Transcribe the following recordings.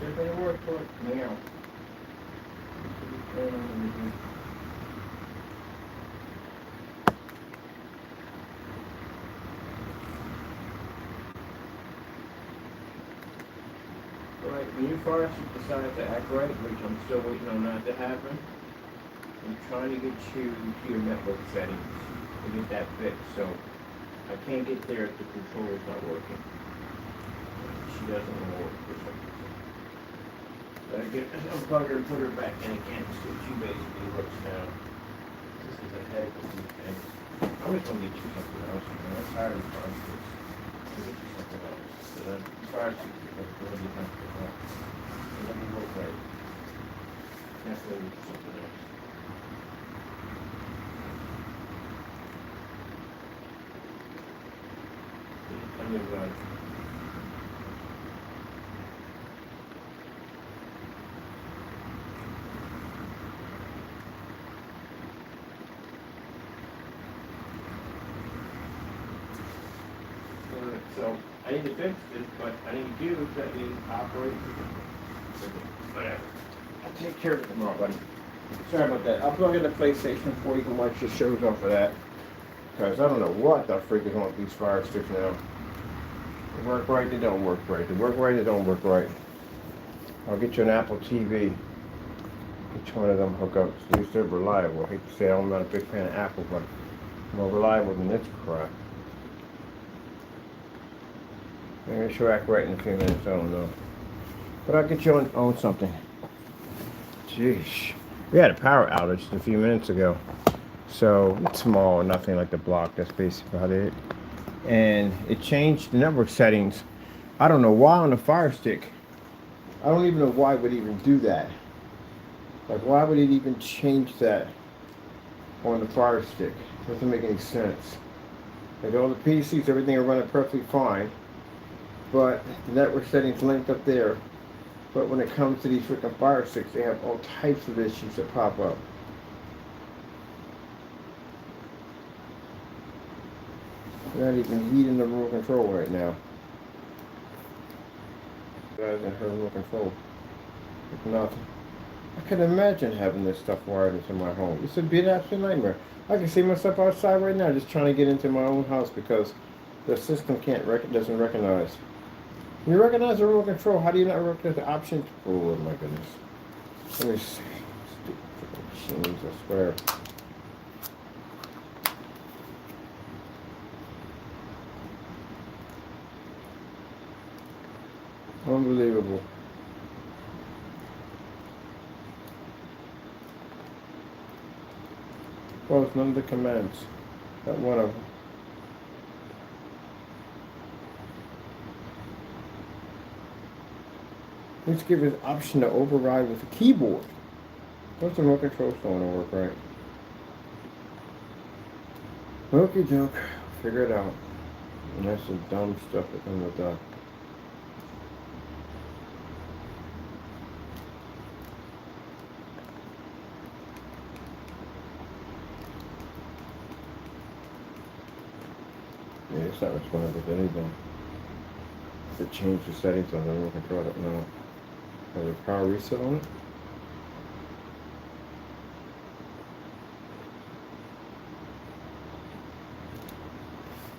They're going to work for it now. Right, when your fire chief decides to act right, which I'm still waiting on that to happen, I'm trying to get you to your network settings to get that fixed. So I can't get there if the controller's not working. She doesn't want to work for some reason. But I get unplug her and put her back in again, so she basically works now. This is a headache with these things. I'm just gonna get you something else, man. I'm tired of fire chiefs. I'll get you something else. So then fire chiefs are gonna be comfortable. Let me work right. Definitely get you something else. I'm gonna run. So I need to fix this, but I need you to let me operate. Whatever. I'll take care of it tomorrow, buddy. Sorry about that. I'll plug in the PlayStation 4. You can watch the shows off of that. Because I don't know what the freak is on with these fire sticks now. They work right, they don't work right. They work right, they don't work right. I'll get you an Apple TV. Each one of them hookups. At least they're reliable. I hate to say I'm not a big fan of Apple, but more reliable than this crap. Maybe she'll act right in a few minutes, I don't know. But I'll get you on something. Jeez. We had a power outage a few minutes ago. So it's small, nothing like the block, that's basically about it. And it changed the network settings. I don't know why on the Fire Stick. I don't even know why it would even do that. Like, why would it even change that on the Fire Stick? It doesn't make any sense. Like, all the PCs, everything are running perfectly fine. But the network settings linked up there. But when it comes to these freaking Fire Sticks, they have all types of issues that pop up. They're not even heating the remote control right now. Guys in her remote control. It's nothing. I can imagine having this stuff wired into my home. This would be an absolute nightmare. I can see myself outside right now just trying to get into my own house because the system doesn't recognize. You recognize the remote control. How do you not recognize the option? Oh my goodness. Let me see. Stupid machines, I swear. Unbelievable. Well, it's none of the commands. Not one of them. Let's give it an option to override with the keyboard. What's the remote control still want to work right? Okie doke. Figure it out. And that's some dumb stuff that comes with that. Yeah, it's not responding with anything. To change the settings on the remote control, I don't know. Has a power reset on it?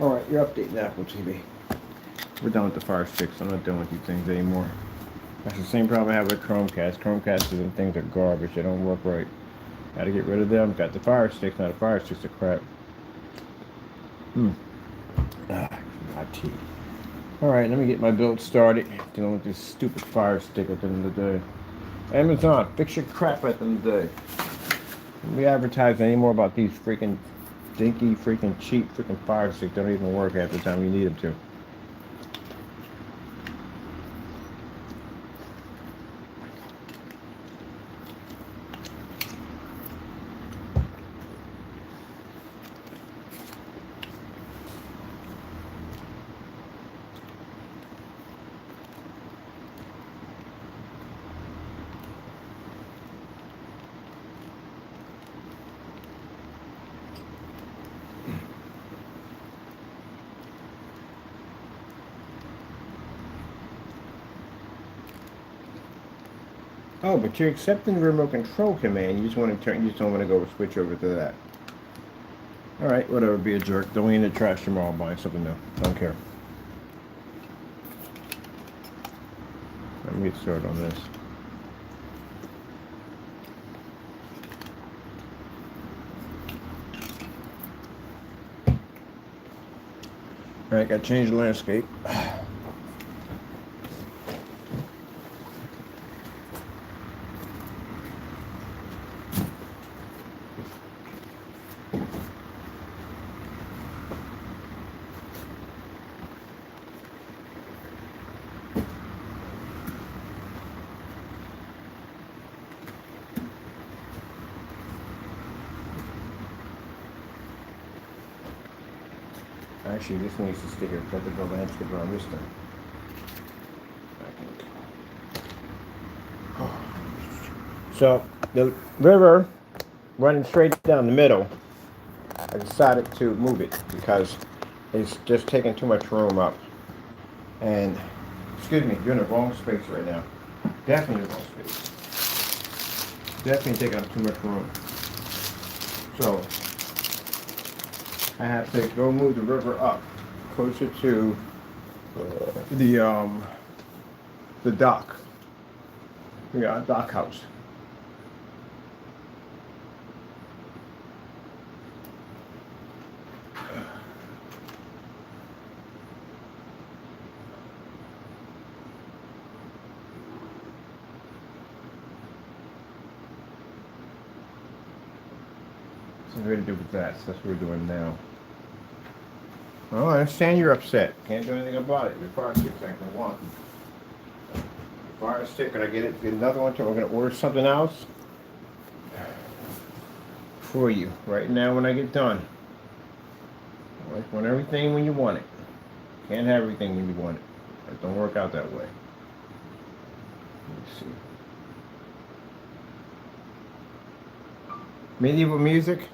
Alright, you're updating Apple TV. We're done with the Fire Sticks. I'm not dealing with these things anymore. That's the same problem I have with Chromecast. Chromecast and things are garbage. They don't work right. Gotta get rid of them. Got the Fire Sticks. Now the Fire Sticks are crap. My tea. Alright, let me get my build started. Dealing with this stupid Fire Stick at the end of the day. Amazon, fix your crap at the end of the day. Don't be advertising anymore about these freaking dinky, freaking cheap, freaking Fire Sticks. Don't even work half the time you need them to. Oh, but you're accepting the remote control command. You just want to turn. You just don't want to go switch over to that. All right, whatever. Be a jerk. Don't in the trash tomorrow buying something new. Don't care. Let me get started on this. All right, got to change the landscape. Actually, this needs to stay here. Put the landscape around this thing. I think. So the river running straight down the middle, I decided to move it because it's just taking too much room up. And excuse me, you're in the wrong space right now. Definitely in the wrong space. Definitely taking up too much room. So I have to go move the river up closer to the dock. Yeah, dock house. Something to do with that. So that's what we're doing now. Oh, I understand you're upset. Can't do anything about it. Your fire stick's acting one. Fire stick, gonna get another one too. We're gonna order something else for you right now when I get done. I want everything when you want it. Can't have everything when you want it. It don't work out that way. Let's see. Medieval music.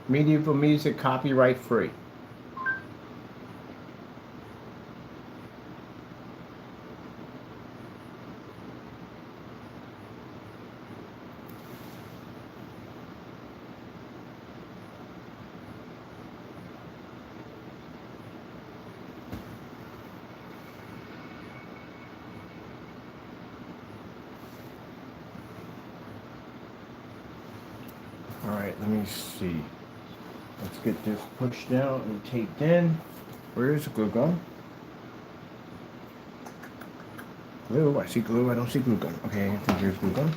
Medieval music, copyright free. All right, let me see. Let's get this pushed down and taped in. Where is the glue gun? Glue, I see glue, I don't see glue gun. Okay, I think here's glue gun.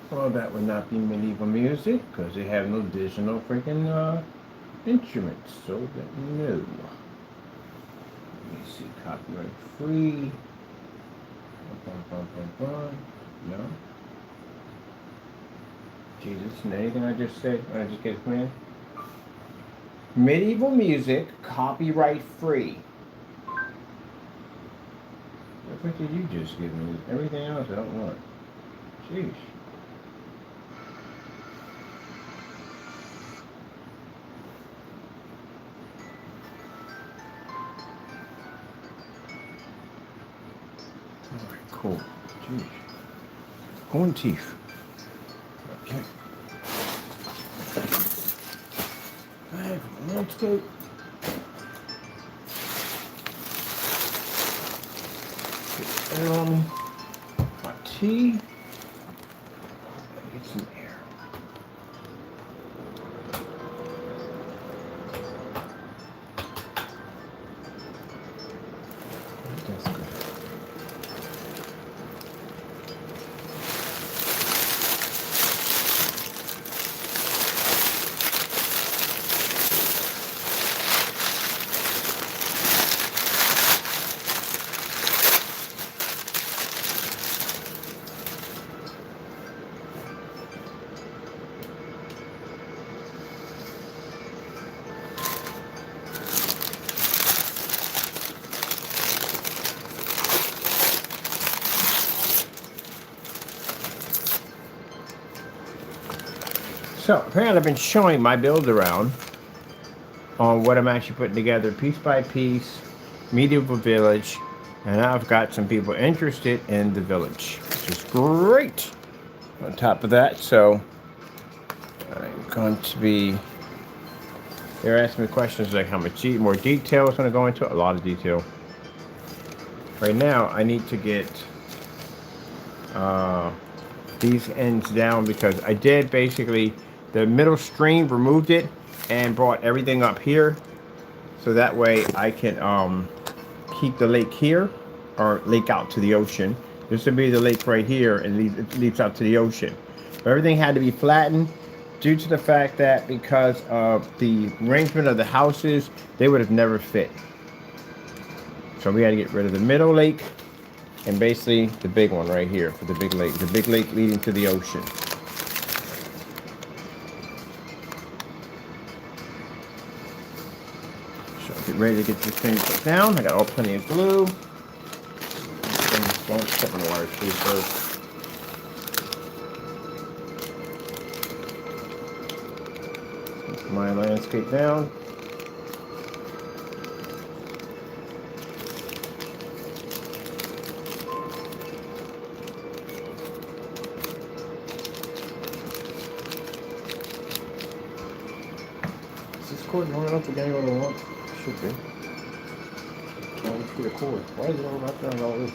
Well, that would not be medieval music because they have no digital freaking instruments. So that no. Let me see, copyright free. No. Jesus, anything I just said? I just get a command. Medieval music, copyright free. What did you just give me? Everything else I don't want. Jeez. Alright, cool. Jeez. Pulling teeth. Okay. Alright, let's go. My tea. Get some air. That's good. So apparently I've been showing my build around on what I'm actually putting together piece by piece, medieval village, and I've got some people interested in the village, which is great. On top of that, so I'm going to be, they're asking me questions like how much more detail is going to go into it. A lot of detail. Right now, I need to get these ends down because I did basically the middle stream, removed it and brought everything up here, so that way I can keep the lake here, or lake out to the ocean. This would be the lake right here, and it leads out to the ocean. But everything had to be flattened due to the fact that because of the arrangement of the houses, they would have never fit. So we had to get rid of the middle lake and basically the big one right here for the big lake leading to the ocean. So get ready to get this thing put down. I got all plenty of glue. Don't step on the wires, please, first. Put my landscape down. Is this cord long enough to get what I want? Should be. Oh, let's get a cord. Why is it all wrapped around all this?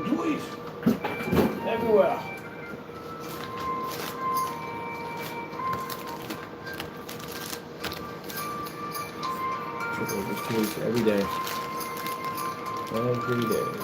Please. Everywhere. Triple this tweets every day. Every day.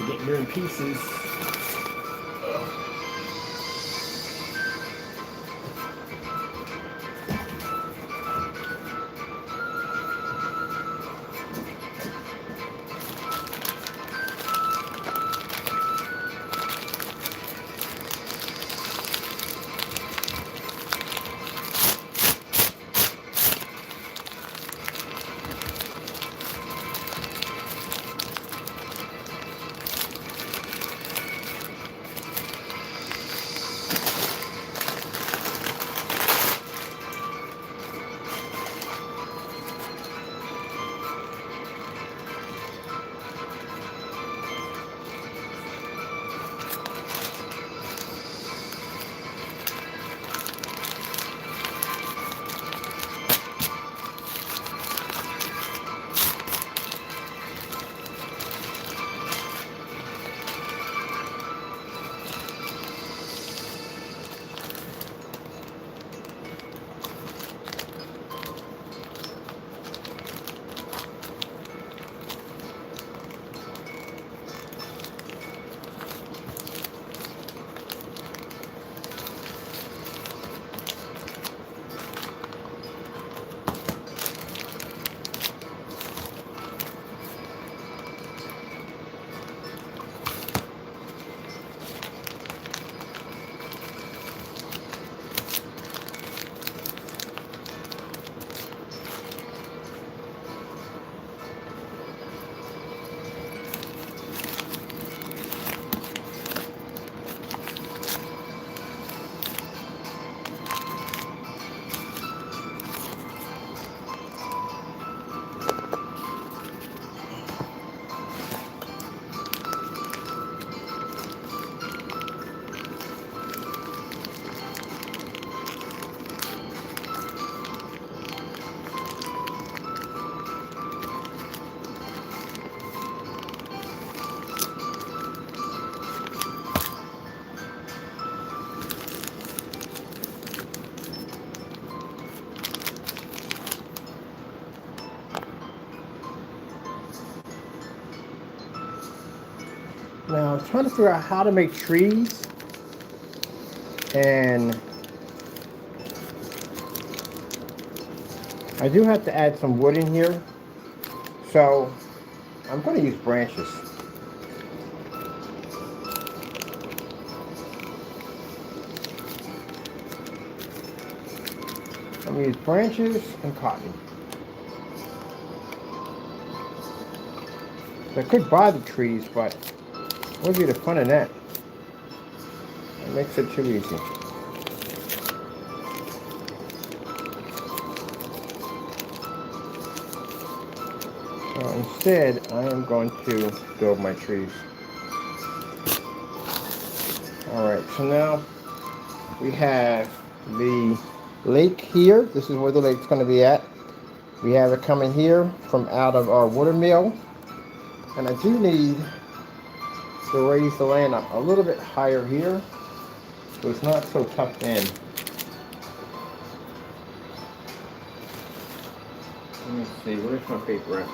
Get you in pieces. I'm trying to figure out how to make trees, and I do have to add some wood in here, so I'm going to use branches. I'm going to use branches and cotton. I could buy the trees, but what would be the fun in that? It makes it too easy. So instead, I am going to build my trees. Alright, so now we have the lake here. This is where the lake's going to be at. We have it coming here from out of our water mill. And I do need to raise the land up a little bit higher here, so it's not so tucked in. Let me see, where's my paper at?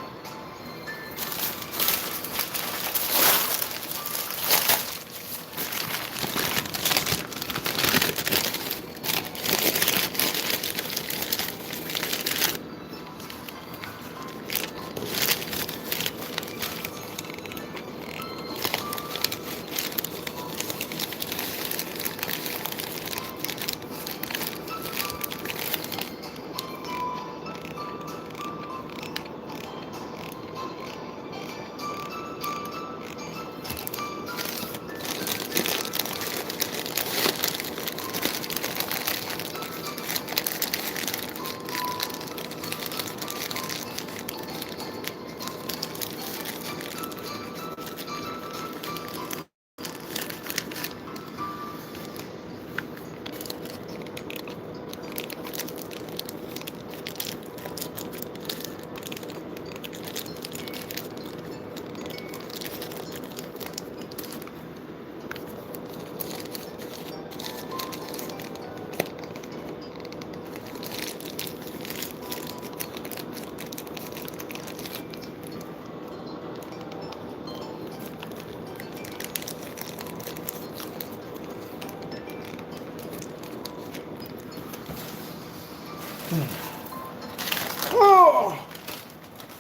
Oh!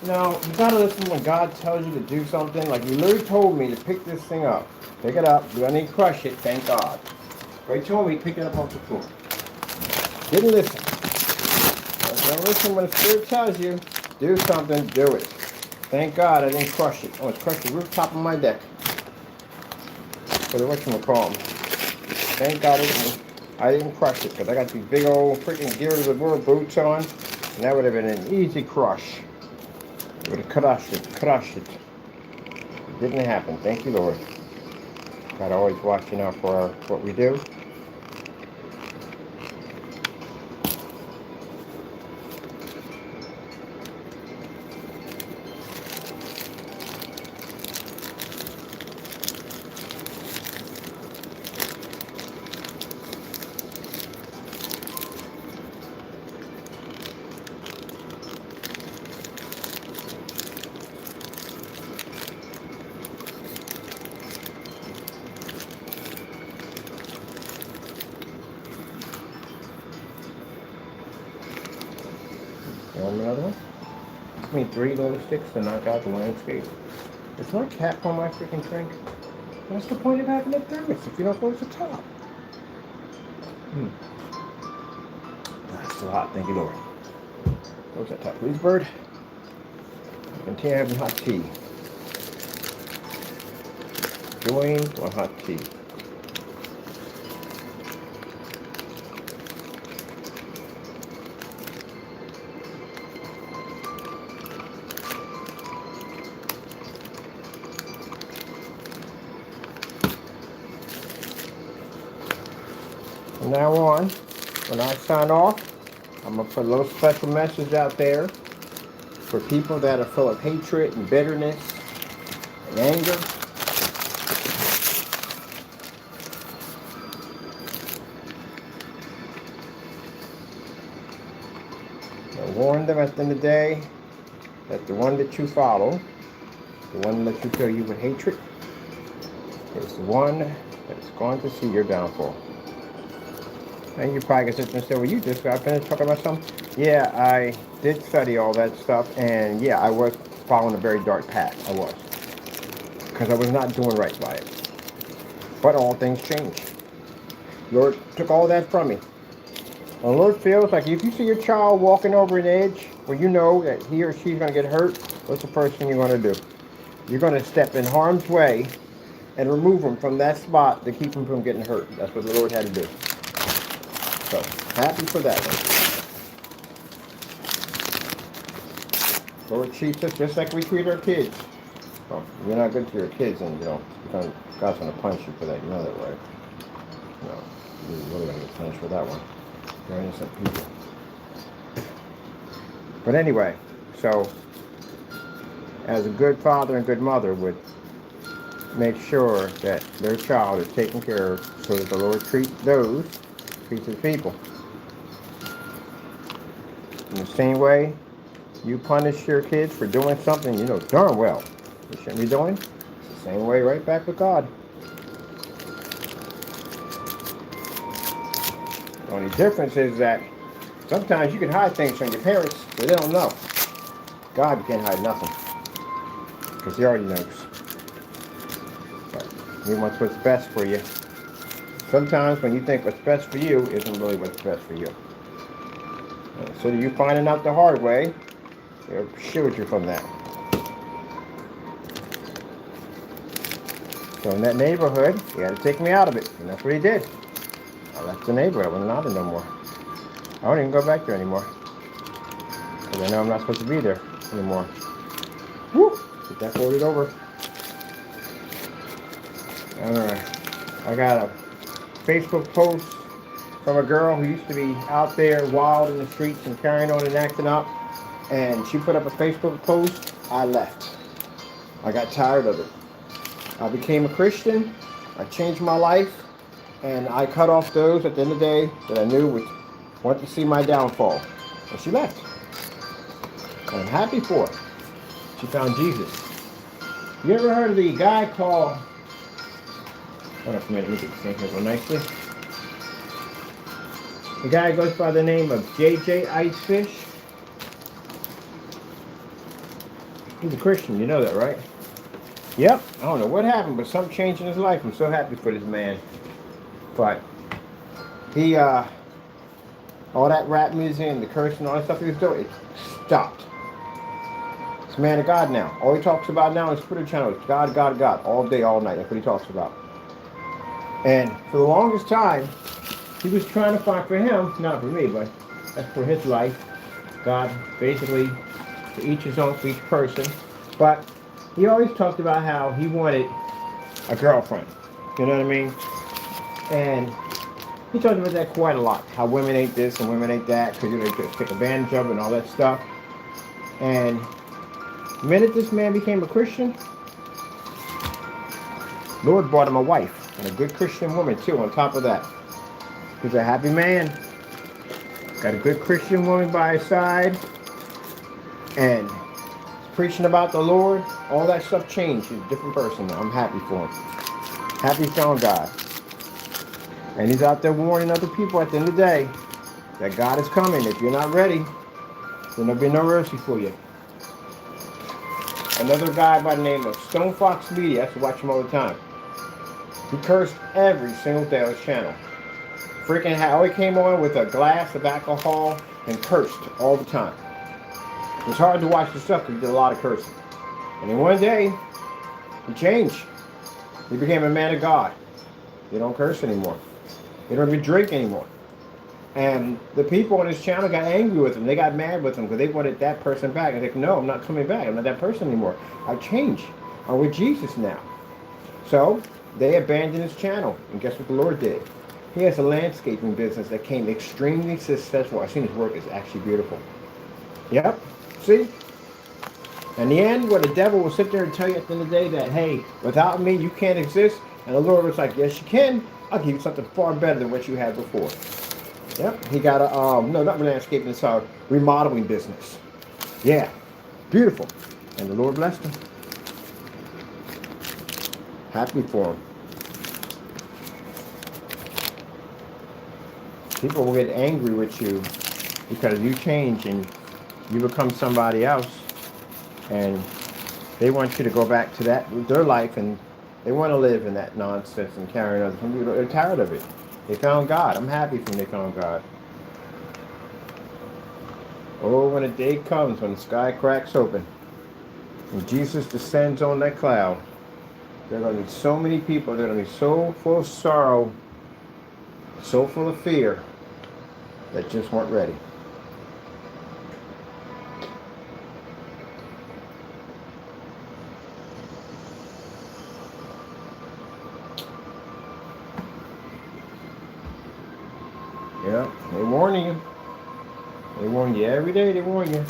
Now, you gotta listen when God tells you to do something. Like, He literally told me to pick this thing up. Pick it up. Do I need to crush it? Thank God. But He told me to pick it up off the floor. Didn't listen. Don't listen when the Spirit tells you, do something, do it. Thank God I didn't crush it. I almost crushed the rooftop of my deck. For the whatchamacallit. Thank God I didn't crush it, because I got these big old freaking Gear of the World boots on, and that would have been an easy crush. It would have crushed it. It didn't happen. Thank you, Lord. God always watching out for what we do. You want another one? Give me 3 little sticks to knock out the landscape. Is my cap on my freaking drink? What's the point of having a thermos if you don't close the top? That's still hot, thank you, Lord. Close that top, please, bird. Continue having hot tea. Enjoying my hot tea. From now on, when I sign off, I'm going to put a little special message out there for people that are full of hatred and bitterness and anger. I warn them at the end of the day that the one that you follow, the one that you fill you with hatred, is the one that is going to see your downfall. And you probably can sit there and say, well, you just got finished talking about something. Yeah, I did study all that stuff, and yeah, I was following a very dark path. I was. Because I was not doing right by it. But all things change. Lord took all that from me. The Lord feels like if you see your child walking over an edge where you know that he or she's going to get hurt, what's the first thing you're going to do? You're going to step in harm's way and remove them from that spot to keep them from getting hurt. That's what the Lord had to do. So, happy for that one. Lord treats us just like we treat our kids. Well, you're not good to your kids, and God's going to punish you for that. You know that, right? No, you're really going to get punished for that one. They're innocent people. But anyway, so as a good father and good mother would make sure that their child is taken care of so that the Lord treats his people. In the same way, you punish your kids for doing something you know darn well they shouldn't be doing. It's the same way right back with God. The only difference is that sometimes you can hide things from your parents, but they don't know. God, you can't hide nothing. Because he already knows. But he wants what's best for you. Sometimes when you think what's best for you isn't really what's best for you. And so you finding out the hard way, he'll shield you from that. So in that neighborhood, he had to take me out of it. And that's what he did. I left the neighborhood. I wasn't out there no more. I don't even go back there anymore. Because I know I'm not supposed to be there anymore. Woo! Get that forwarded over. Alright. I got a Facebook post from a girl who used to be out there wild in the streets and carrying on and acting up. And she put up a Facebook post. I left. I got tired of it. I became a Christian. I changed my life. And I cut off those at the end of the day that I knew would want to see my downfall. And she left. And I'm happy for her. She found Jesus. You ever heard of the guy called... Hold on for a minute, let me get this thing here real nicely. The guy goes by the name of J.J. Icefish. He's a Christian, you know that, right? Yep. I don't know what happened, but something changed in his life. I'm so happy for this man. But he, all that rap music and the cursing and all that stuff he was doing, it stopped. He's a man of God now. All he talks about now on his Twitter channel is God, God, God, all day, all night. That's what he talks about. And for the longest time, he was trying to find for him, not for me, but that's for his life. God, basically, to each his own for each person. But he always talked about how he wanted a girlfriend. You know what I mean? And he talked about that quite a lot. How women ain't this and women ain't that, because they just take advantage of it and all that stuff. And the minute this man became a Christian, Lord brought him a wife. And a good Christian woman too, on top of that. He's a happy man. Got a good Christian woman by his side. And preaching about the Lord. All that stuff changed. He's a different person now. I'm happy for him. Happy found God. And he's out there warning other people at the end of the day that God is coming. If you're not ready, then there'll be no mercy for you. Another guy by the name of Stone Fox Media, I have to watch him all the time. He cursed every single day on his channel. Freaking how he came on with a glass of alcohol and cursed all the time. It was hard to watch the stuff because he did a lot of cursing. And then one day, he changed. He became a man of God. He don't curse anymore. He don't even drink anymore. And the people on his channel got angry with him. They got mad with him because they wanted that person back. And they're like, no, I'm not coming back. I'm not that person anymore. I've changed. I'm with Jesus now. So they abandoned his channel. And guess what the Lord did? He has a landscaping business that came extremely successful. I've seen his work. It's actually beautiful. Yep. See? In the end, where the devil will sit there and tell you at the end of the day that, hey, without me, you can't exist. And the Lord was like, yes, you can. I'll give you something far better than what you had before. Yep. He got a, no, not landscaping. It's a remodeling business. Yeah. Beautiful. And the Lord blessed him. Happy for him. People will get angry with you because you change and you become somebody else, and they want you to go back to their life, and they want to live in that nonsense and carrying other people. They're tired of it. They found God. I'm happy for them they found God. Oh, when a day comes when the sky cracks open and Jesus descends on that cloud, there are going to be so many people. They're going to be so full of sorrow, so full of fear, that just weren't ready. Yeah, they're warning you. They warn you every day. They warn you.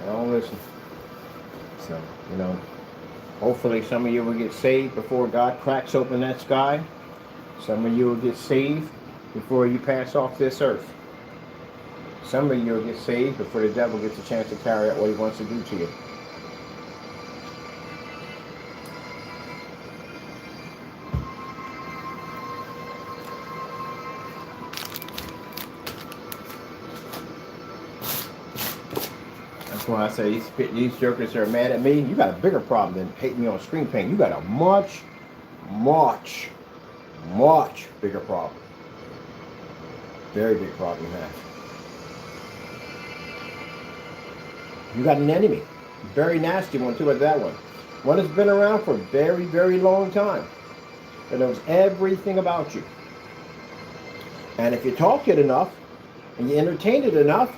I don't listen. So, hopefully some of you will get saved before God cracks open that sky. Some of you will get saved before you pass off this earth. Some of you will get saved before the devil gets a chance to carry out what he wants to do to you. That's why I say these jokers that are mad at me, you got a bigger problem than hating me on screen pain. You got a much, much, much bigger problem. Very big problem you have. You got an enemy. Very nasty one too, at that one. One that's been around for a very, very long time. That knows everything about you. And if you talk it enough, and you entertain it enough,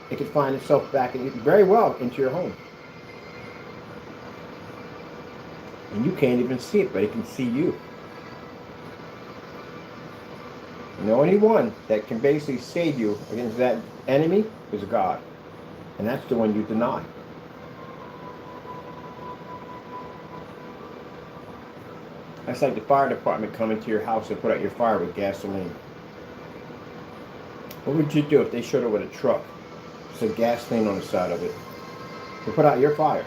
it can find itself back very well into your home. And you can't even see it, but it can see you. And the only one that can basically save you against that enemy is God. And that's the one you deny. That's like the fire department coming to your house and put out your fire with gasoline. What would you do if they showed up with a truck? Some gasoline on the side of it. To put out your fire.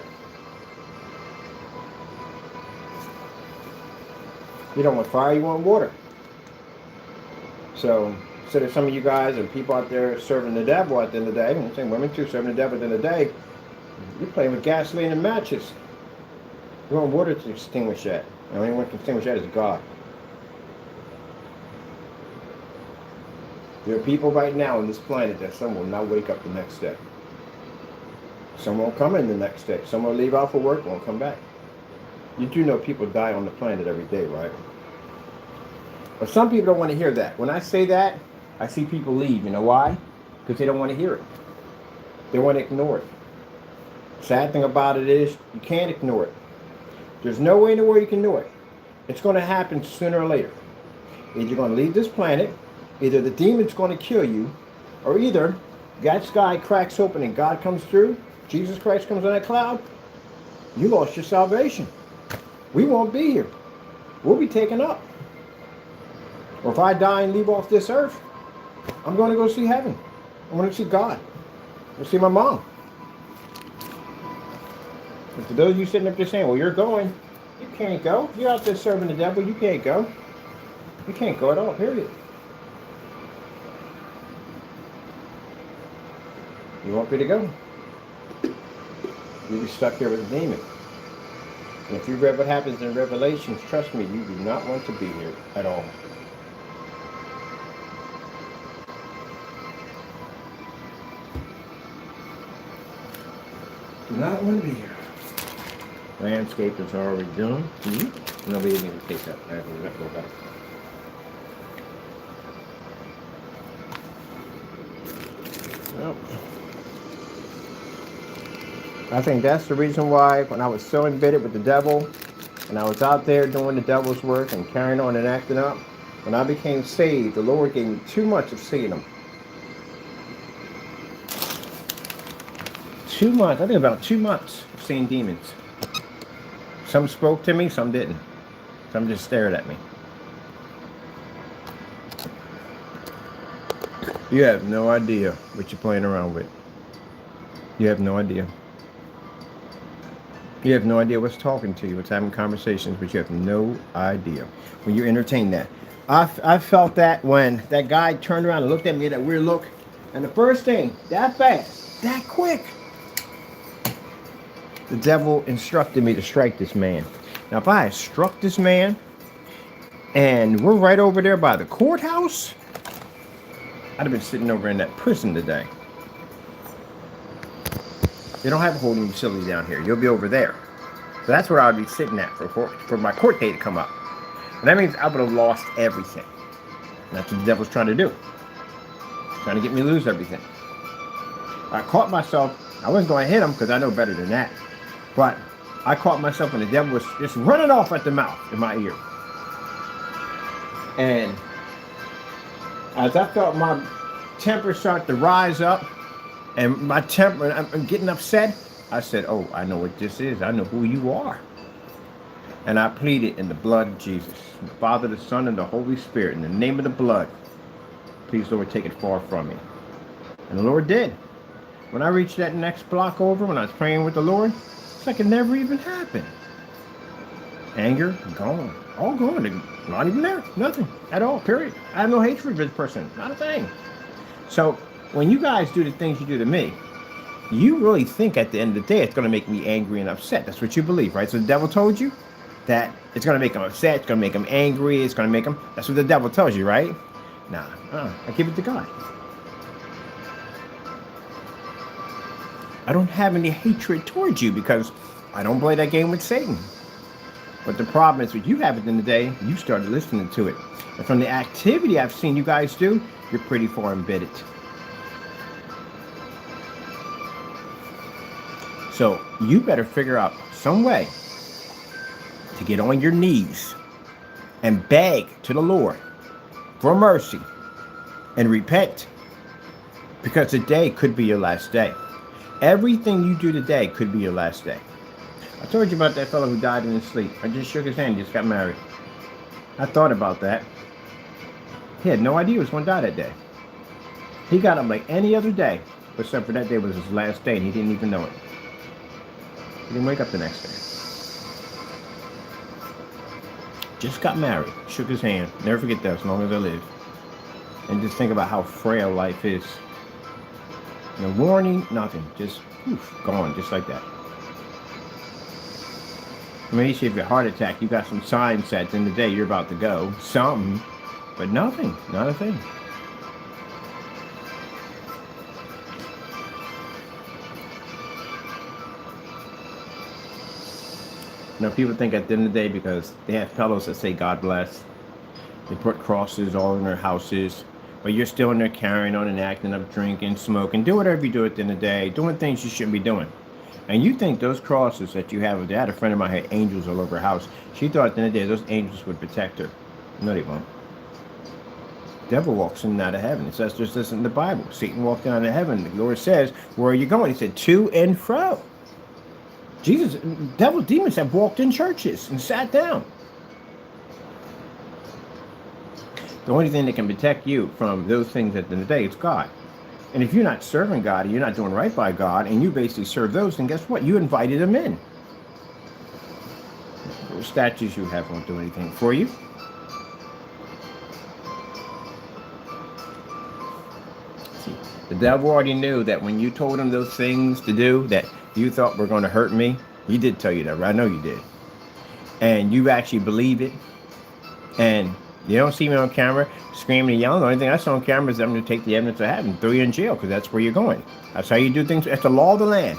You don't want fire, you want water. So instead of some of you guys and people out there serving the devil at the end of the day, I'm saying women too, serving the devil at the end of the day, you're playing with gasoline and matches. You want water to extinguish that. The only one can extinguish that is God. There are people right now on this planet that some will not wake up the next day. Some won't come in the next day. Some will leave out for work, won't come back. You do know people die on the planet every day, right? But some people don't want to hear that. When I say that, I see people leave. You know why? Because they don't want to hear it. They want to ignore it. Sad thing about it is, you can't ignore it. There's no way in the world you can do it. It's going to happen sooner or later. Either you're going to leave this planet, either the demon's going to kill you, or either that sky cracks open and God comes through, Jesus Christ comes on that cloud, you lost your salvation. We won't be here. We'll be taken up. Or if I die and leave off this earth, I'm going to go see heaven. I'm going to see God. I'm going to see my mom. But to those of you sitting up there saying, well, you're going, you can't go. You're out there serving the devil. You can't go. You can't go at all, period. You want me to go? You'll be stuck here with a demon. And if you read what happens in Revelations, trust me, you do not want to be here at all. Do not want to be here. Landscape is already done. Nobody didn't even take that. I have to go back. Well, I think that's the reason why when I was so embittered with the devil and I was out there doing the devil's work and carrying on and acting up, when I became saved, the Lord gave me too much of seeing them. 2 months, I think about 2 months of seeing demons. Some spoke to me, some didn't. Some just stared at me. You have no idea what you're playing around with. You have no idea. You have no idea what's talking to you, what's having conversations, but you have no idea when you entertain that. I felt that when that guy turned around and looked at me, that weird look, and the first thing, that fast, that quick, the devil instructed me to strike this man. Now, if I had struck this man, and we're right over there by the courthouse, I'd have been sitting over in that prison today. They don't have a holding facility down here. You'll be over there. So that's where I'd be sitting at for my court date to come up. And that means I would have lost everything. And that's what the devil's trying to do. Trying to get me to lose everything. I caught myself. I wasn't going to hit him because I know better than that. But I caught myself when the devil was just running off at the mouth in my ear. And as I felt my temper start to rise up, and my temper, I'm getting upset, I said, oh, I know what this is. I know who you are. And I pleaded in the blood of Jesus, the Father, the Son, and the Holy Spirit, in the name of the blood, please, Lord, take it far from me. And the Lord did. When I reached that next block over, when I was praying with the Lord, it's like it never even happened. Anger, gone. All gone. Not even there. Nothing at all, period. I have no hatred for this person. Not a thing. So when you guys do the things you do to me, you really think at the end of the day it's going to make me angry and upset. That's what you believe, right? So the devil told you that it's going to make him upset, it's going to make him angry, it's going to make him... That's what the devil tells you, right? Nah, I give it to God. I don't have any hatred towards you because I don't play that game with Satan. But the problem is, what you have at the end of the day, you started listening to it. And from the activity I've seen you guys do, you're pretty far embedded. So you better figure out some way to get on your knees and beg to the Lord for mercy and repent, because today could be your last day. Everything you do today could be your last day. I told you about that fellow who died in his sleep. I just shook his hand, just got married. I thought about that. He had no idea he was going to die that day. He got up like any other day, except for that day was his last day, and he didn't even know it. He didn't wake up the next day. Just got married, shook his hand. Never forget that as long as I live. And just think about how frail life is. No warning, nothing. Just gone, just like that. I mean, if you have a heart attack, you got some signs that in the day you're about to go. Something, but nothing, not a thing. You know, people think at the end of the day, because they have pillows that say God bless, they put crosses all in their houses, but you're still in there carrying on and acting up, drinking, smoking, do whatever you do at the end of the day, doing things you shouldn't be doing. And you think those crosses that you have, I had a friend of mine had angels all over her house. She thought at the end of the day those angels would protect her. No, they won't. The devil walks in and out of heaven. It says just this in the Bible. Satan walked out of heaven. The Lord says, where are you going? He said, to and fro. Jesus, devil, demons have walked in churches and sat down. The only thing that can protect you from those things at the end of the day is God. And if you're not serving God, and you're not doing right by God, and you basically serve those, then guess what? You invited them in. Those statues you have won't do anything for you. See, the devil already knew that when you told him those things to do that you thought were going to hurt me, he did tell you that, right? I know you did. And you actually believe it. And you don't see me on camera screaming and yelling. The only thing I saw on camera is I'm going to take the evidence I have and throw you in jail, because that's where you're going. That's how you do things. That's the law of the land.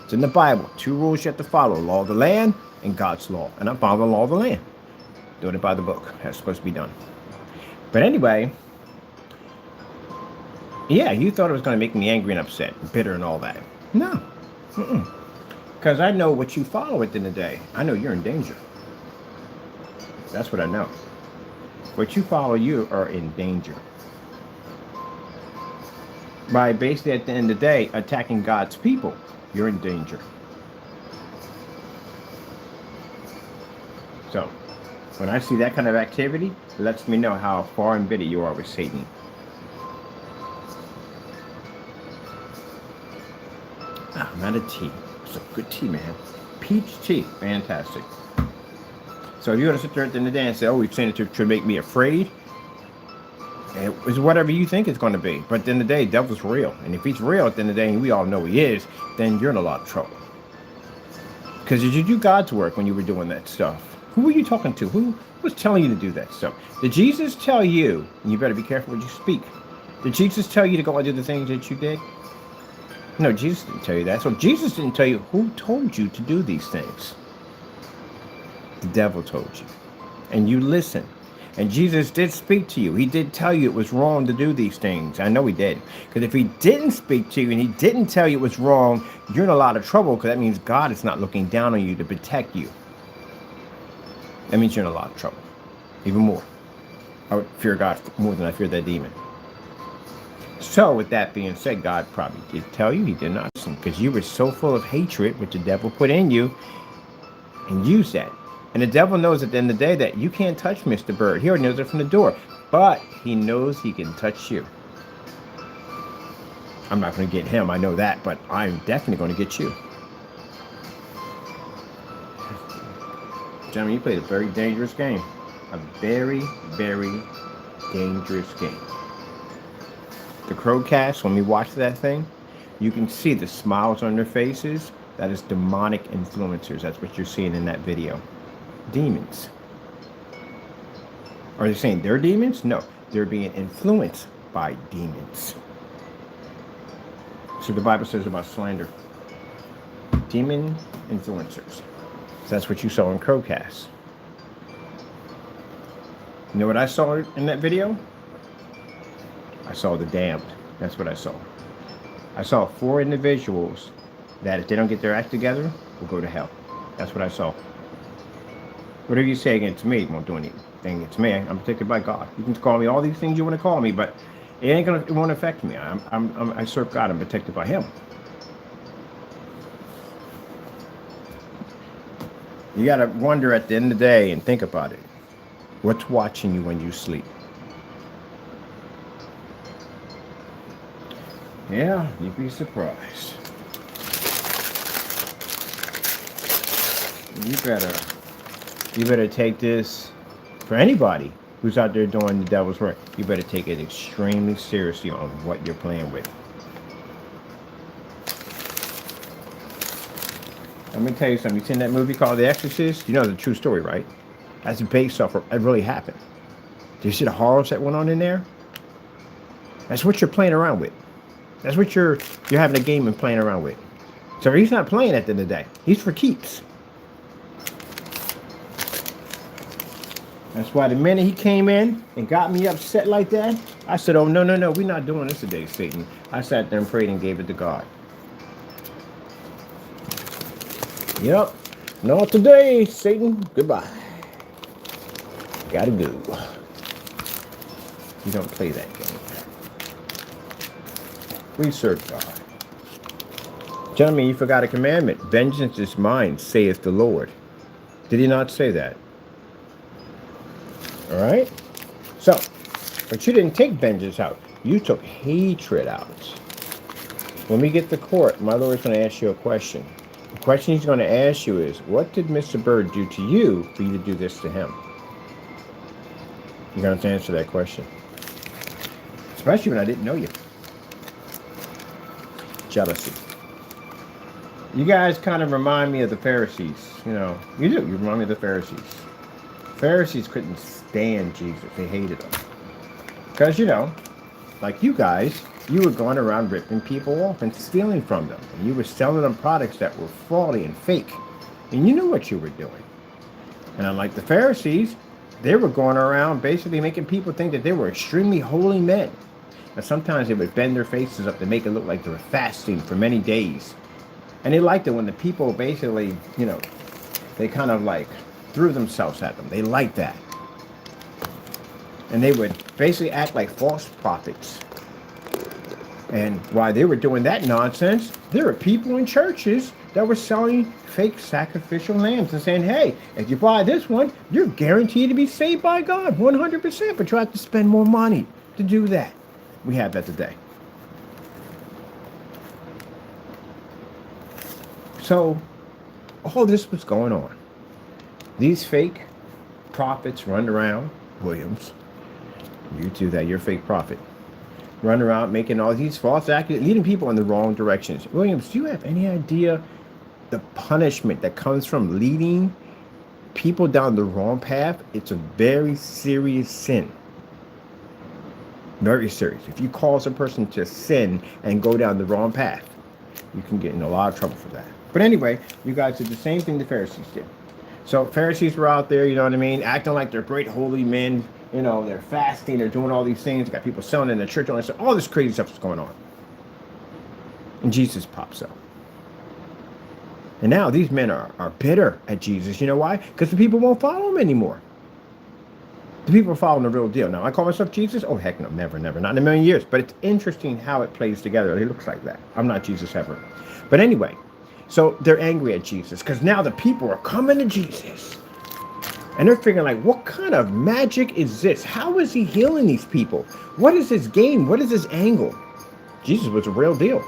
It's in the Bible. 2 rules you have to follow: law of the land and God's law. And I'm following the law of the land. Doing it by the book. That's supposed to be done. But anyway, yeah, you thought it was going to make me angry and upset, and bitter and all that. No. Because I know what you follow at the end of the day. I know you're in danger. That's what I know. What you follow, you are in danger. By basically at the end of the day attacking God's people, you're in danger. So when I see that kind of activity, it lets me know how far embittered you are with Satan. I'm out of tea. It's a good tea, man. Peach tea. Fantastic. So if you're going to sit there at the end of the day and say, oh, he's saying it to make me afraid, it's whatever you think it's going to be. But at the end of the day, the devil's real. And if he's real at the end of the day, and we all know he is, then you're in a lot of trouble. Because did you do God's work when you were doing that stuff? Who were you talking to? Who was telling you to do that stuff? Did Jesus tell you, and you better be careful what you speak, did Jesus tell you to go and do the things that you did? No, Jesus didn't tell you that. So Jesus didn't tell you. Who told you to do these things? The devil told you. And you listened. And Jesus did speak to you. He did tell you it was wrong to do these things. I know he did. Because if he didn't speak to you and he didn't tell you it was wrong, you're in a lot of trouble, because that means God is not looking down on you to protect you. That means you're in a lot of trouble. Even more. I would fear God more than I fear that demon. So with that being said, God probably did tell you. He did not listen, because you were so full of hatred, which the devil put in you, and used that. And the devil knows at the end of the day that you can't touch Mr. Bird. He already knows it from the door. But he knows he can touch you. I'm not going to get him, I know that, but I'm definitely going to get you. Gentlemen, you played a very dangerous game. A very, very dangerous game. The Crowcast, when we watch that thing, you can see the smiles on their faces. That is demonic influencers. That's what you're seeing in that video. Demons. Are they saying they're demons? No, they're being influenced by demons. So the Bible says about slander. Demon influencers. So that's what you saw in Crowcast. You know what I saw in that video? I saw the damned. That's what I saw. I saw 4 individuals that if they don't get their act together, will go to hell. That's what I saw. Whatever you say against me won't do anything against me. I'm protected by God. You can call me all these things you want to call me, but it won't affect me. I serve God. I'm protected by Him. You got to wonder at the end of the day and think about it. What's watching you when you sleep? Yeah, you'd be surprised. You better take this, for anybody who's out there doing the devil's work, you better take it extremely seriously on what you're playing with. Let me tell you something. You seen that movie called The Exorcist? You know the true story, right? That's based off of, it really happened. Do you see the horrors that went on in there? That's what you're playing around with. That's what you're having a game and playing around with. So he's not playing at the end of the day. He's for keeps. That's why the minute he came in and got me upset like that, I said, oh, no, we're not doing this today, Satan. I sat there and prayed and gave it to God. Yep. Not today, Satan. Goodbye. Gotta go. You don't play that game. We serve God. Gentlemen, you forgot a commandment. Vengeance is mine, saith the Lord. Did he not say that? All right? So, but you didn't take vengeance out. You took hatred out. When we get to court, my lawyer's going to ask you a question. The question he's going to ask you is, what did Mr. Bird do to you for you to do this to him? You're going to have to answer that question. Especially when I didn't know you. Jealousy. You guys kind of remind me of the Pharisees. You know, you do. You remind me of the Pharisees. Pharisees couldn't stand Jesus. They hated him. Because, you know, like you guys, you were going around ripping people off and stealing from them. And you were selling them products that were faulty and fake. And you knew what you were doing. And unlike the Pharisees, they were going around basically making people think that they were extremely holy men. And sometimes they would bend their faces up to make it look like they were fasting for many days. And they liked it when the people basically, you know, they kind of like threw themselves at them. They liked that. And they would basically act like false prophets. And while they were doing that nonsense, there were people in churches that were selling fake sacrificial lambs and saying, hey, if you buy this one, you're guaranteed to be saved by God 100%, but you have to spend more money to do that. We have that today. So all this was going on. These fake prophets run around, Williams, you do that, you're a fake prophet. Run around making all these false accusations, leading people in the wrong directions. Williams, do you have any idea the punishment that comes from leading people down the wrong path? It's a very serious sin. Very serious. If you cause a person to sin and go down the wrong path, you can get in a lot of trouble for that. But anyway, you guys did the same thing the Pharisees did. So Pharisees were out there, you know what I mean, acting like they're great holy men. You know, they're fasting, they're doing all these things. Got people selling in the church, all this crazy stuff is going on. And Jesus pops up. And now these men are bitter at Jesus. You know why? Because the people won't follow him anymore. The people are following the real deal. Now, I call myself Jesus? Oh, heck no, never, never. Not in a million years. But it's interesting how it plays together. It looks like that. I'm not Jesus ever. But anyway, so they're angry at Jesus because now the people are coming to Jesus. And they're figuring like, what kind of magic is this? How is he healing these people? What is his game? What is his angle? Jesus was a real deal.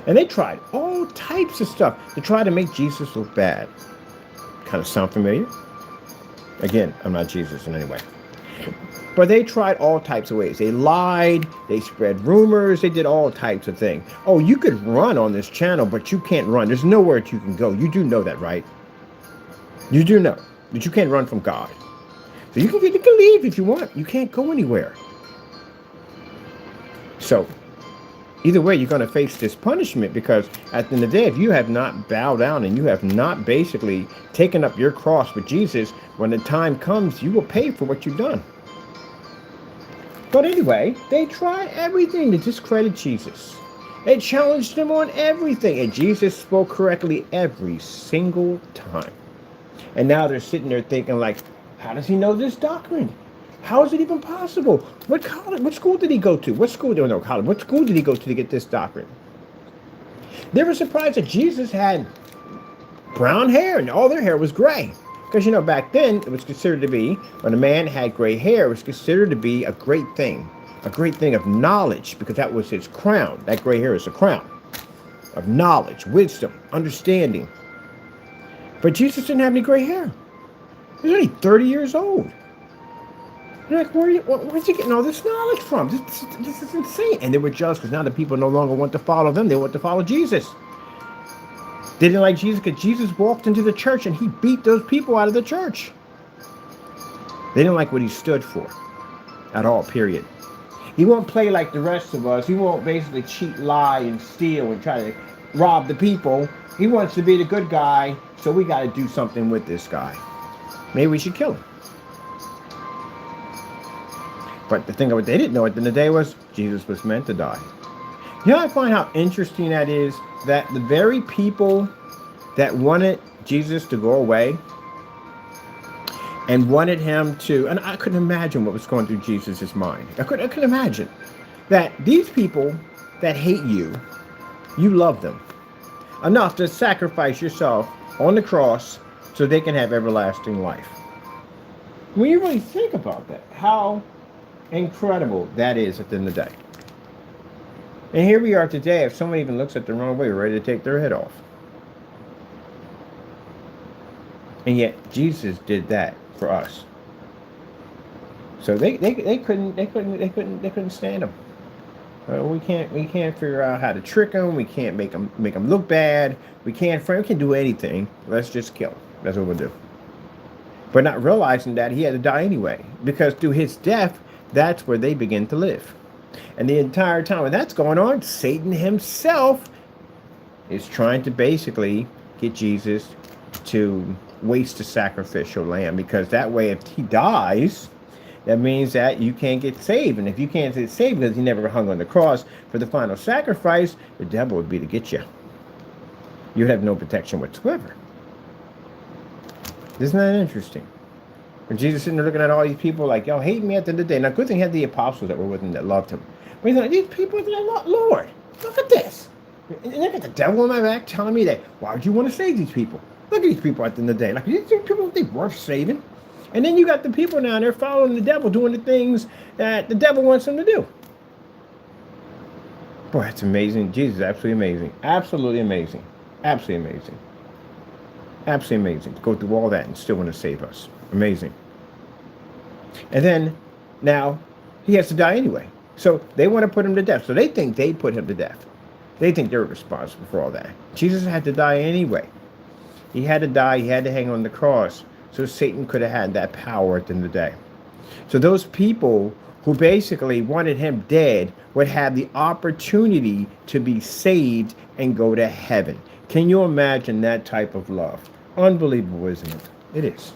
And they tried all types of stuff to try to make Jesus look bad. Kind of sound familiar? Again, I'm not Jesus in any way. But they tried all types of ways. They lied, they spread rumors, they did all types of things. Oh, you could run on this channel, but you can't run. There's nowhere you can go. You do know that, right? You do know that you can't run from God. So you can leave if you want. You can't go anywhere. So either way, you're going to face this punishment because at the end of the day, if you have not bowed down and you have not basically taken up your cross with Jesus, when the time comes, you will pay for what you've done. But anyway, they tried everything to discredit Jesus. They challenged him on everything, and Jesus spoke correctly every single time. And now they're sitting there thinking like, how does he know this doctrine? How is it even possible? What college, what school did he go to? What school, no, college, what school did he go to get this doctrine? They were surprised that Jesus had brown hair and all their hair was gray. Because, you know, back then it was considered to be, when a man had gray hair, it was considered to be a great thing of knowledge, because that was his crown. That gray hair is a crown of knowledge, wisdom, understanding. But Jesus didn't have any gray hair. He was only 30 years old. You're like, where's he getting all this knowledge from? This is insane. And they were jealous because now the people no longer want to follow them. They want to follow Jesus. They didn't like Jesus because Jesus walked into the church and he beat those people out of the church. They didn't like what he stood for at all, period. He won't play like the rest of us. He won't basically cheat, lie, and steal and try to rob the people. He wants to be the good guy, so we got to do something with this guy. Maybe we should kill him. But the thing of what they didn't know at the end of the day was Jesus was meant to die. You know, I find how interesting that is, that the very people that wanted Jesus to go away and wanted him to, and I couldn't imagine what was going through Jesus's mind. I couldn't imagine that these people that hate you, you love them enough to sacrifice yourself on the cross so they can have everlasting life. When you really think about that, how incredible that is at the end of the day. And here we are today, if someone even looks at the wrong way, we're ready to take their head off. And yet Jesus did that for us. So they couldn't stand him. We can't figure out how to trick him. We can't make him look bad. We can't do anything. Let's just kill him. That's what we'll do. But not realizing that he had to die anyway, because through his death, that's where they begin to live. And the entire time when that's going on, Satan himself is trying to basically get Jesus to waste the sacrificial lamb, because that way, if he dies, that means that you can't get saved. And if you can't get saved because he never hung on the cross for the final sacrifice, the devil would be to get you. You'd have no protection whatsoever. Isn't that interesting? And Jesus sitting there looking at all these people like, y'all hate me at the end of the day. Now, good thing he had the apostles that were with him that loved him. But he's like, these people, they're not, Lord, look at this. And I got the devil in my back telling me that, why would you want to save these people? Look at these people at the end of the day. Like, these people, they worth saving. And then you got the people down there following the devil, doing the things that the devil wants them to do. Boy, it's amazing. Jesus is absolutely amazing. Absolutely amazing. Absolutely amazing. Absolutely amazing to go through all that and still want to save us. Amazing. And then now he has to die anyway. So they want to put him to death. So they think they put him to death. They think they're responsible for all that. Jesus had to die anyway. He had to die. He had to hang on the cross. So Satan could have had that power at the end of the day. So those people who basically wanted him dead would have the opportunity to be saved and go to heaven. Can you imagine that type of love? Unbelievable, isn't it? It is.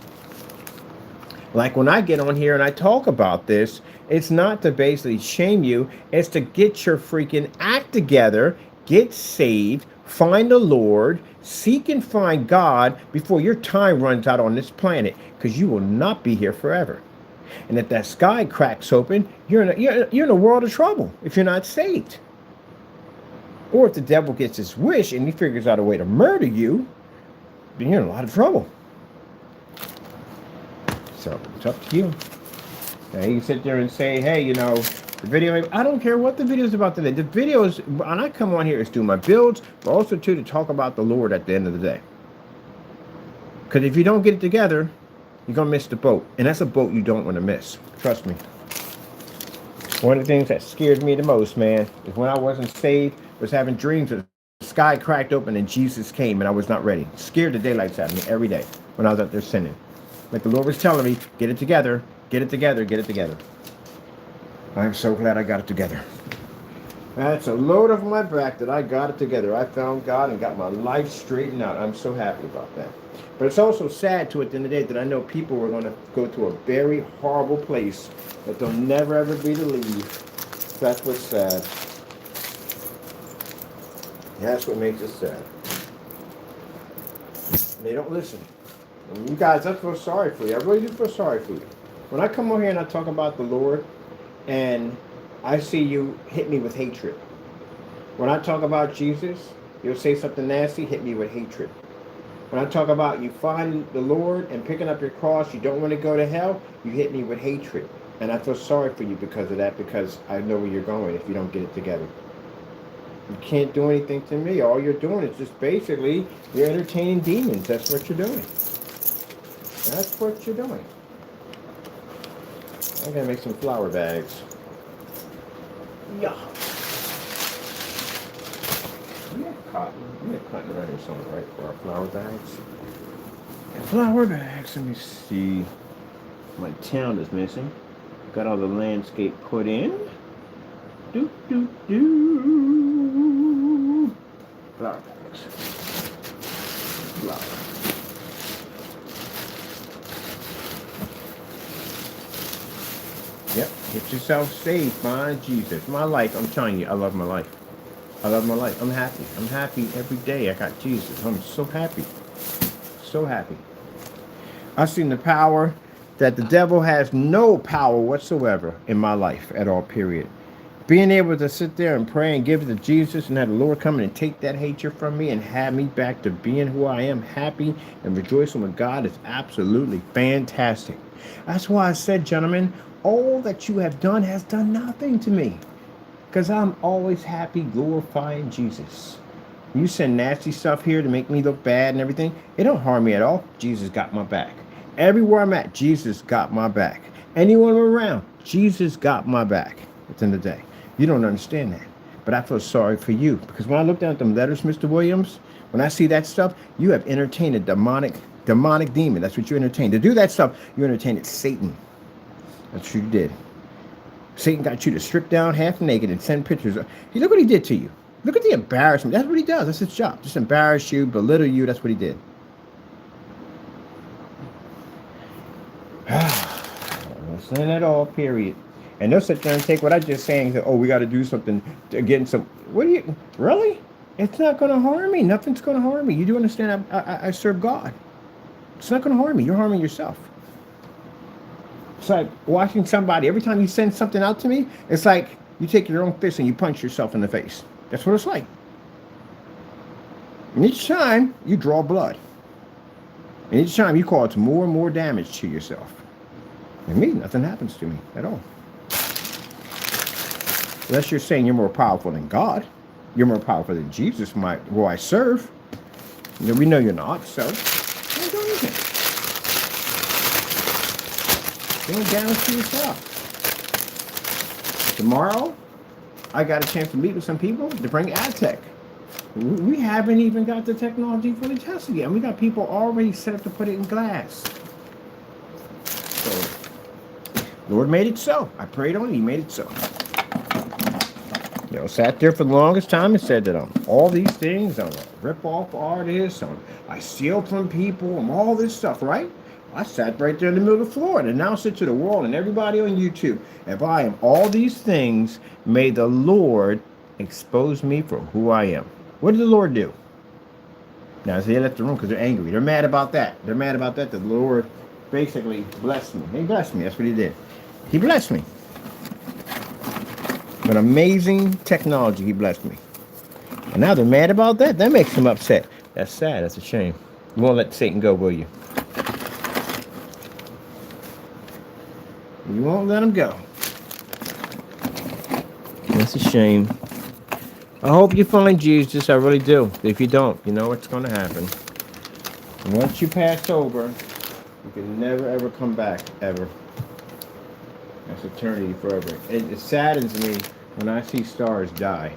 Like when I get on here and I talk about this, it's not to basically shame you. It's to get your freaking act together, get saved, find the Lord, seek and find God before your time runs out on this planet, because you will not be here forever. And if that sky cracks open, you're in a world of trouble if you're not saved. Or if the devil gets his wish and he figures out a way to murder you, then you're in a lot of trouble. So it's up to you. Now you can sit there and say, hey, you know, the video, I don't care what the video is about today. The videos, when I come on here, is do my builds, but also too to talk about the Lord at the end of the day. Because if you don't get it together, you're going to miss the boat. And that's a boat you don't want to miss. Trust me. One of the things that scared me the most, man, is when I wasn't saved, was having dreams of the sky cracked open and Jesus came and I was not ready. Scared the daylights out of me every day when I was out there sinning. Like the Lord was telling me, get it together, get it together, get it together. I'm so glad I got it together. That's a load off my back that I got it together. I found God and got my life straightened out. I'm so happy about that. But it's also sad to at the end of the day that I know people were going to go to a very horrible place that they'll never ever be to leave. That's what's sad. That's what makes it sad. They don't listen. And you guys, I feel sorry for you. I really do feel sorry for you. When I come over here and I talk about the Lord and I see you hit me with hatred. When I talk about Jesus, you'll say something nasty, hit me with hatred. When I talk about you find the Lord and picking up your cross, you don't want to go to hell, you hit me with hatred. And I feel sorry for you because of that, because I know where you're going if you don't get it together. You can't do anything to me. All you're doing is just basically, you're entertaining demons. That's what you're doing. That's what you're doing. I'm going to make some flower bags. Yeah. We have cotton around here somewhere, right, for our flower bags. And flower bags, let me see. My town is missing. Got all the landscape put in. Do. Flower bags. Flower. Yep, get yourself saved, find Jesus. My life, I'm telling you, I love my life. I love my life. I'm happy. I'm happy every day I got Jesus. I'm so happy. So happy. I've seen the power that the devil has no power whatsoever in my life at all, period. Being able to sit there and pray and give it to Jesus and have the Lord come in and take that hatred from me and have me back to being who I am, happy and rejoicing with God, is absolutely fantastic. That's why I said, gentlemen, all that you have done has done nothing to me, because I'm always happy glorifying Jesus. You send nasty stuff here to make me look bad and everything, it don't harm me at all. Jesus got my back. Everywhere I'm at, Jesus got my back. Anyone around, Jesus got my back at the end of the day. You don't understand that. But I feel sorry for you, because when I look down at them letters, Mr. Williams, when I see that stuff, you have entertained a demonic demon. That's what you entertained. To do that stuff, you entertained Satan. That's what you did. Satan got you to strip down half naked and send pictures. Hey, look what he did to you. Look at the embarrassment. That's what he does. That's his job. Just embarrass you, belittle you. That's what he did. Listen at all, period. And they'll sit there and take what I just saying and say, oh, we got to do something to get some. What do you, really? It's not going to harm me. Nothing's going to harm me. You do understand I serve God. It's not going to harm me. You're harming yourself. It's like watching somebody, every time you send something out to me, it's like you take your own fist and you punch yourself in the face. That's what it's like. And each time you draw blood. And each time you cause more and more damage to yourself. And me, nothing happens to me at all. Unless you're saying you're more powerful than God. You're more powerful than Jesus, who I serve. We know you're not, so don't do anything. Don't guarantee yourself. Tomorrow, I got a chance to meet with some people to bring AdTech. We haven't even got the technology fully tested yet. We got people already set up to put it in glass. So, Lord made it so. I prayed on it. He made it so. Sat there for the longest time and said that all these things, I'm a rip-off artist, I steal from people, I'm all this stuff, right? I sat right there in the middle of the floor and announced it to the world and everybody on YouTube. If I am all these things, may the Lord expose me for who I am. What did the Lord do? Now, they left the room because they're angry. They're mad about that. They're mad about that. The Lord basically blessed me. He blessed me. That's what he did. He blessed me. With amazing technology, he blessed me. And now they're mad about that? That makes them upset. That's sad. That's a shame. You won't let Satan go, will you? You won't let him go. That's a shame. I hope you find Jesus. I really do. If you don't, you know what's going to happen. Once you pass over, you can never, ever come back, ever. That's eternity forever. It saddens me when I see stars die.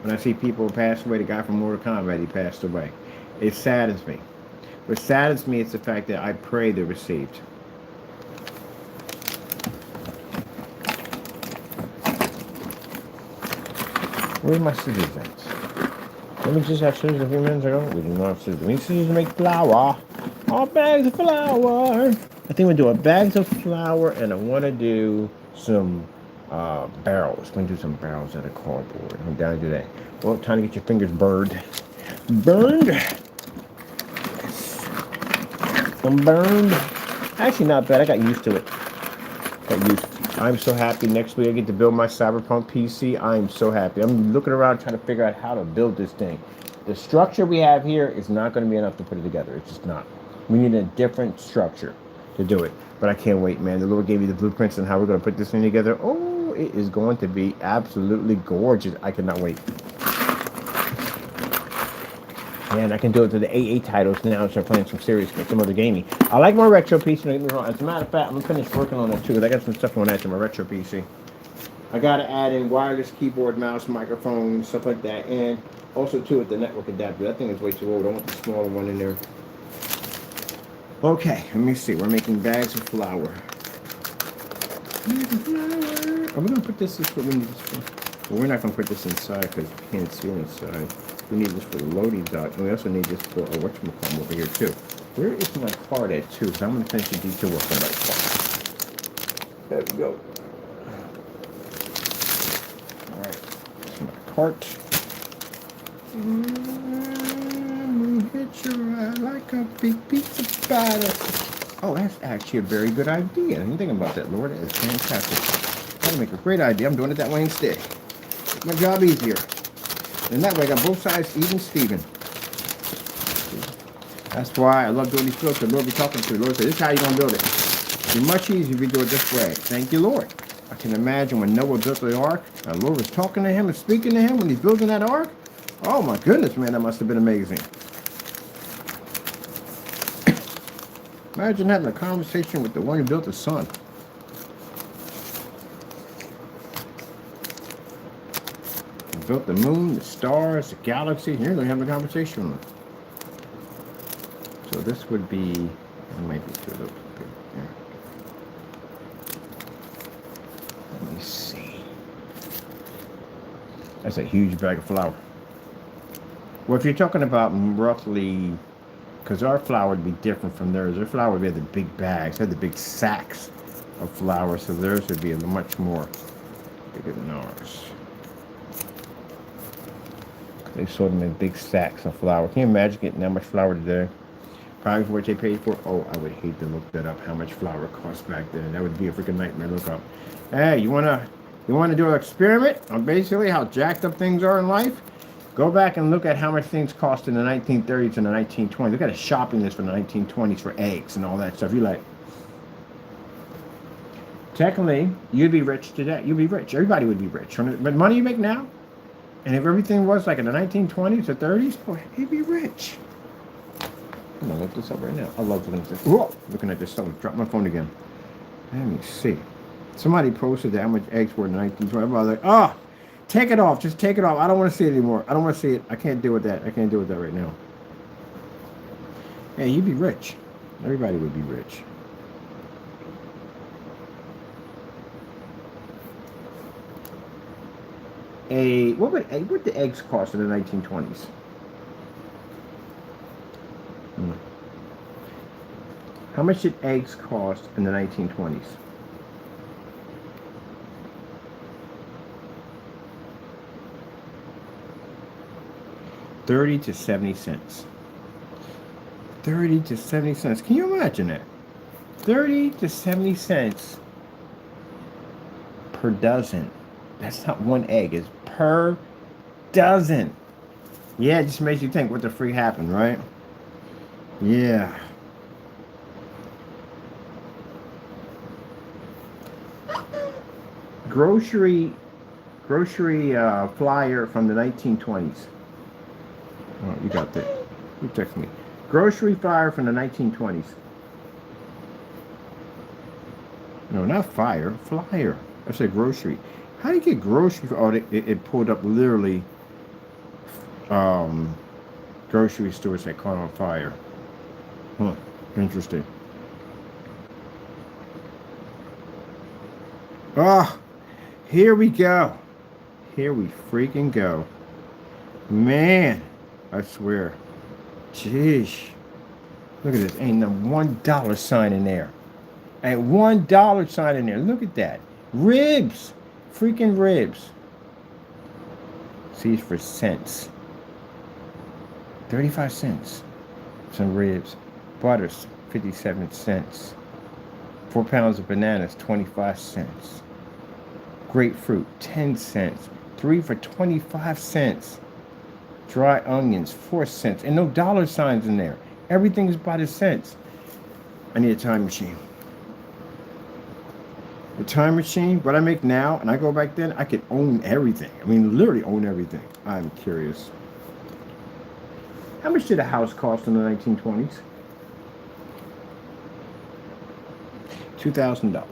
When I see people pass away. The guy from Mortal Kombat, he passed away. It saddens me. What saddens me is the fact that I pray they're received. Where's my scissors at? Let me just have scissors a few minutes ago. We do not have scissors. We need scissors to make flour. All bags of flour. I think we're doing bags of flour, and I want to do some barrels. I'm going to do some barrels out of cardboard. I'm down to do that. Well, time to get your fingers burned. Burned? Yes. I'm burned. Actually, not bad. I got used to it. I'm so happy. Next week I get to build my Cyberpunk PC. I'm so happy. I'm looking around trying to figure out how to build this thing. The structure we have here is not going to be enough to put it together. It's just not. We need a different structure to do it. But I can't wait, man. The Lord gave me the blueprints on how we're going to put this thing together. Oh, it is going to be absolutely gorgeous. I cannot wait. And I can do it to the AA titles now and start playing some serious, some other gaming. I like my retro PC, don't get me wrong. As a matter of fact, I'm going to finish working on it too, because I got some stuff going on to my retro PC. I got to add in wireless keyboard, mouse, microphone, stuff like that. And also, too, with the network adapter. That thing is way too old. I want the smaller one in there. Okay, let me see. We're making bags of flour. Are we going to put this for when you well, we're not going to put this inside because you can't see inside. We need this for the loading dock, and we also need this for a whatchamacallit over here, too. Where is my card at, too? So I'm going to finish the detail work on my card. There we go. Alright, that's my cart. Hit your eye like a big piece of batter. Oh, that's actually a very good idea. I didn't think about that, Lord. That is fantastic. That'll make a great idea. I'm doing it that way instead. Make my job easier. And that way I got both sides even Steven. That's why I love doing these builds. The Lord be talking to. The Lord said, this is how you're going to build it. It'll be much easier if you do it this way. Thank you, Lord. I can imagine when Noah built the ark, and the Lord was talking to him and speaking to him when he's building that ark. Oh my goodness, man, that must have been amazing. Imagine having a conversation with the one who built the sun. He built the moon, the stars, the galaxies, and you're going to have a conversation with them. So this would be, it might be too little bit here. Let me see. That's a huge bag of flour. Well, if you're talking about roughly, because our flour would be different from theirs. Their flour would be the big bags, they had the big sacks of flour, so theirs would be a much more bigger than ours. They sold them in big sacks of flour. Can you imagine getting that much flour today? Probably for what they paid for. Oh, I would hate to look that up. How much flour cost back then? That would be a freaking nightmare to look up. Hey, you wanna do an experiment on basically how jacked up things are in life? Go back and look at how much things cost in the 1930s and the 1920s. Look at a shopping list for the 1920s for eggs and all that stuff. You're like, technically, you'd be rich today. You'd be rich. Everybody would be rich. But the money you make now, and if everything was like in the 1920s or 30s, boy, you'd be rich. I'm gonna look this up right now. I love looking at this. Whoa! Looking at this stuff. Drop my phone again. Let me see. Somebody posted that how much eggs were in 1920. I was like, oh, take it off. Just take it off. I don't want to see it anymore. I don't want to see it. I can't deal with that. I can't deal with that right now. Hey, you'd be rich. Everybody would be rich. What the eggs cost in the 1920s? How much did eggs cost in the 1920s? $30 to 70 cents. 30 to 70 cents. Can you imagine that? 30 to 70 cents per dozen. That's not one egg, it's per dozen. Yeah, it just makes you think what the freak happened, right? Yeah. Grocery flyer from the 1920s. Oh, you got that. You text me. Grocery flyer from the 1920s. No, not fire. Flyer. I said grocery. How do you get grocery? Oh, it pulled up literally grocery stores that caught on fire. Huh. Interesting. Oh, here we go. Here we freaking go. Man, I swear. Jeez. Look at this. Ain't no $1 sign in there. Ain't $1 sign in there. Look at that. Ribs. Freaking ribs. C's for cents. 35 cents. Some ribs. Butters, 57 cents. 4 pounds of bananas, 25 cents. Grapefruit, 10 cents. 3 for 25 cents. Dry onions, 4 cents. And no dollar signs in there. Everything is by the cents. I need a time machine. The time machine, what I make now, and I go back then, I could own everything. I mean, literally own everything. I'm curious. How much did a house cost in the 1920s? $2,000.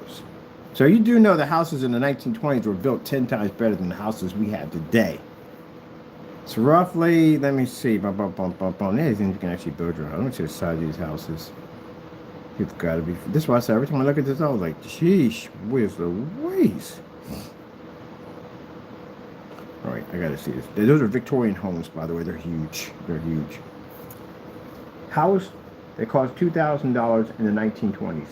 So you do know the houses in the 1920s were built 10 times better than the houses we have today. So roughly, let me see. Anything you can actually build your house. I don't see the size of these houses. You've got to be. This is why I say every time I look at this, I was like, sheesh, where's the waste? All right, I got to see this. Those are Victorian homes, by the way. They're huge. They're huge. House that cost $2,000 in the 1920s.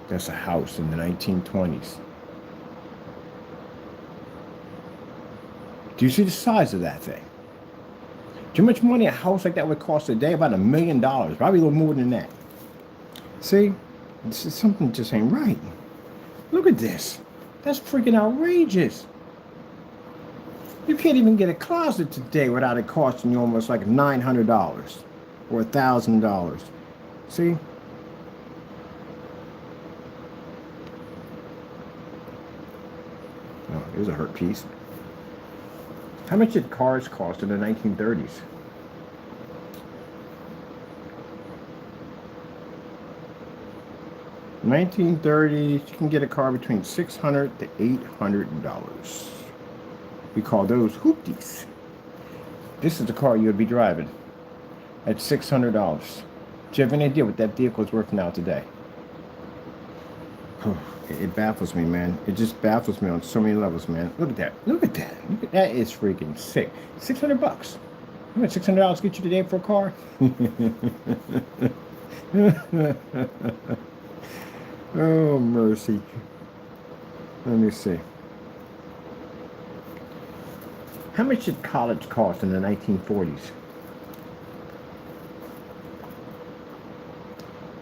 That's a house in the 1920s. Do you see the size of that thing? Too much money a house like that would cost today? About $1 million. Probably a little more than that. See? Something just ain't right. Look at this. That's freaking outrageous. You can't even get a closet today without it costing you almost like $900 or $1,000. See? Oh, here's a hurt piece. How much did cars cost in the 1930s? In 1930s, you can get a car between $600 to $800. We call those hoopties. This is the car you would be driving at $600. Do you have any idea what that vehicle is worth now today? It baffles me, man. It just baffles me on so many levels, man. Look at that. Look at that. Look at that. Is freaking sick. $600. You want $600 get you today for a car? Oh, mercy. Let me see. How much did college cost in the 1940s?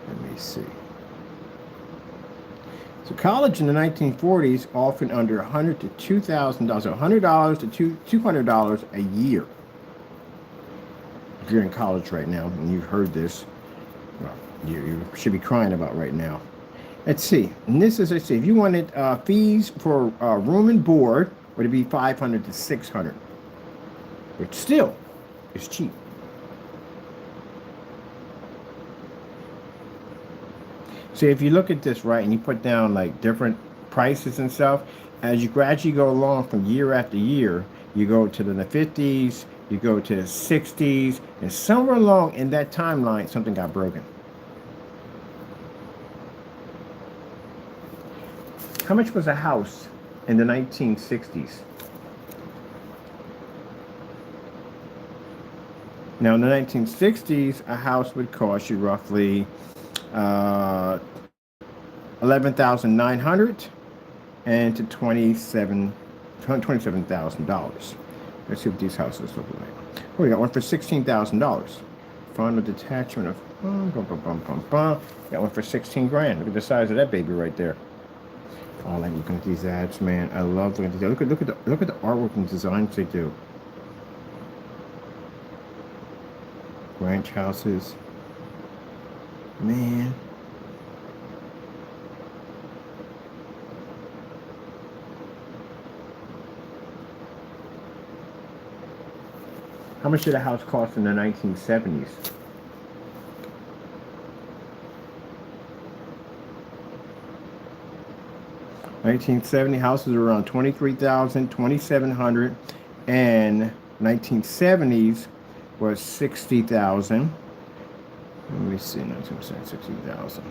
Let me see. So college in the 1940s offered under $100 to $2,000, so $100 to $200 a year. If you're in college right now and you've heard this, well, you should be crying about right now. Let's see. And this is, let's see, if you wanted fees for room and board, would it be $500 to $600? but still, it's cheap. See, if you look at this, right, and you put down like different prices and stuff, as you gradually go along from year after year, you go to the 50s, you go to the 60s, and somewhere along in that timeline, something got broken. How much was a house in the 1960s? Now, in the 1960s, a house would cost you roughly $11,900 and to $27,000. Let's see what these houses look like. Oh, we got one for $16,000. Final detachment of got one for 16 grand. Look at the size of that baby right there. Oh, I like looking at these ads, man. I love looking at these. Look at the artwork and designs they do. Ranch houses, man. How much did a house cost in the 1970s? $1970 houses were around $23,000, $2,700, and 1970s was $60,000. Let me see, 19% $60,000.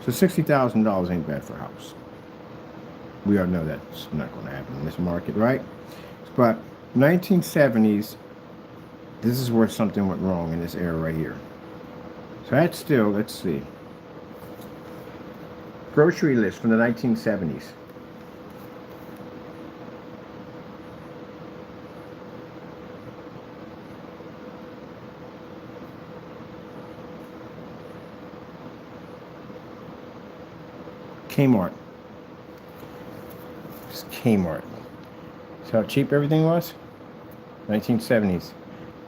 So $60,000 ain't bad for a house. We all know that's not going to happen in this market, right? But 1970s, this is where something went wrong in this era right here. So that's still, let's see. Grocery list from the 1970s. Kmart. It's Kmart. See how cheap everything was? 1970s.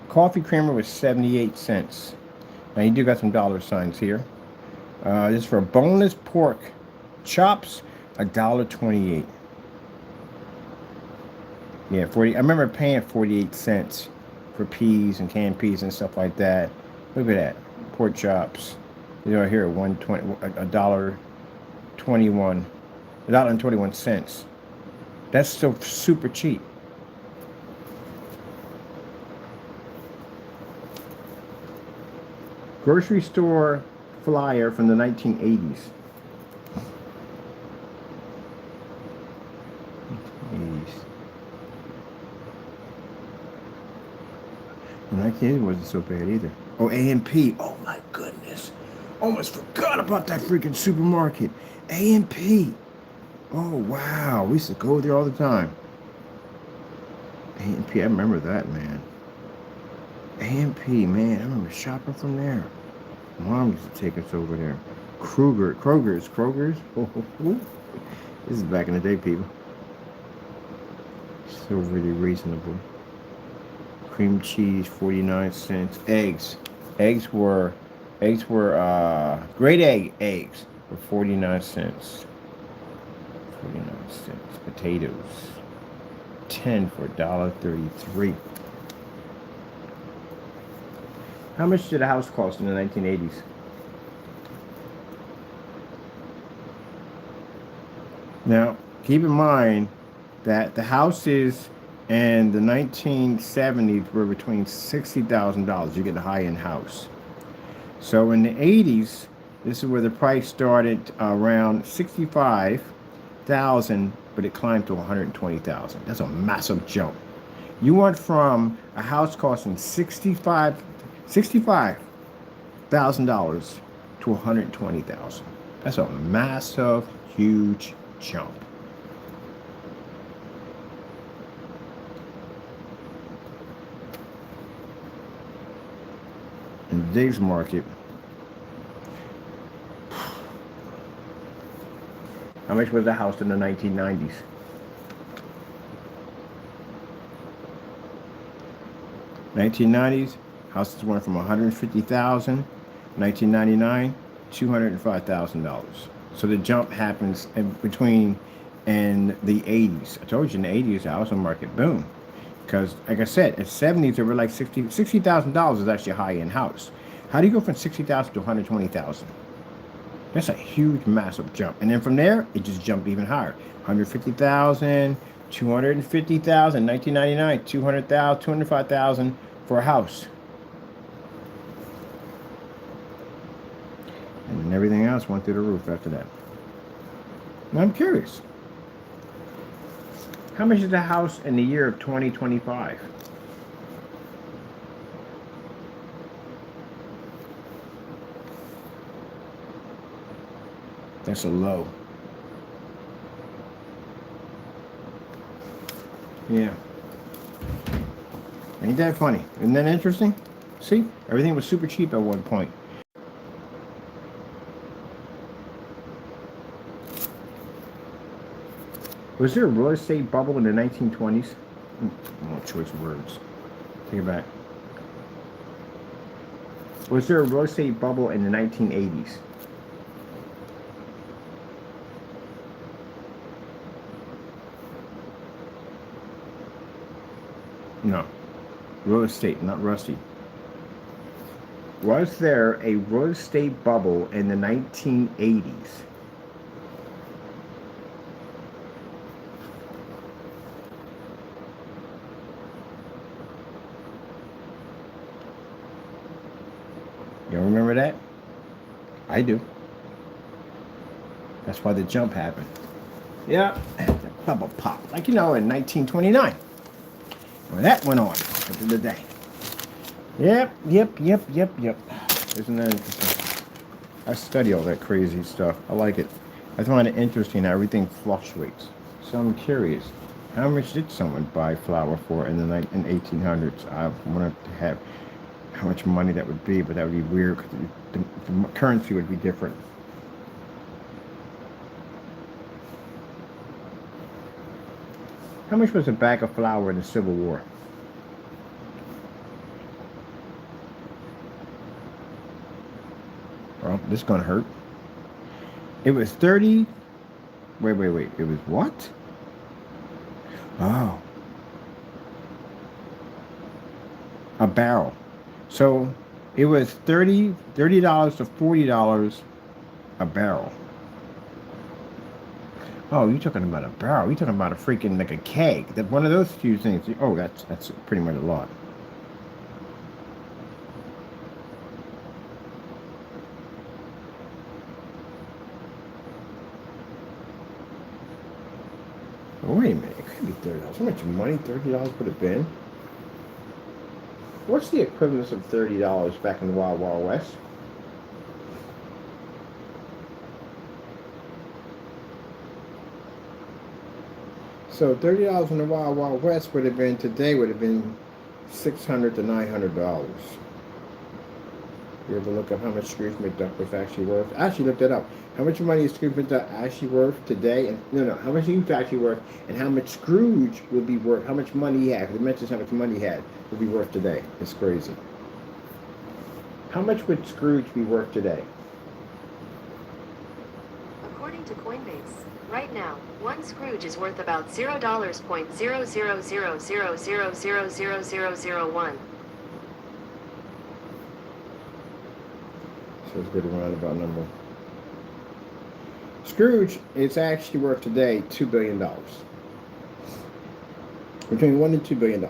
Coffee creamer was 78 cents. Now you do got some dollar signs here. This is for boneless pork chops, $1.28. Yeah, 40. I remember paying 48 cents for peas and canned peas and stuff like that. Look at that, pork chops. You know, here $1.21, $1.21. That's still super cheap. Grocery store flyer from the 1980s. The 1980s wasn't so bad either. Oh, A&P. Oh my goodness. Almost forgot about that freaking supermarket. A&P. Oh wow. We used to go there all the time. A&P, I remember that, man. A&P, man, I remember shopping from there. Mom used to take us over there. Kroger's. This is back in the day, people. So really reasonable. Cream cheese, 49 cents. Eggs were grade A eggs for 49 cents. 49 cents. Potatoes, 10 for $1.33. How much did a house cost in the 1980s? Now, keep in mind that the houses in the 1970s were between $60,000. You get a high-end house. So in the 80s, this is where the price started around $65,000, but it climbed to $120,000. That's a massive jump. You went from a house costing $65,000 to $120,000. That's a massive, huge jump. In today's market, how much was the house in the 1990s? $1990s, houses went from $150,000. 1999, $205,000. So the jump happens in between in the 80s. I told you in the 80s, the housing market boom. Because, like I said, at 70s, they were like $60,000 is actually a high-end house. How do you go from 60,000 to 120,000? That's a huge, massive jump. And then from there, it just jumped even higher. 150,000, 250,000, 1999, 200,000, 205,000 for a house. And then everything else went through the roof after that. Now I'm curious. How much is a house in the year of 2025? That's a low. Yeah. Ain't that funny? Isn't that interesting? See? Everything was super cheap at one point. Was there a real estate bubble in the 1920s? No choice of words. Take it back. Was there a real estate bubble in the 1980s? No. Real estate, not Rusty. Was there a real estate bubble in the 1980s? You remember that? I do. That's why the jump happened. Yeah, the bubble popped. Like, in 1929. Well, that went on at the end of the day. Yep. Isn't that interesting? I study all that crazy stuff. I like it. I find it interesting how everything fluctuates. So I'm curious. How much did someone buy flour for in the 1800s? I wanted to have how much money that would be, but that would be weird because the currency would be different. How much was a bag of flour in the Civil War? Well, this is gonna hurt. It was 30. Wait. It was what? Oh. A barrel. So it was $30 to $40 a barrel. Oh, you're talking about a barrel. You're talking about a freaking, like a keg. That one of those few things. Oh, that's pretty much a lot. Oh, wait a minute. It could be $30. How much money $30 would have been? What's the equivalence of $30 back in the Wild Wild West? So $30 in the Wild Wild West would have been $600 to $900. You ever look up how much Scrooge McDuck was actually worth? I actually looked it up. How much money is Scrooge McDuck actually worth today? And no, how much he's actually worth, and how much Scrooge will be worth? How much money he had? Because it mentions how much money he had will be worth today. It's crazy. How much would Scrooge be worth today? According to Coinbase, right now, one Scrooge is worth about $0.0000000001. So it's a good roundabout number. Scrooge is actually worth today $2 billion. Between $1 and $2 billion.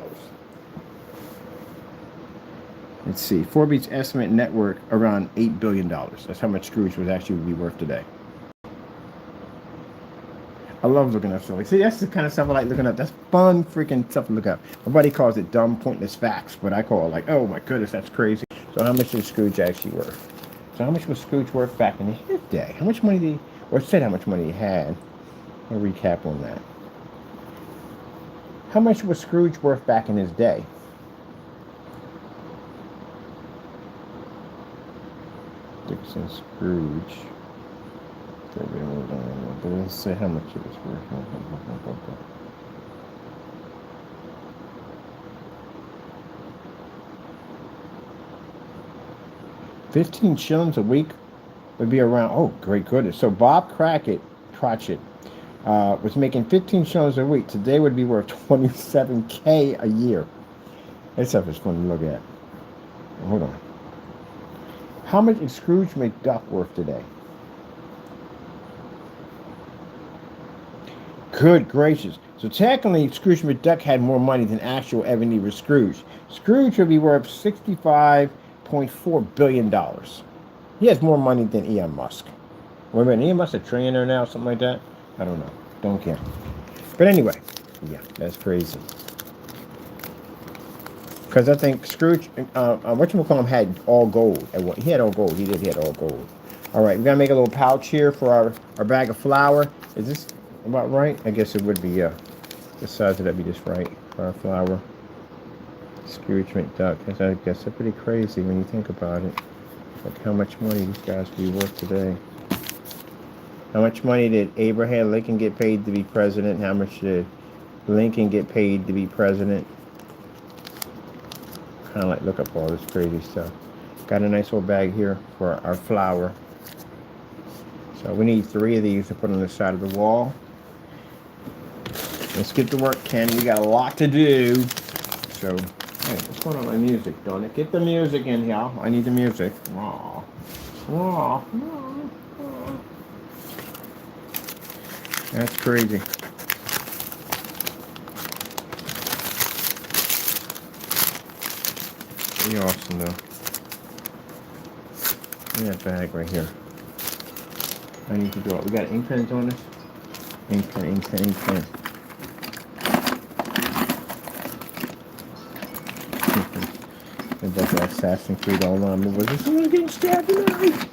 Let's see. Forbes estimate net worth around $8 billion. That's how much Scrooge would actually be worth today. I love looking up stuff. Like, see, that's the kind of stuff I like looking up. That's fun freaking stuff to look up. My buddy calls it dumb, pointless facts, but I call it like, oh my goodness, that's crazy. So how much is Scrooge actually worth? So how much was Scrooge worth back in his day? How much money did he, or said how much money he had? I'll recap on that. How much was Scrooge worth back in his day? Dixon Scrooge. But let's say how much it was worth. 15 shillings a week would be around, oh, great goodness. So Bob Cratchit was making 15 showings a week. Today would be worth $27K a year. That stuff is fun to look at. Hold on. How much is Scrooge McDuck worth today? Good gracious. So technically, Scrooge McDuck had more money than actual Ebenezer Scrooge. Scrooge would be worth $65.4 billion. He has more money than Elon Musk. Wait a minute, Elon Musk a trillionaire now, something like that? I don't know. Don't care. But anyway, yeah, that's crazy. Because I think Scrooge, whatchamacallit had all gold. He had all gold. He had all gold. All right, we're going to make a little pouch here for our bag of flour. Is this about right? I guess it would be, the size of that be just right for our flour. Scrooge McDuck. I guess that's pretty crazy when you think about it. Like how much money these guys would be worth today. How much money did Abraham Lincoln get paid to be president? How much did Lincoln get paid to be president? Kind of like look up all this crazy stuff. Got a nice little bag here for our flour. So we need 3 of these to put on the side of the wall. Let's get to work, Ken. We got a lot to do. So, hey, what's going on with my music, don't it? Get the music in here. I need the music. Aww. Aww. That's crazy. Pretty awesome, though. Look at that bag right here. I need to draw it. We got ink pens on this? Ink pen. It's like that Assassin's Creed Online. Was this someone getting stabbed tonight?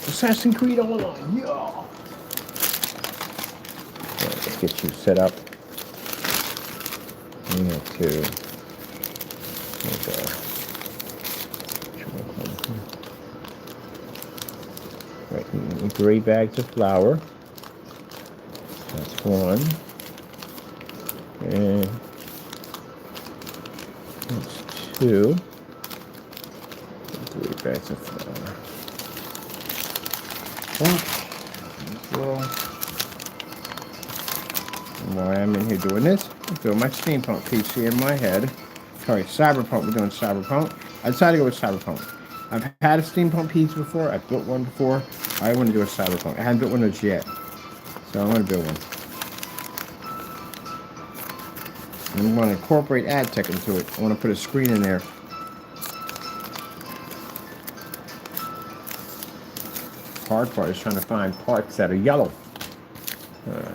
Assassin's Creed Online, yeah! Let's get you set up. We have to. Right, 3 bags of flour. That's 1. And that's 2. 3 bags of flour. Well, while I'm in here doing this, I'm doing my steampunk PC in my head. Sorry, Cyberpunk. We're doing Cyberpunk. I decided to go with Cyberpunk. I've had a steampunk piece before. I've built one before. I want to do a Cyberpunk. I haven't built one of those yet. So I want to build one. And I want to incorporate AdTech into it. I want to put a screen in there. Hard part is trying to find parts that are yellow.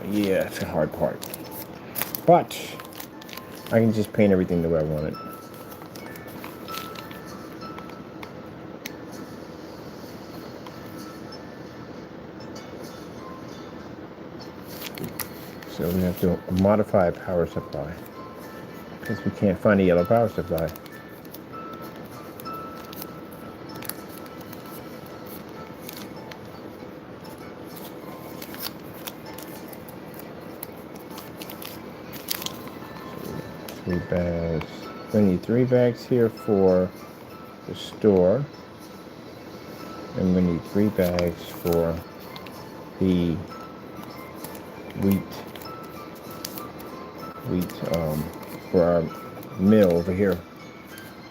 Yeah, it's a hard part. But I can just paint everything the way I want it. So we have to modify a power supply because we can't find a yellow power supply. So 3 bags. We need 3 bags here for the store, and we need 3 bags for the wheat for our mill over here.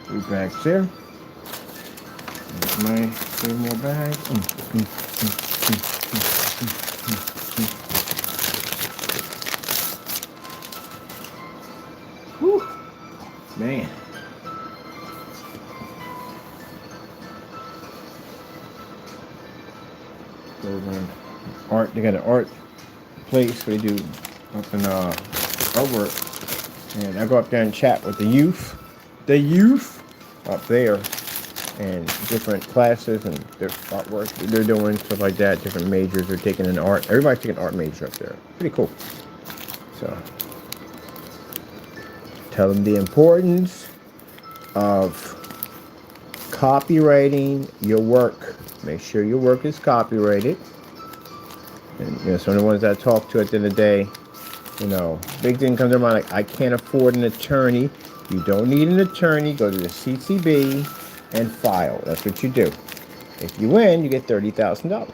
3 bags there. There's my 3 more bags. Whew. Man. Art. They got an art place where they do up in artwork. And I go up there and chat with the youth up there, and different classes and their artwork they're doing, stuff like that. Different majors are taking an art. Everybody's taking an art major up there. Pretty cool. So tell them the importance of copywriting your work. Make sure your work is copyrighted. And some of the ones that I talk to at the end of the day, big thing comes to mind, like, I can't afford an attorney. You don't need an attorney. Go to the CCB and file. That's what you do. If you win, you get $30,000.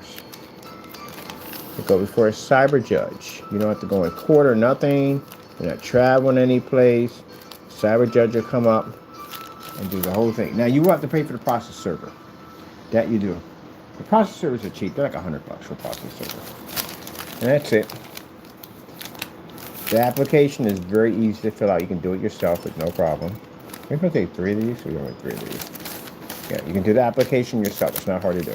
You go before a cyber judge. You don't have to go in court or nothing. You're not traveling any place. Cyber judge will come up and do the whole thing. Now you will have to pay for the process server. That you do. The process servers are cheap. They're like $100 for a process server. And that's it. The application is very easy to fill out. You can do it yourself with no problem. You're going to take 3 of these, or you want 3 of these? Yeah, you can do the application yourself. It's not hard to do.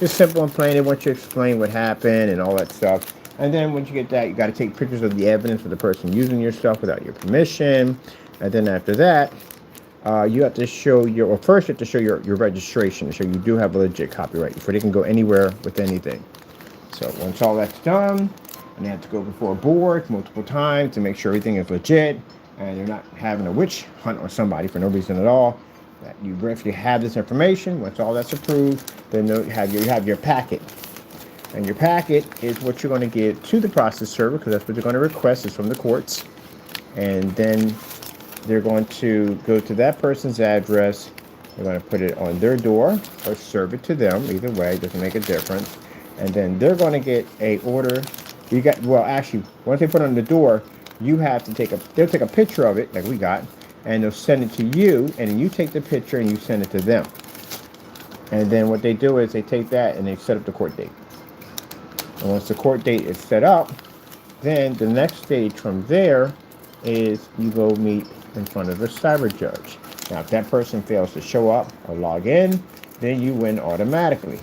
It's simple and plain. They want you to explain what happened and all that stuff. And then once you get that, you got to take pictures of the evidence of the person using your stuff without your permission. And then after that, you have to show your, first you have to show your registration to show you do have a legit copyright before they can go anywhere with anything. So once all that's done, and they have to go before a board multiple times to make sure everything is legit and you're not having a witch hunt on somebody for no reason at all. That you, if you have this information, once all that's approved, then you have your packet. And your packet is what you're going to give to the process server, because that's what they're going to request is from the courts. And then they're going to go to that person's address. They're going to put it on their door or serve it to them. Either way, it doesn't make a difference. And then they're going to get a order. Well, actually, once they put it on the door, you have to they'll take a picture of it, like we got, and they'll send it to you, and then you take the picture and you send it to them. And then what they do is they take that and they set up the court date. And once the court date is set up, then the next stage from there is you go meet in front of the cyber judge. Now, if that person fails to show up or log in, then you win automatically.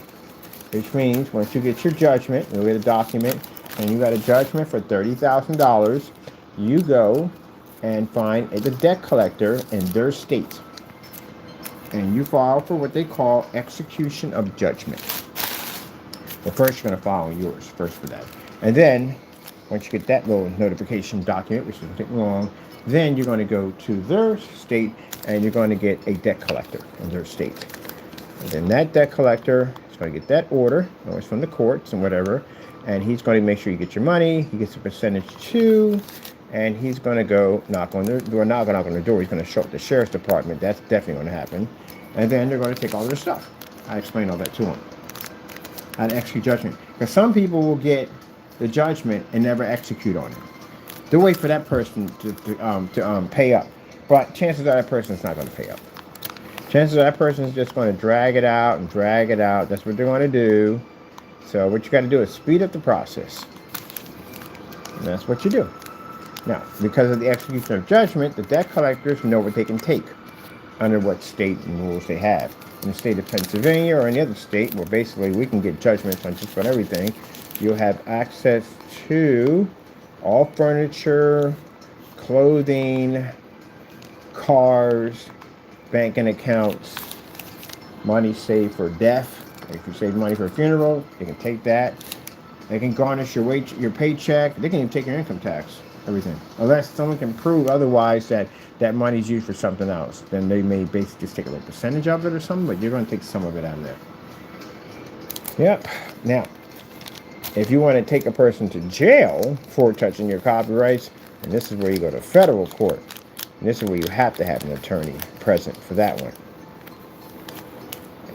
Which means once you get your judgment, you'll get a document, and you got a judgment for $30,000, you go and find the debt collector in their state. And you file for what they call execution of judgment. Well, first you're going to file on yours, first for that. And then, once you get that little notification document, which doesn't take long, then you're going to go to their state and you're going to get a debt collector in their state. And then that debt collector is going to get that order, always from the courts and whatever, and he's going to make sure you get your money. He gets a percentage too, and he's going to go knock on their door. Not going to knock on the door. He's going to show up at the sheriff's department. That's definitely going to happen. And then they're going to take all their stuff. I explain all that to them. How to execute judgment. Because some people will get the judgment and never execute on it. They'll wait for that person to pay up. But chances are that person's not going to pay up. Chances are that person's just going to drag it out and drag it out. That's what they're going to do. So what you got to do is speed up the process. And that's what you do. Now, because of the execution of judgment, the debt collectors know what they can take under what state and rules they have. In the state of Pennsylvania or any other state where basically we can get judgments on just about everything, you'll have access to all furniture, clothing, cars, banking accounts, money saved for death. If you save money for a funeral, they can take that. They can garnish your paycheck. They can even take your income tax, everything. Unless someone can prove otherwise that that money's used for something else, then they may basically just take a little percentage of it or something, but you're going to take some of it out of there. Yep. Now, if you want to take a person to jail for touching your copyrights, and this is where you go to federal court, and this is where you have to have an attorney present for that one.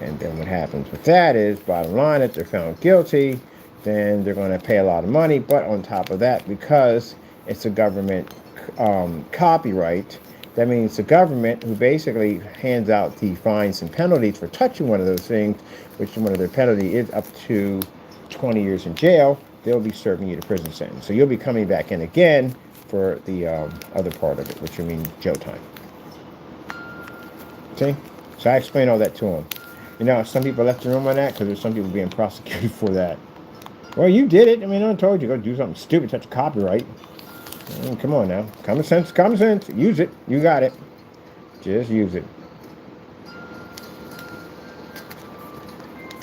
And then what happens with that is, bottom line, if they're found guilty, then they're going to pay a lot of money. But on top of that, because it's a government copyright, that means the government, who basically hands out the fines and penalties for touching one of those things, which one of their penalty is up to 20 years in jail, they'll be serving you the prison sentence. So you'll be coming back in again for the other part of it, which will mean jail time. See? So I explained all that to them. You know, some people left the room on that because there's some people being prosecuted for that. Well, you did it. I mean, I told you go do something stupid, touch copyright. I mean, come on now. Common sense, common sense. Use it. You got it. Just use it.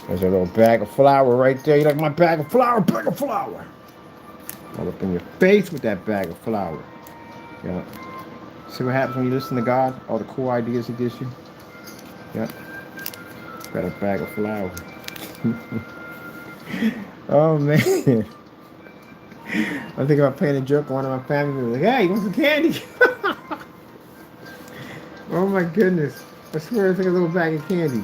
There's a little bag of flour right there. You like my bag of flour? Bag of flour. All up in your face with that bag of flour. Yeah. See what happens when you listen to God? All the cool ideas He gives you. Yeah. Got a bag of flour. Oh man. I'm thinking about playing a joke on one of my family members. Like, hey, you want some candy? Oh my goodness. I swear it's like a little bag of candy.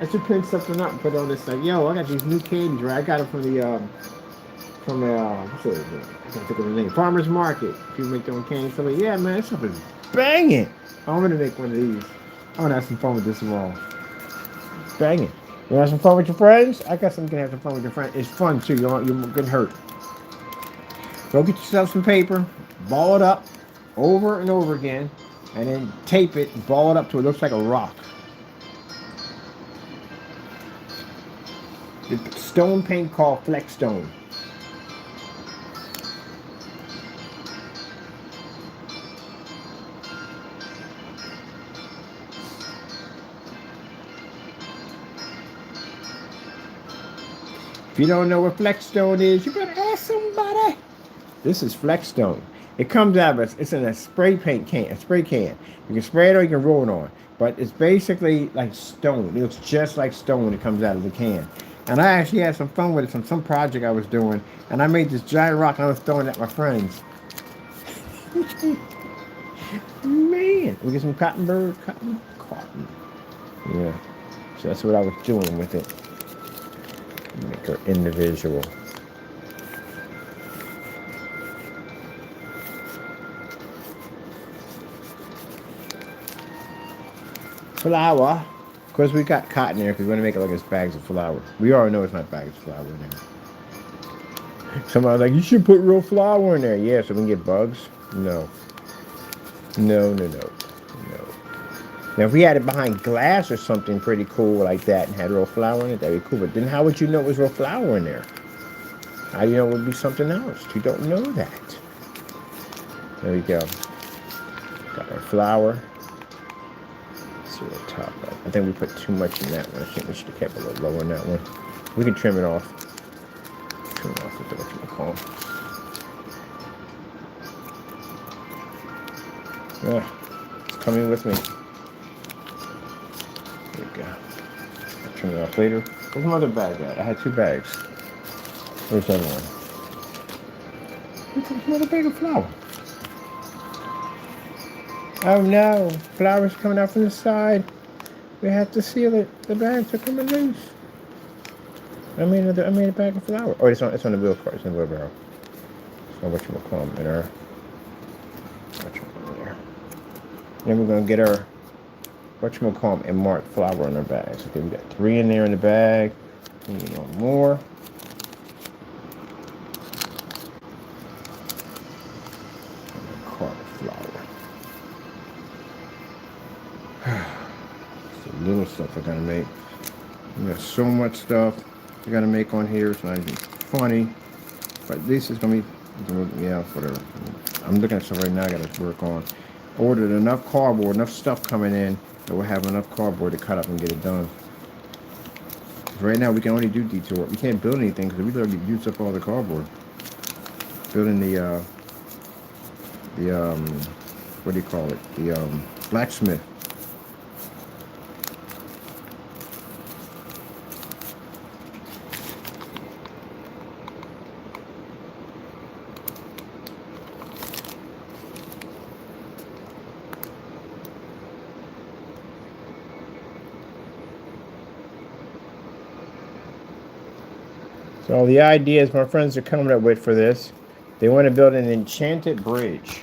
I should print something up and put on this like, yo, I got these new candies, right? I got them from the from what's it? I can't think of the name. Farmers Market. People make their own candy. So like, yeah, man, this stuff is banging. I'm gonna make one of these. I'm gonna have some fun with this tomorrow. Banging. You want to have some fun with your friends? I got something to have some fun with your friends. It's fun too. You're getting hurt. Go get yourself some paper, ball it up over and over again, and then tape it, ball it up till it looks like a rock. It's stone paint called Flex Stone. If you don't know what Flex Stone is, you better ask somebody. This is Flex Stone. It comes out of it's in a spray paint can, a spray can. You can spray it or you can roll it on. But it's basically like stone. It looks just like stone when it comes out of the can. And I actually had some fun with it from some project I was doing. And I made this giant rock and I was throwing it at my friends. Man, we get some cotton. Yeah. So that's what I was doing with it. Make her individual. Flour. Of course, we got cotton there because we want to make it like it's bags of flour. We already know it's not bags of flour in there. Somebody's like, you should put real flour in there. Yeah, so we can get bugs? No. No. Now, if we had it behind glass or something pretty cool like that and had real flour in it, that'd be cool. But then how would you know it was real flour in there? How do you know it would be something else? You don't know that. There we go. Got our flour. Let's see what top of. I think we put too much in that one. I think we should have kept it a little lower in that one. We can trim it off. Trim it off with what you call. Yeah, it's coming with me. There we go. I'll trim it off later. Where's my other bag at? I had 2 bags. Where's the other one? Where's another bag of flour? Oh no, flour's coming out from the side. We have to seal it. The bags are coming loose. I made a bag of flour. Oh, it's on the wheel cart. It's in the wheel barrel. So what you call them in our. Then we're gonna get our whatchamacallit and mark flour in our bags. Okay, we got 3 in there in the bag. We need one more. Cart of flour. It's the little stuff I gotta make. We got so much stuff we gotta make on here. It's not even funny, but this is gonna be yeah, whatever. I'm looking at stuff right now I gotta work on. Ordered enough cardboard, enough stuff coming in that we'll have enough cardboard to cut up and get it done. Right now we can only do detour. We can't build anything because we already used up all the cardboard. Building the what do you call it? The blacksmith. So the ideas my friends are coming up with for this, they want to build an enchanted bridge.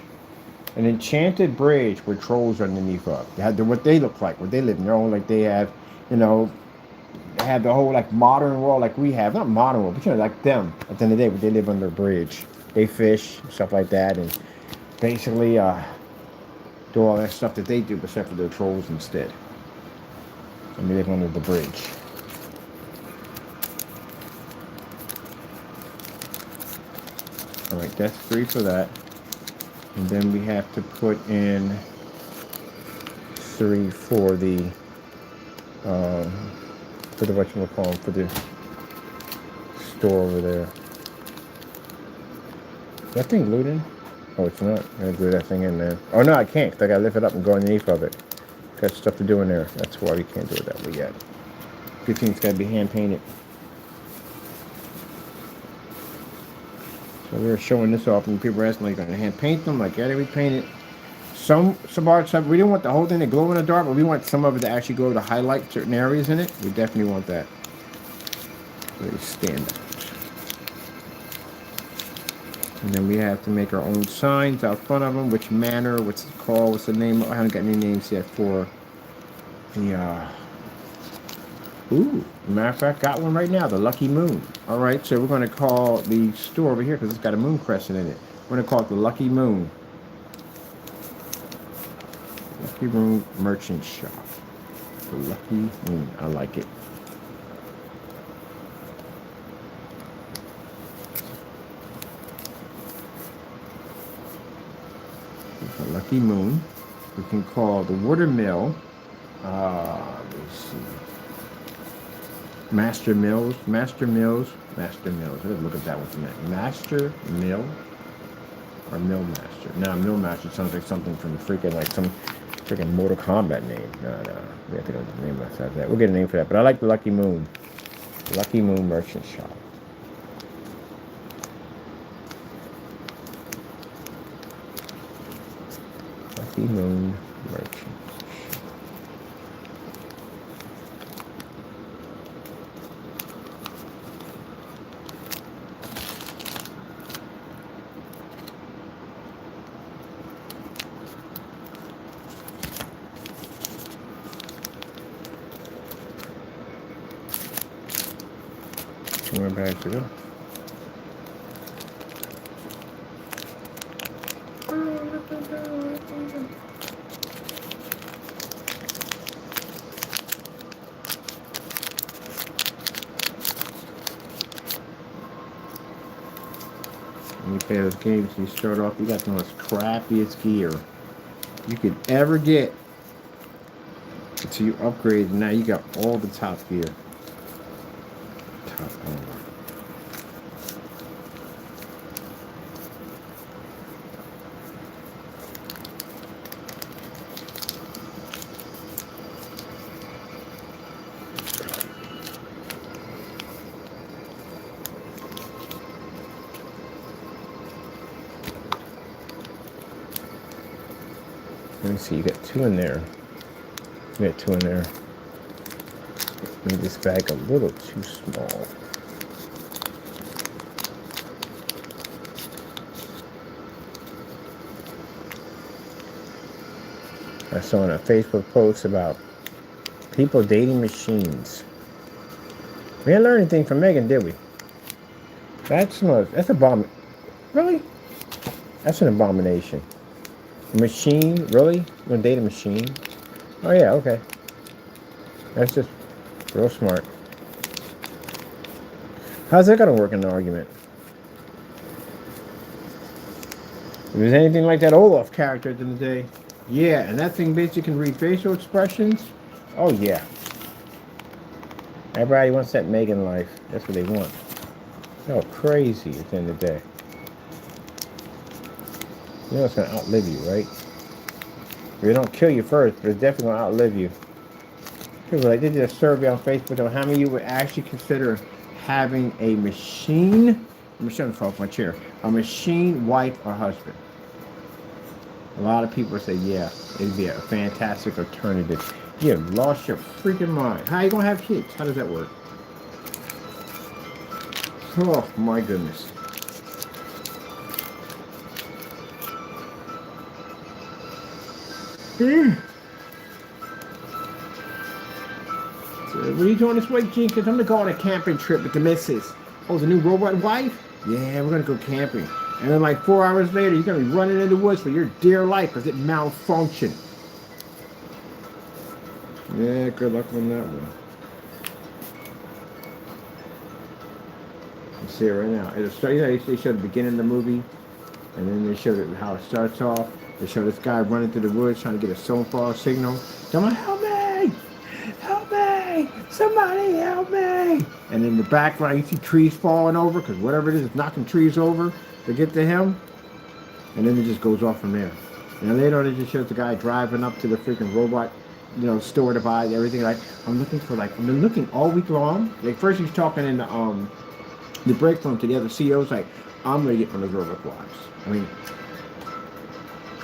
An enchanted bridge with trolls underneath of. They have what they look like, what they live in their own, like they have, they have the whole like modern world like we have. Not modern world, but like them. At the end of the day, but they live under a bridge. They fish, stuff like that, and basically do all that stuff that they do, except for their trolls instead. And they live under the bridge. Alright, that's 3 for that. And then we have to put in 3 for the whatchamacallit, for the store over there. Is that thing glued in? Oh, it's not. I gotta glue that thing in there. Oh no, I can't, because I gotta lift it up and go underneath of it. Got stuff to do in there. That's why we can't do it that way yet. Good thing it's gotta be hand painted. So we were showing this off, and people were asking, like, are you going to hand paint them? Like, yeah, we painted some parts of it. We didn't want the whole thing to glow in the dark, but we want some of it to actually go to highlight certain areas in it. We definitely want that. Really stand out. And then we have to make our own signs out front of them. Which manner? What's it called? What's the name? I haven't got any names yet for the. Ooh, matter of fact, got one right now. The Lucky Moon. All right, so we're going to call the store over here because it's got a moon crescent in it. We're going to call it the Lucky Moon. Lucky Moon Merchant Shop. The Lucky Moon. I like it. The Lucky Moon. We can call the Watermill. Let's see. Master Mills. Let's look at that one for a minute. Master Mill or Mill Master? No, Mill Master sounds like something from freaking Mortal Kombat name. No. We have to go to the name outside that. We'll get a name for that. But I like the Lucky Moon. Lucky Moon Merchant Shop. Lucky Moon Merchant Shop. Two more bags to go. When you play those games, you start off, you got the most crappiest gear you could ever get. Until you upgrade, and now you got all the top gear. Top armor. Let me see, you got two in there. You got two in there. Made this bag a little too small. I saw in a Facebook post about people dating machines. We didn't learn anything from Megan, did we? That's a bomb. Really? That's an abomination. A machine? Really? You gonna date a machine? Oh yeah, okay. That's just real smart. How's that gonna work in an argument? If there's anything like that Olaf character at the end of the day, yeah, and that thing basically can read facial expressions. Oh yeah. Everybody wants that Megan life. That's what they want. Oh, crazy at the end of the day. You know it's gonna outlive you, right? If it don't kill you first, but it's definitely gonna outlive you. People, like, they did a survey on Facebook on how many of you would actually consider having a machine. I'm trying to fall off my chair. A machine wife or husband. A lot of people say, yeah, it'd be a fantastic alternative. You have lost your freaking mind. How are you gonna have kids? How does that work? Oh my goodness. So, what are you doing this week, Gene? Because I'm going to go on a camping trip with the missus. Oh, the new robot wife? Yeah, we're going to go camping. And then like 4 hours later, you're going to be running in the woods for your dear life because it malfunctioned. Yeah, good luck on that one. You see it right now. It'll start, you know, they show the beginning of the movie, and then they show how it starts off. They show this guy running through the woods trying to get a cell phone signal. Someone help me! Help me! Somebody help me! And in the background, you see trees falling over because whatever it is knocking trees over to get to him. And then it just goes off from there. And then later on, it just shows the guy driving up to the freaking robot, you know, store to buy everything. Like, I've been looking all week long. Like, first he's talking in the break room to the other CEOs, like, I'm gonna get one of those robot wives. I mean,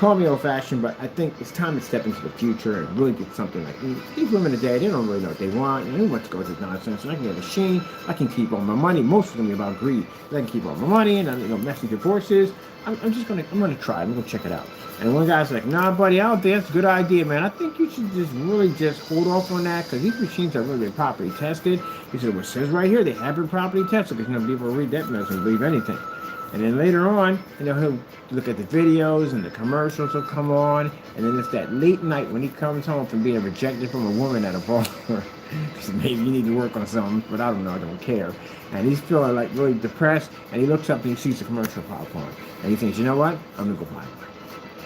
call me old-fashioned, but I think it's time to step into the future and really get something like these women today. They don't really know what they want, and who wants to go through nonsense? And I can get a machine. I can keep all my money. Most of them are about greed. I can keep all my money, and I'm messing divorces. I'm gonna try. I'm gonna check it out. And one guy's like, "Nah, buddy, I don't think that's a good idea, man. I think you should just hold off on that because these machines are really properly tested." He said, "Well, it says right here they have been properly tested because people read that mess and believe anything." And then later on, he'll look at the videos and the commercials will come on. And then it's that late night when he comes home from being rejected from a woman at a bar. Maybe you need to work on something, but I don't know, I don't care. And he's feeling like really depressed. And he looks up and he sees the commercial pop on. And he thinks, you know what? I'm going to go buy one.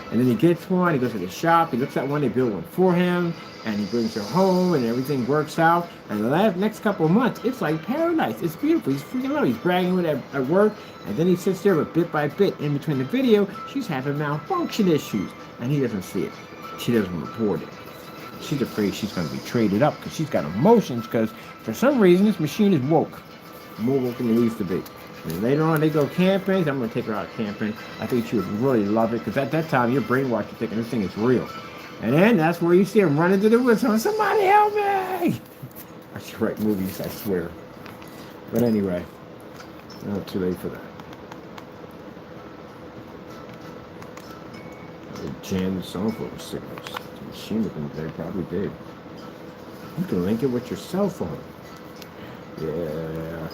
And then he gets one, he goes to the shop, he looks at one, they build one for him, and he brings her home, and everything works out. And the next couple of months, it's like paradise. It's beautiful. He's freaking out. He's bragging with it at work, and then he sits there, but bit by bit, in between the video, she's having malfunction issues, and he doesn't see it. She doesn't report it. She's afraid she's going to be traded up because she's got emotions, because for some reason, this machine is woke. More woke than it needs to be. And later on, they go camping. I'm going to take her out camping. I think she would really love it because at that time, you're brainwashed. You're thinking this thing is real. And then that's where you see him run into the woods. Somebody help me! I should write movies, I swear. But anyway, not too late for that. They jammed the cell phone signals. The machine with them, they probably did. You can link it with your cell phone. Yeah.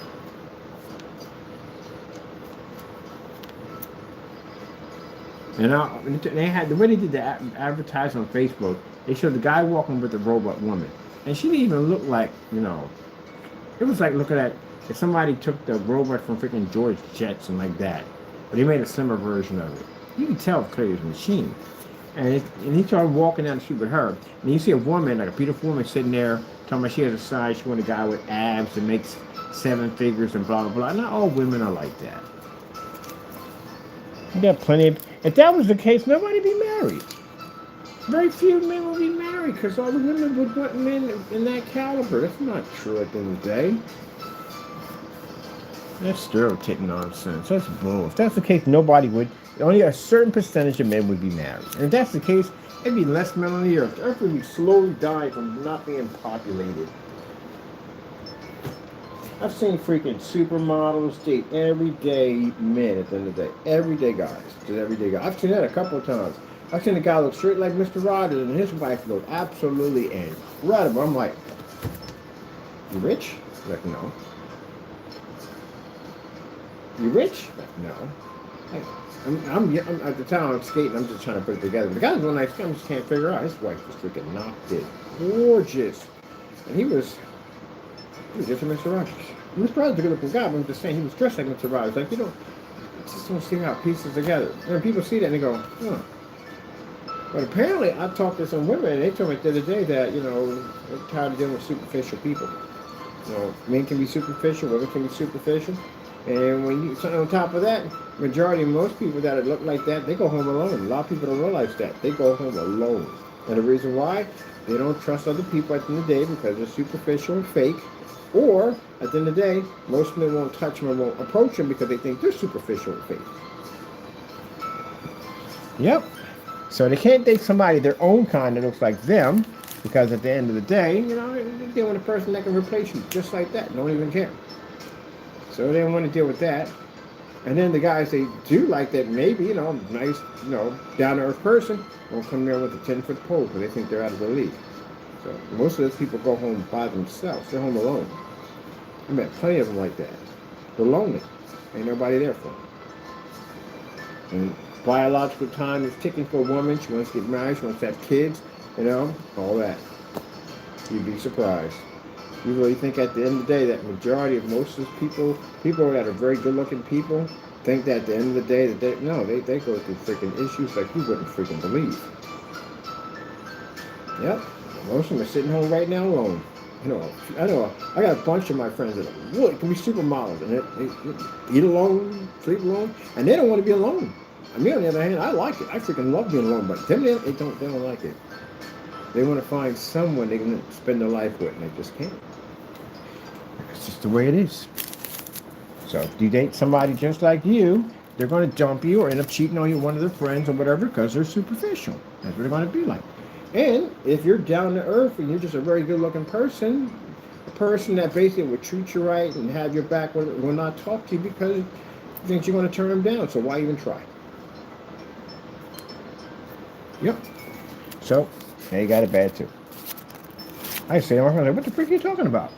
And they had the way they did the advertising on Facebook. They showed the guy walking with the robot woman, and she didn't even look like It was like looking at if somebody took the robot from freaking George Jetson like that, but they made a slimmer version of it. You can tell clearly it's a machine. And he started walking down the street with her, and you see a woman, like a beautiful woman, sitting there talking about she has a size. She wants a guy with abs and makes 7 figures and blah blah blah. Not all women are like that. You got plenty of. If that was the case, nobody would be married. Very few men will be married because all the women would want men in that caliber. That's not true at the end of the day. That's stereotype nonsense. That's bull. If that's the case, nobody would. Only a certain percentage of men would be married. And if that's the case, there'd be less men on the earth. The earth would be slowly dying from not being populated. I've seen freaking supermodels date everyday men at the end of the day. Everyday guys. Just everyday guys. I've seen that a couple of times. I've seen a guy look straight like Mr. Rogers and his wife look absolutely incredible. I'm like, you rich? Like, no. You rich? Like, no. I'm at the time I'm skating. I'm just trying to put it together. The guy's one nice guy. I just can't figure out. His wife was freaking knocked it. Gorgeous. And he was just a Mr. Rogers. Mr. Rogers is a good-looking guy, but I'm just saying he was dressed like Mr. Rogers. Like, just don't see how it pieces together. And people see that and they go, huh. But apparently, I talked to some women, and they told me the other day that, they're tired of dealing with superficial people. Men can be superficial, women can be superficial. And when you, on top of that, majority of most people that look like that, they go home alone. A lot of people don't realize that. They go home alone. And the reason why, they don't trust other people at the end of the day because they're superficial and fake. Or, at the end of the day, most men won't touch them and won't approach them because they think they're superficial and fake. Yep. So they can't date somebody their own kind that looks like them because at the end of the day, they're dealing with a person that can replace you just like that. Don't even care. So they don't want to deal with that. And then the guys they do like that, maybe, nice, down-to-earth person won't come there with a 10-foot pole because they think they're out of the league. So most of those people go home by themselves. They're home alone. I met plenty of them like that. They're lonely. Ain't nobody there for them. And biological time is ticking for a woman. She wants to get married. She wants to have kids. All that. You'd be surprised. You really think at the end of the day that majority of most of those people that are very good-looking people, think that at the end of the day that they go through freaking issues like you wouldn't freaking believe. Yep. Most of them are sitting home right now alone. I got a bunch of my friends that really can be supermodels and they eat alone, sleep alone, and they don't want to be alone. Me, on the other hand, I like it. I freaking love being alone, but them, they don't like it. They want to find someone they can spend their life with, and they just can't. It's just the way it is. So if you date somebody just like you, they're going to dump you or end up cheating on you with one of their friends or whatever because they're superficial. That's what they're going to be like. And if you're down to earth and you're just a very good looking person, a person that basically will treat you right and have your back will not talk to you because he thinks you're going to turn them down. So why even try? Yep. So, they got it bad too. I say to my friend, what the freak are you talking about?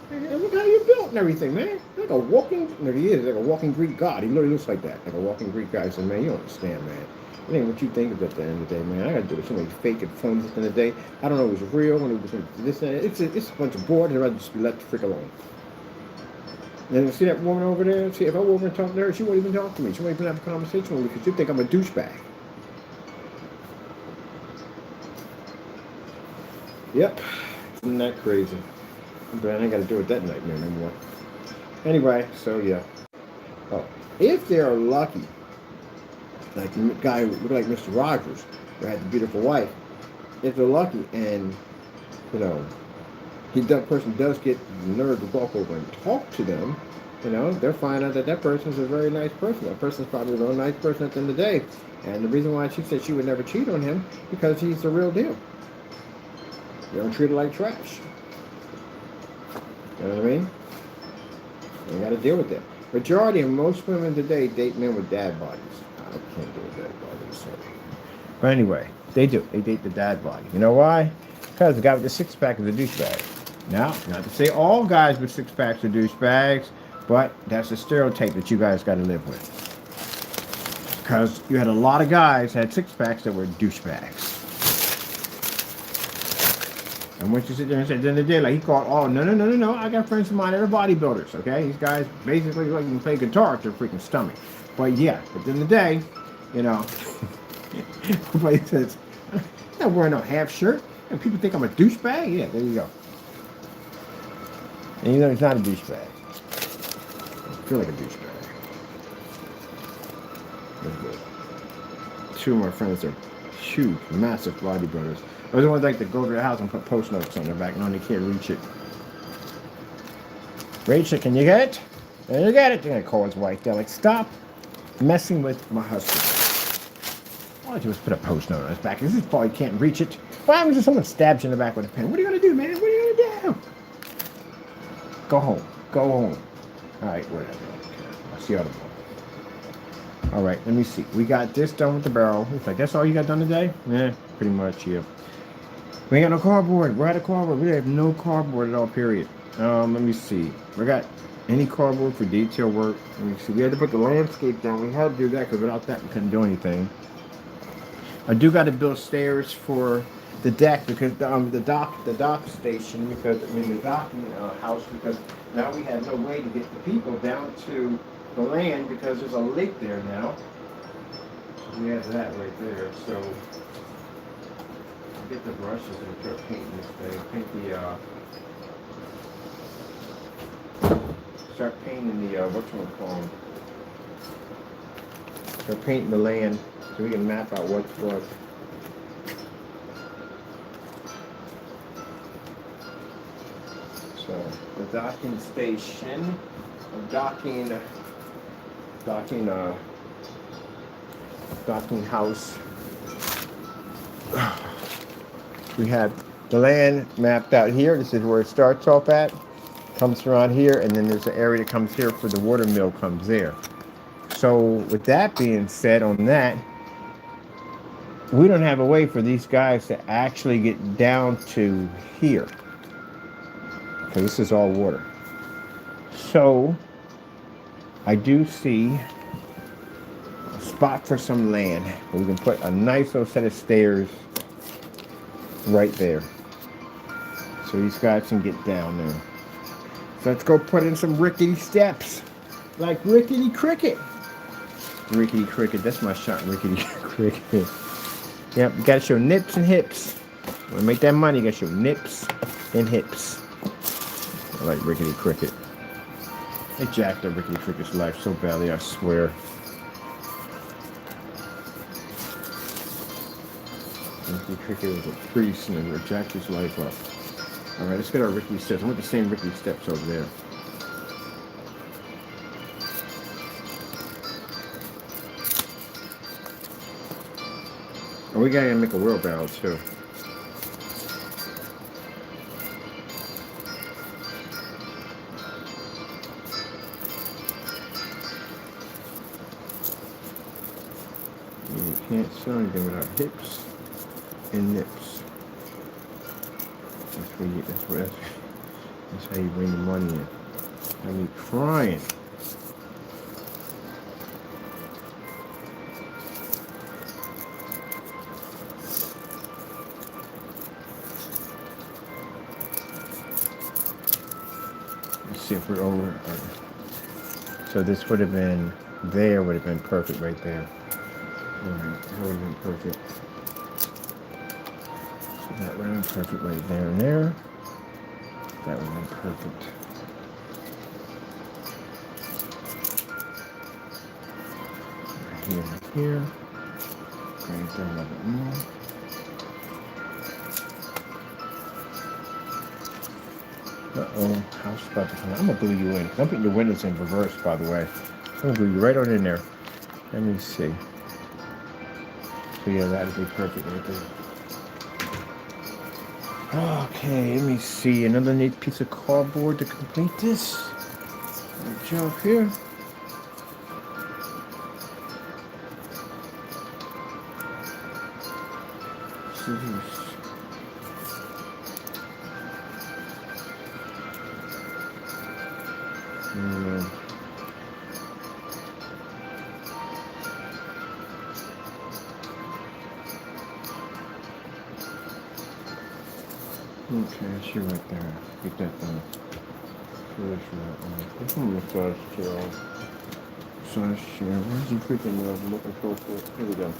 Hey, look how you're built and everything, man. Like a walking, no, he is like a walking Greek god. He literally looks like that, like a walking Greek guy. I said, man, you don't understand, man. It ain't what you think of at the end of the day, man. I got to do with so many fake and phonies at the end of the day. I don't know if it was real, when it was this and that. It's a bunch of board, and I'd rather just be let the frick alone. And see that woman over there? See, if I were over and talk to her, she wouldn't even talk to me. She wouldn't even have a conversation with me because she'd think I'm a douchebag. Yep. Isn't that crazy? But I ain't got to deal with that nightmare no more. Anyway, so yeah. Oh, if they're lucky, like the guy who looked like Mr. Rogers, who had the beautiful wife, if they're lucky and, you know, that person does get the nerve to walk over and talk to them, you know, they'll find out that that person's a very nice person. That person's probably a real nice person at the end of the day. And the reason why she said she would never cheat on him, because he's the real deal. You don't treat her like trash. You know what I mean? You got to deal with that. Majority of most women today date men with dad bodies. I can't do with dad bodies, sorry. But anyway, they do. They date the dad body. You know why? Because the guy with the six-pack is a douchebag. Now, not to say all guys with six-packs are douchebags, but that's a stereotype that you guys got to live with. Because you had a lot of guys that had six-packs that were douchebags. And once you sit there and say, at the end of the day, like he called, oh, no, I got friends of mine that are bodybuilders, okay? These guys basically like can play guitar at their freaking stomach. But yeah, at the end of the day, you know, everybody says, I'm not wearing no half shirt. And people think I'm a douchebag? Yeah, there you go. And you know he's not a douchebag. I feel like a douchebag. That's good. Two of my friends are huge, massive bodybuilders. I was the ones like to go to the house and put post notes on their back. No, they can't reach it. Rachel, can you get it? There you get it. They're gonna call his wife. They're like, stop messing with my husband. All I do is put a post note on his back. This is probably can't reach it. Why happens if someone stabs you in the back with a pen? What are you gonna do, man? What are you gonna do? Go home. Go home. All right, whatever. I'll see you tomorrow. All right, let me see. We got this done with the barrel. It's like, that's all you got done today? Yeah, pretty much, yeah. We ain't got no cardboard. We're out of cardboard. We have no cardboard at all, period. Let me see. We got any cardboard for detail work. Let me see. We had to put the landscape down. We had to do that because without that, we couldn't do anything. I do got to build stairs for the deck because the dock station, because I mean the docking house, because now we have no way to get the people down to the land because there's a lake there now. We have that right there. So I'll get the brushes and start painting this thing. Paint the start painting the whatchamacallit. Start painting the land so we can map out what's what. So the docking station, docking house. We have the land mapped out here. This is where it starts off at. Comes around here, and then there's an area that comes here for the water mill comes there. So with that being said on that, we don't have a way for these guys to actually get down to here. Because this is all water. So I do see a spot for some land where we can put a nice little set of stairs right there. So these guys can get down there. So let's go put in some rickety steps. Like Rickety Cricket. Rickety Cricket, that's my shot, Rickety Cricket. Yep, you gotta show nips and hips. When you make that money, you gotta show nips and hips. I like Rickety Cricket. They jacked up Rickety Cricket's life so badly, I swear. Rickety Cricket was a priest and they jacked his life up. Alright, let's get our rickety steps. I want the same rickety steps over there. we gotta make a wheelbarrow too. You can't sell anything without hips and nips. That's how you bring the money in. I be crying. Let's see if we're over. So this would have been, there would have been perfect right there. Alright, that would have been perfect. So that would have been perfect right there and there. That would have been perfect. Right here, right here. Right there a little bit more. Uh-oh, house about to come. I'm gonna glue you in. I'm putting your windows in reverse, by the way. I'm gonna glue you right on in there. Let me see. So yeah, that'd be perfect right there. Okay, let me see. Another neat piece of cardboard to complete this. Good job here. Scissors. Okay, she right there. Get that done. Where's my massage chair? Massage chair. Where's the freaking remote control for it? Here we go. Okay.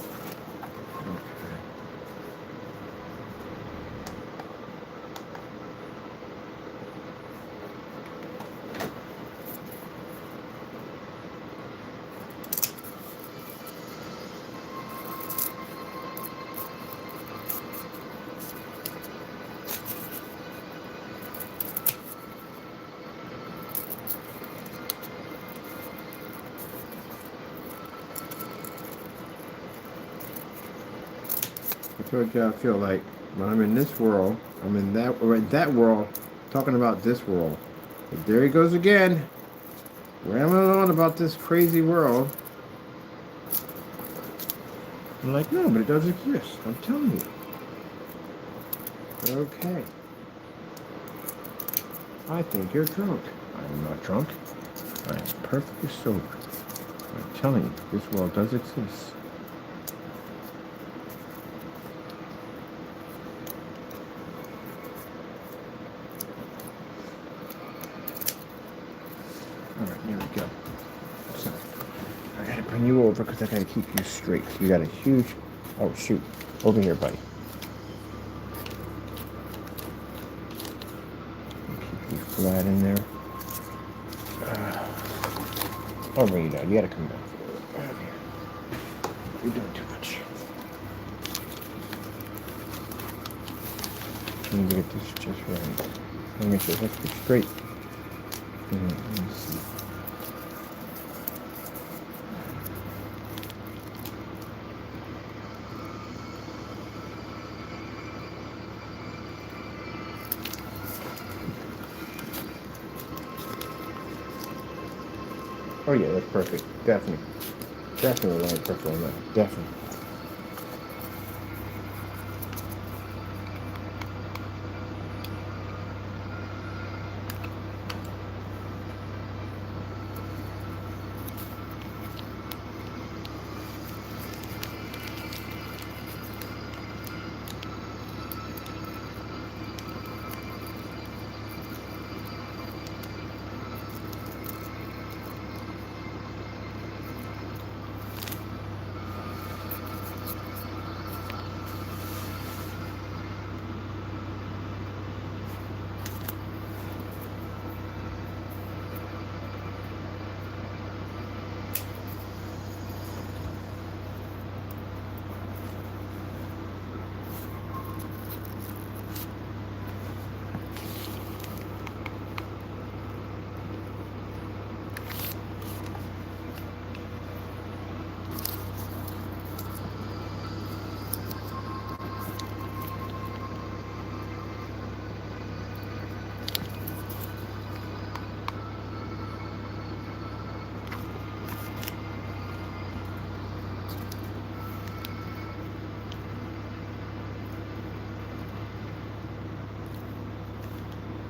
I told you I feel like when I'm in this world, I'm in that world, talking about this world. But there he goes again, rambling on about this crazy world. I'm like, no, but it does exist. I'm telling you. Okay. I think you're drunk. I'm not drunk. I'm perfectly sober. I'm telling you, this world does exist. Alright, here we go. So, I gotta bring you over because I gotta keep you straight. You got a huge... Oh, shoot. Over here, buddy. Keep you flat in there. I'll bring you down. You gotta come down. You're doing too much. Let me get this just right. Let me make sure that's straight. Let me see. Oh yeah, that's perfect. Definitely. Definitely line perfect on that. Definitely.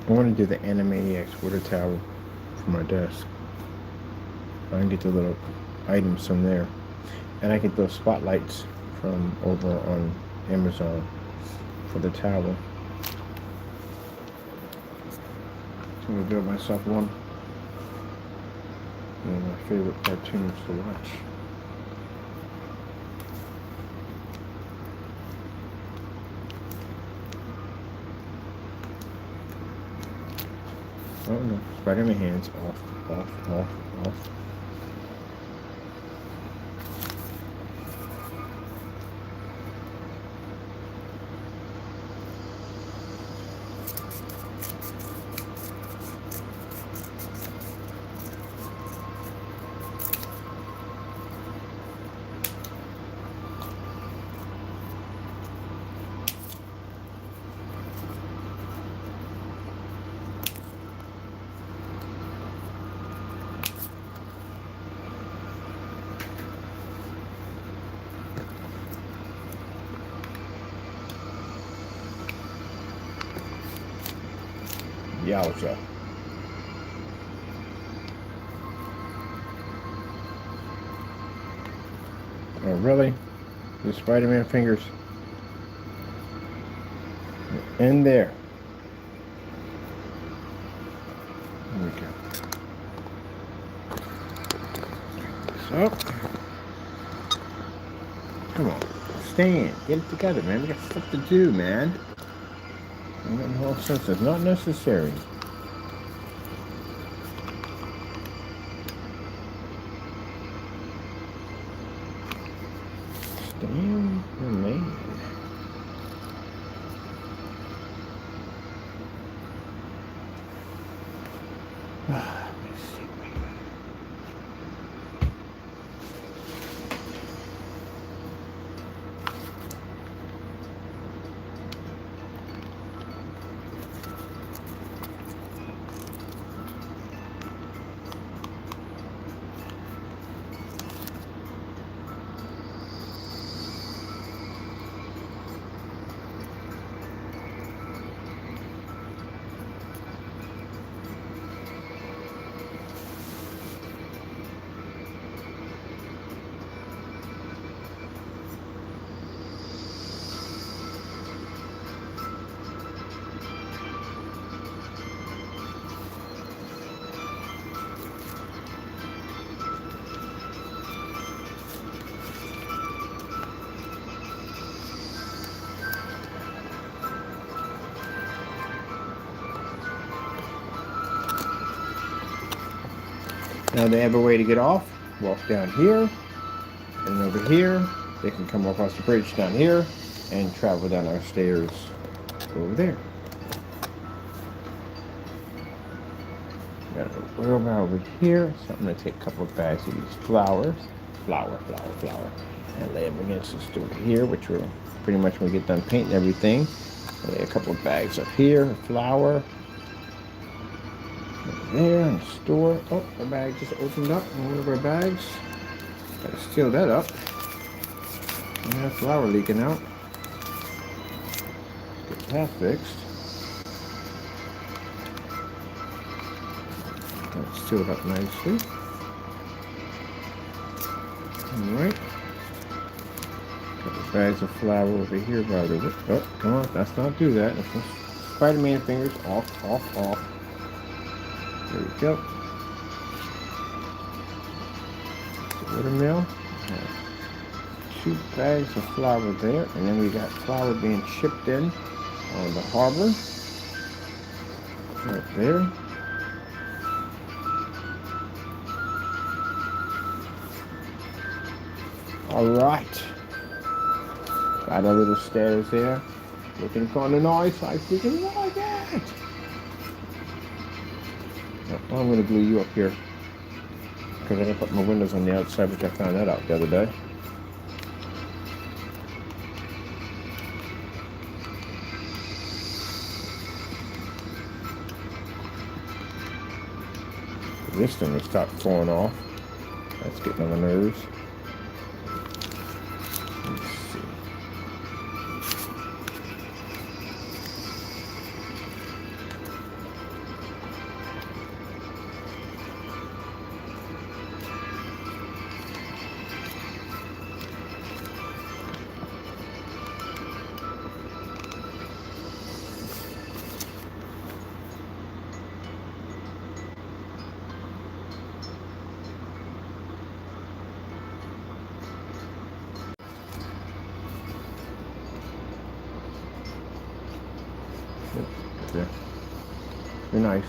I want to do the Animaniacs water tower for my desk. I can get the little items from there. And I get those spotlights from over on Amazon for the tower. So I'm going to build myself one. One of my favorite cartoons to watch. Oh no, Spider-Man hands off, off. Yowza. Oh, really? The Spider-Man fingers in there. There we go. So, come on, stand, get it together, man. We got stuff to do, man. I'm getting whole sense it's not necessary. Stand remain. Let's see. Now they have a way to get off. Walk down here and over here. They can come across the bridge down here and travel down our stairs over there. Got a wheelbarrow over here. So I'm going to take a couple of bags of these flowers. Flower. And lay them against this door here, which will pretty much when we get done painting everything. Lay a couple of bags up here. Flour. There in the store. Oh, our bag just opened up in one of our bags. Gotta seal that up. We have flour leaking out. Get that fixed. Gotta seal it up nicely. Alright. Couple bags of flour over here by the way. Oh, come on, let's not do that. Spider-Man fingers off. There we go. Watermill. 2 bags of flour there, and then we got flour being shipped in on the harbor. Right there. Alright. Got a little stairs there. Looking kind of nice. I freaking like it. I'm going to glue you up here because I got to put my windows on the outside, which I found that out the other day. This thing will stop falling off. That's getting on my nerves. Let's see. there. They're nice.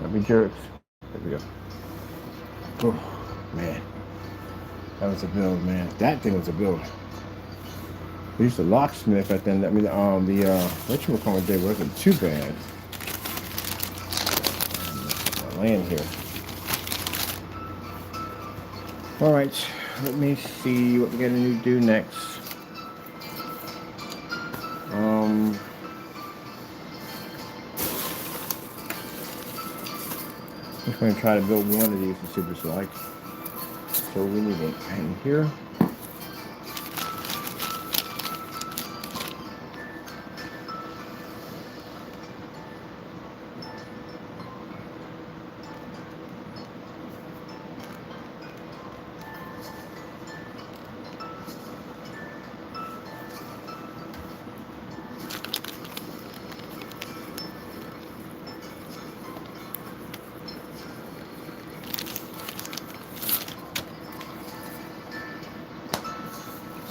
Don't be jerks. There we go. Oh, man. That was a build, man. That thing was a build. We used to locksmith at the end. I mean, whatchamacallit day wasn't too bad. Land here. All right, let me see what we're gonna do next. I'm just gonna try to build one of these and see what it's like. So we need an end here.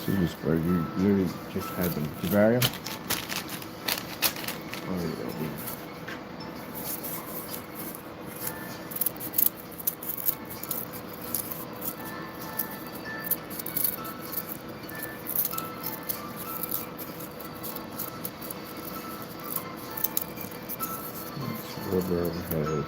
See this where you literally just had the vivarium. Oh, there you go. This river has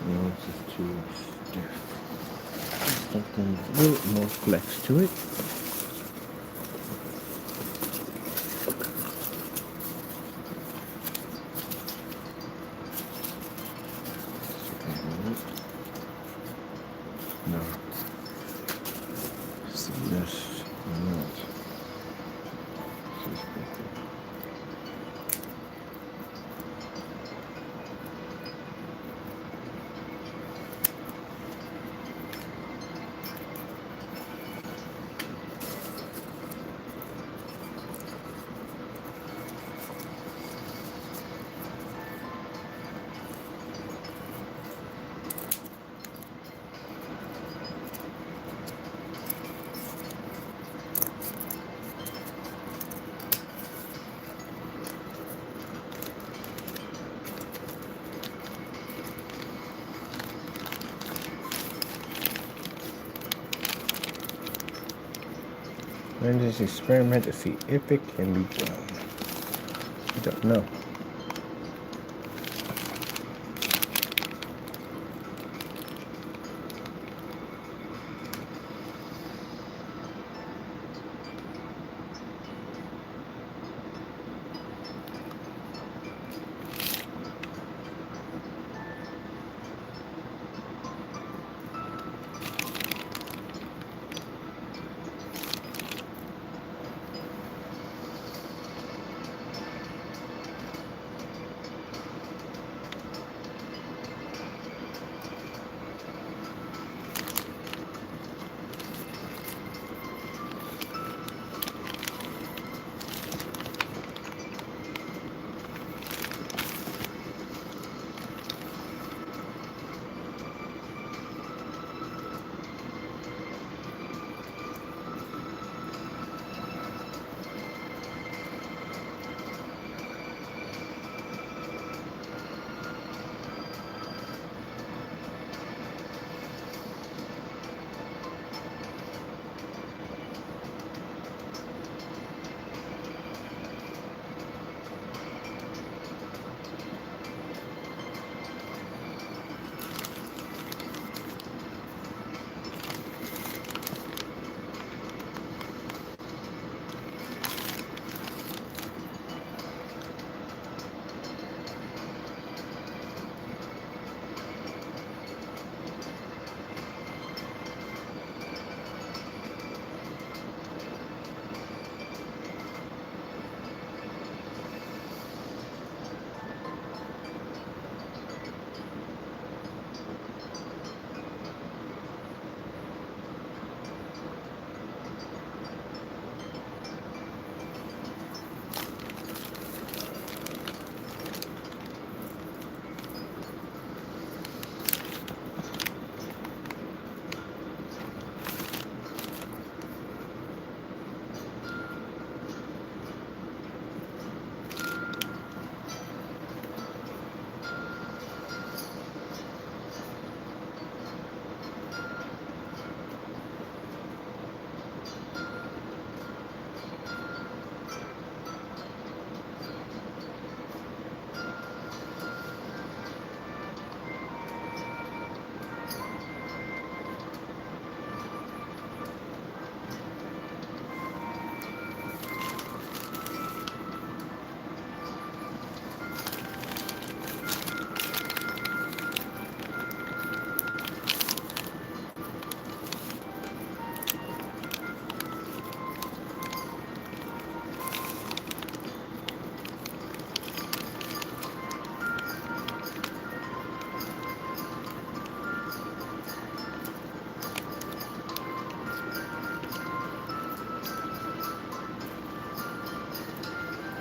no, it's just too stiff. Something a little more flex to it. No. See this or not. And just experiment to see if it can be done. I don't know.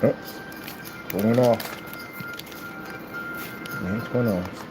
Oh, one went off. Next one off.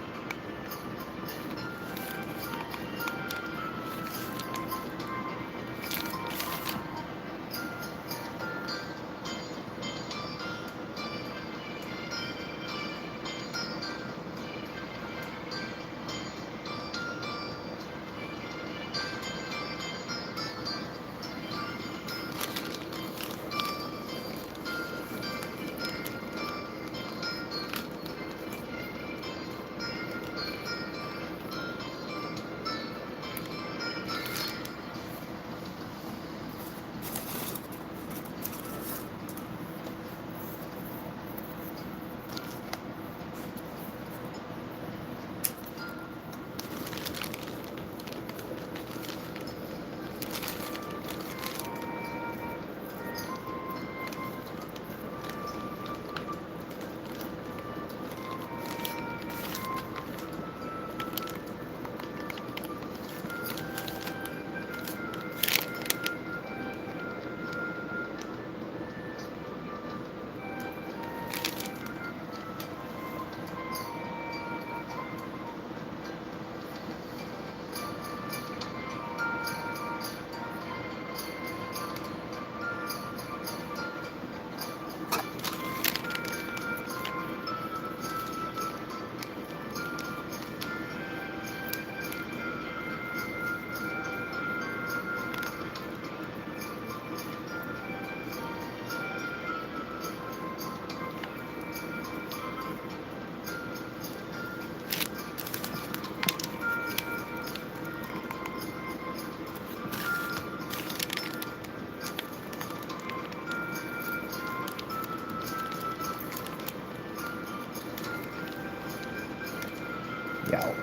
Yow.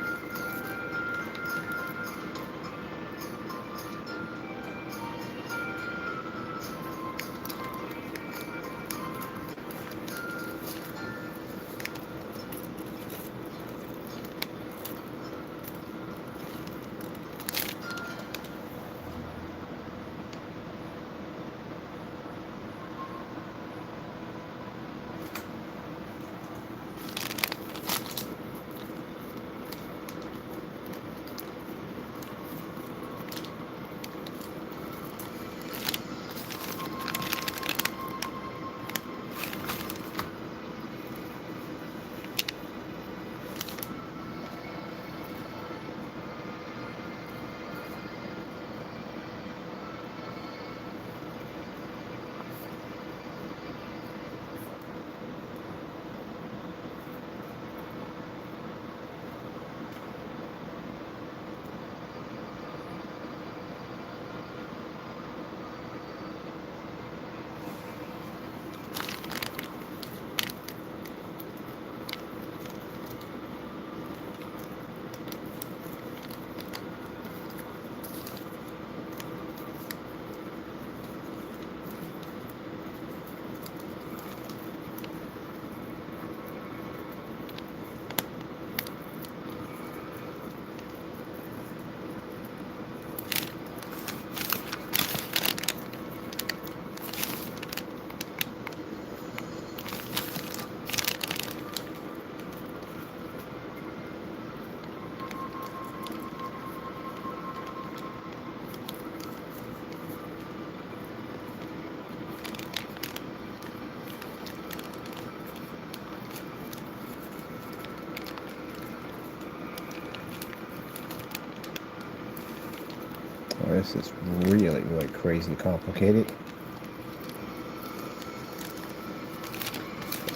Oh, this is really, really crazy complicated.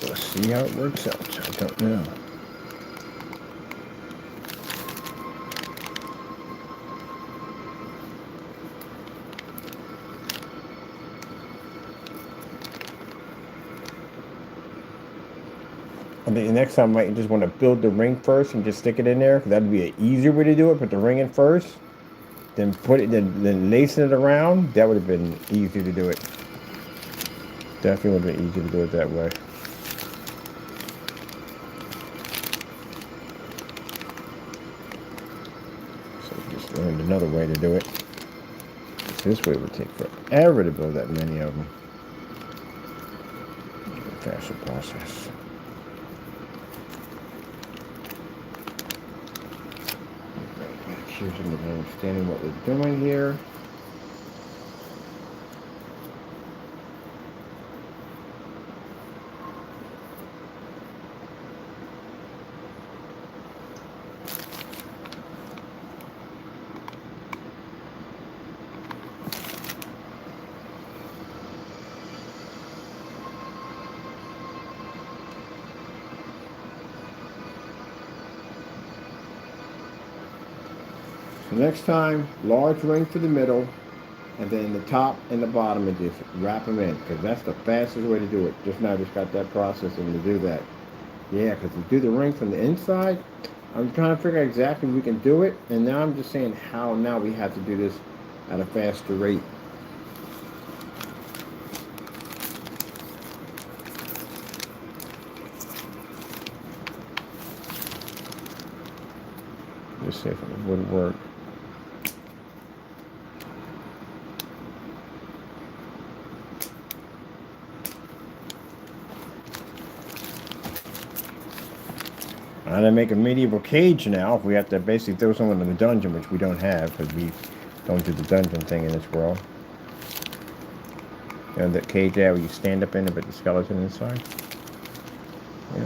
We'll see how it works out. I don't know. I think next time I might just want to build the ring first and just stick it in there, because that'd be an easier way to do it. Put the ring in first, then put it, then lacing it around. That would have been easier to do it. Definitely would have been easier to do it that way. So just learned another way to do it. This way would take forever to build that many of them. faster process. Make sure somebody's understanding what we're doing here. So next time, large ring for the middle, and then the top and the bottom, and just wrap them in, because that's the fastest way to do it. Just now, just got that processing to do that. Yeah, because to do the ring from the inside, I'm trying to figure out exactly we can do it, and now I'm just saying how now we have to do this at a faster rate. Let's see if it would work. I'm gonna make a medieval cage now. We have to basically throw someone in the dungeon, which we don't have because we don't do the dungeon thing in this world. You know, that cage there where you stand up in it, but the skeleton inside. Yeah.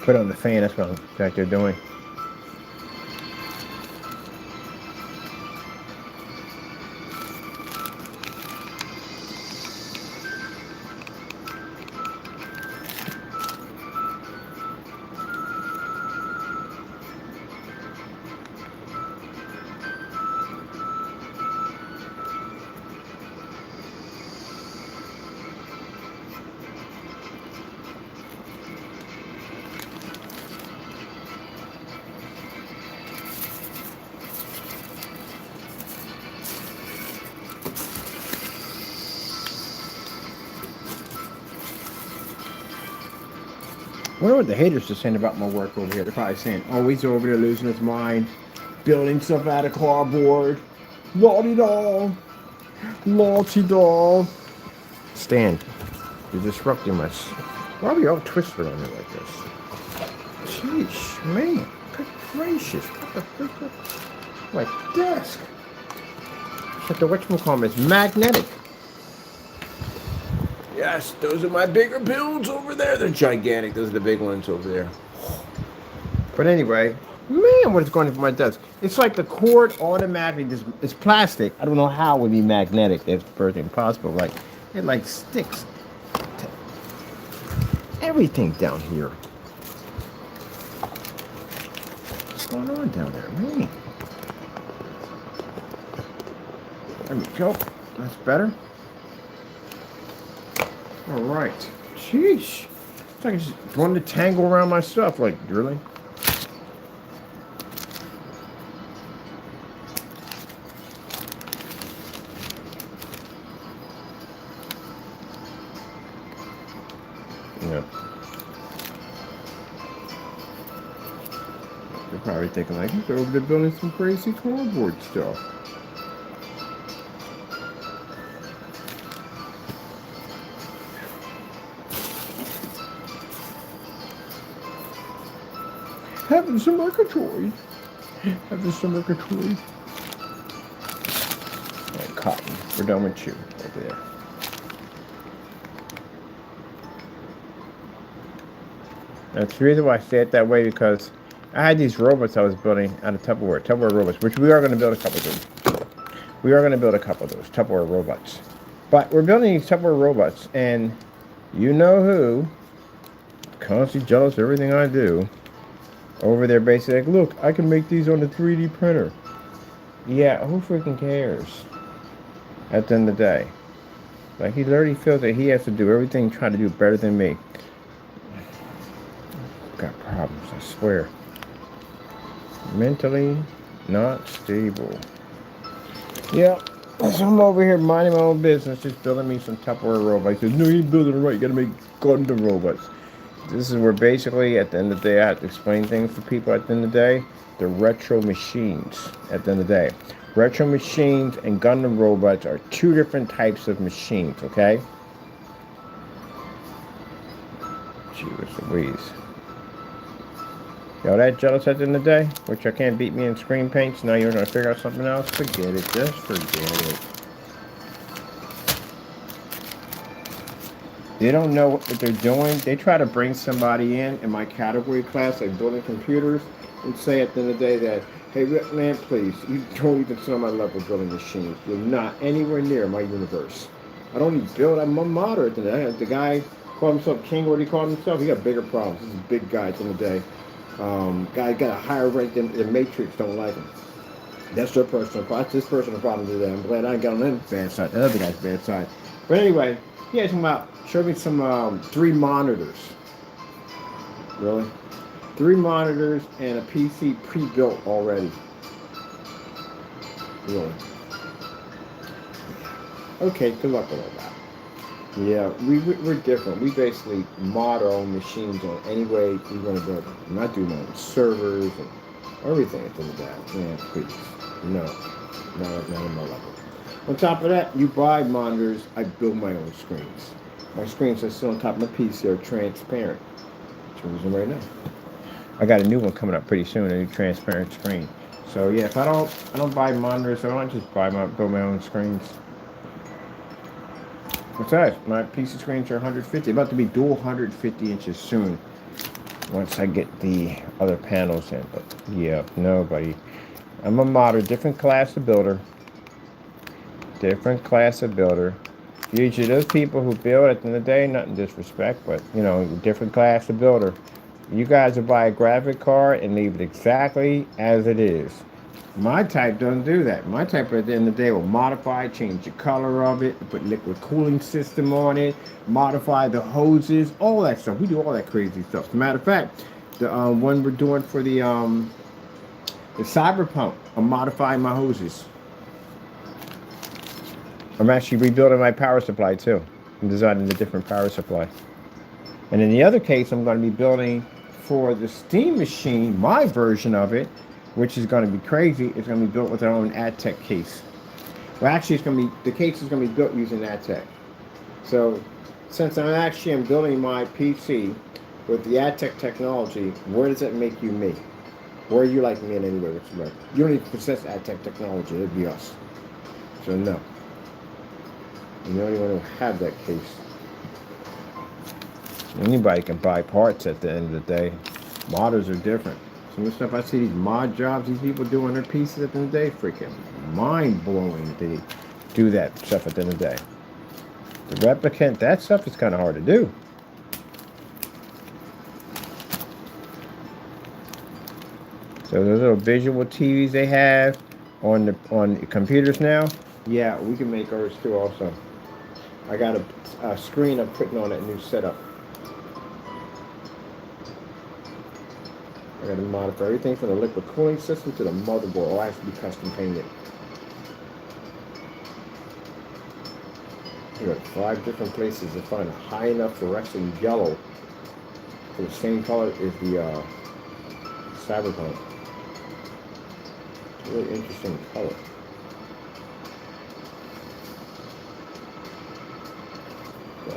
Put on the fan, that's what they're doing. I wonder what the haters are saying about my work over here. They're probably saying, oh, he's over there losing his mind, building stuff out of cardboard. Lottie-daw. Lottie-daw. Stan, you're disrupting my... Why are we all twisted on me like this? Jeez, man. Good gracious. What the freak? My desk. But the whatchamacallit is magnetic. Yes, those are my bigger builds over there. They're gigantic. Those are the big ones over there. But anyway, man, what is going on for my desk? It's like the cord automatically just, it's plastic. I don't know how it would be magnetic. That's the first thing possible. Like, it like sticks to everything down here. What's going on down there, man? There we go. That's better. All right. Sheesh. It's like I just wanted to tangle around my stuff. Like, really? Yeah. They're probably thinking, like, they're over there building some crazy cardboard stuff. Having some Murgatroyd. Having some Murgatroyd. Alright, cotton. We're done with you over there. That's the reason why I say it that way, because I had these robots I was building out of Tupperware robots, which we are going to build a couple of those. We are going to build a couple of those Tupperware robots. But we're building these Tupperware robots, and you know who, constantly jealous of everything I do, over there basically like, look, I can make these on the 3D printer. Yeah, who freaking cares? At the end of the day. Like, he literally feels that he has to do everything, trying to do better than me. Got problems, I swear. Mentally not stable. Yep. So I'm over here minding my own business, just building me some Tupperware robots. He says, no, you ain't building it right. You gotta make Gundam robots. This is where basically, at the end of the day, I have to explain things to people at the end of the day. The retro machines, at the end of the day. Retro machines and Gundam robots are two different types of machines, okay? Jeez Louise. Y'all that jealous at the end of the day? Which I can't beat me in screen paints, now you're gonna figure out something else? Forget it, just forget it. They don't know what they're doing. They try to bring somebody in my category class, like building computers, and say at the end of the day that, hey, man, please, you don't even sit on my level building machines. You're not anywhere near my universe. I don't even build, I'm a modder at the end of the day. The guy called himself King, what he called himself, he got bigger problems. This is a big guy at the end of the day. Guy got a higher rank than the Matrix, don't like him. That's their personal problem. That's his personal problem today. I'm glad I got on that bad side, the other guy's bad side. But anyway, he had showed me some 3 monitors. Really? 3 monitors and a PC pre-built already. Really? Okay, good luck with all that. Yeah, we're different. We basically mod our own machines on any way we want to build them. I'm not doing my own servers and everything at the end of that. Man, please. No, not on my level. On top of that, you buy monitors, I build my own screens. My screens that sit on top of my PC are transparent. I'm using them right now. I got a new one coming up pretty soon, a new transparent screen. So yeah, if I don't buy monitors, I don't just build my own screens. Besides, my PC screens are 150, about to be dual 150 inches soon. Once I get the other panels in, but yeah, nobody. I'm a modder, different class of builder. Different class of builder. Usually those people who build at the end of the day, nothing disrespect, but you know, different class of builder. You guys will buy a graphic card and leave it exactly as it is. My type doesn't do that. My type at the end of the day will modify, change the color of it, put liquid cooling system on it, modify the hoses, all that stuff. We do all that crazy stuff. As a matter of fact, the one we're doing for the Cyberpunk, I'm modifying my hoses. I'm actually rebuilding my power supply too. I'm designing a different power supply. And in the other case, I'm going to be building for the Steam Machine, my version of it, which is going to be crazy. It's going to be built with our own AdTech case. Well, actually, the case is going to be built using AdTech. So, since I'm building my PC with the AdTech technology, where does that make you me? Where are you like me in any way whatsoever? You don't even possess AdTech technology. It'd be us. So no. And the only one who have that case. Anybody can buy parts at the end of the day. Modders are different. Some of the stuff I see, these mod jobs these people do on their pieces at the end of the day, freaking mind-blowing that they do that stuff at the end of the day. The replicant, that stuff is kind of hard to do. So those little visual TVs they have on the computers now, yeah, we can make ours too also. I got a screen I'm putting on that new setup. I got to modify everything from the liquid cooling system to the motherboard. All has to be custom painted. You got 5 different places to find a high enough fluorescent yellow for the same color as the Cyberpunk. It's a really interesting color. So,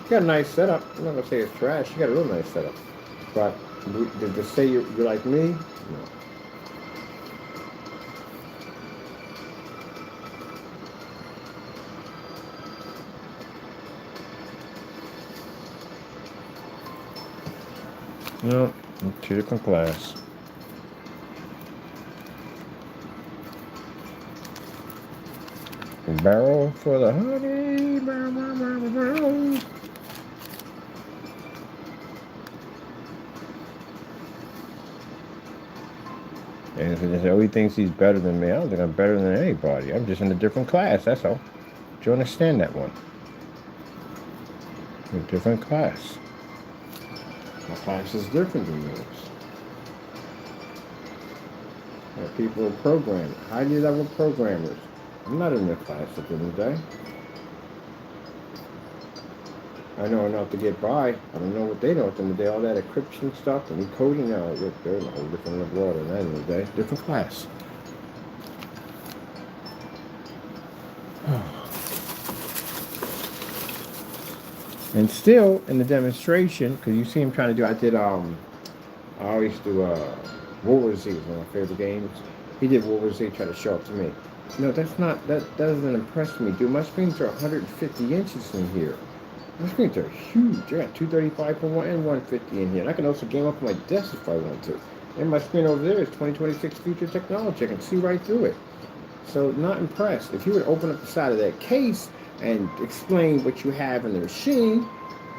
you got a nice setup. I'm not gonna say it's trash. You got a real nice setup. But to say you're like me, no. No, two different class. Barrel for the honey. Barrel, barrel, barrel, barrel. And if he thinks he's better than me, I don't think I'm better than anybody. I'm just in a different class, that's all. Do you understand that one? A different class. My class is different than yours. There are people who program, highly level programmers. I'm not in their class at the end of the day. I know enough to get by. I don't know what they know at the end of the day. All that encryption stuff and encoding, they're in a whole different level at the end of the day. Different class. And still in the demonstration, because you see him trying to do, I always do World War Z was one of my favorite games. He did World War Z, try to show it to me. No, that doesn't impress me, dude. My screens are 150 inches in here. My screens are huge. I got 235.1 and 150 in here. And I can also game up on my desk if I want to. And my screen over there is 2026 future technology. I can see right through it. So not impressed. If you would open up the side of that case and explain what you have in the machine,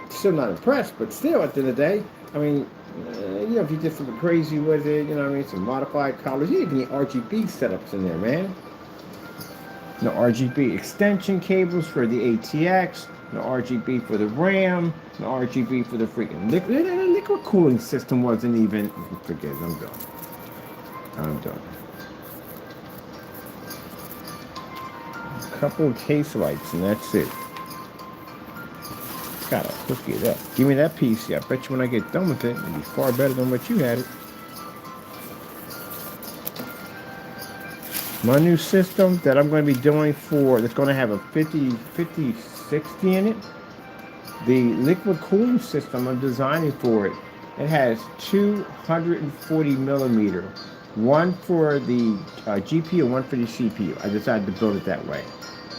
still not impressed. But still, at the end of the day, I mean, if you did something crazy with it, some modified colors, you even need RGB setups in there, man. No RGB extension cables for the ATX, no RGB for the RAM, no RGB for the freaking liquid cooling system wasn't even, forget it, I'm done. A couple of case lights and that's it. Gotta hook it up. Give me that PC. I bet you when I get done with it, it'll be far better than what you had it. My new system that I'm going to be doing that's going to have a 5060 in it. The liquid cooling system I'm designing for it, it has 240 millimeter. One for the GPU, one for the CPU. I decided to build it that way.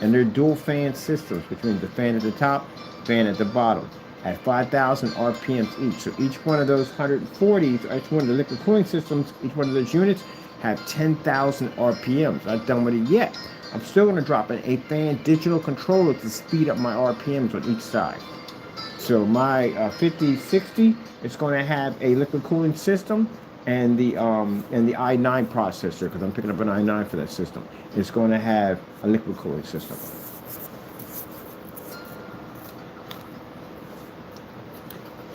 And they're dual fan systems, which means the fan at the top, fan at the bottom, at 5,000 RPMs each. So each one of those 140s, each one of the liquid cooling systems, each one of those units have 10,000 RPMs. I'm not done with it yet. I'm still going to drop in a fan digital controller to speed up my RPMs on each side. So my 5060 is going to have a liquid cooling system and the i9 processor, because I'm picking up an i9 for that system. It's going to have a liquid cooling system.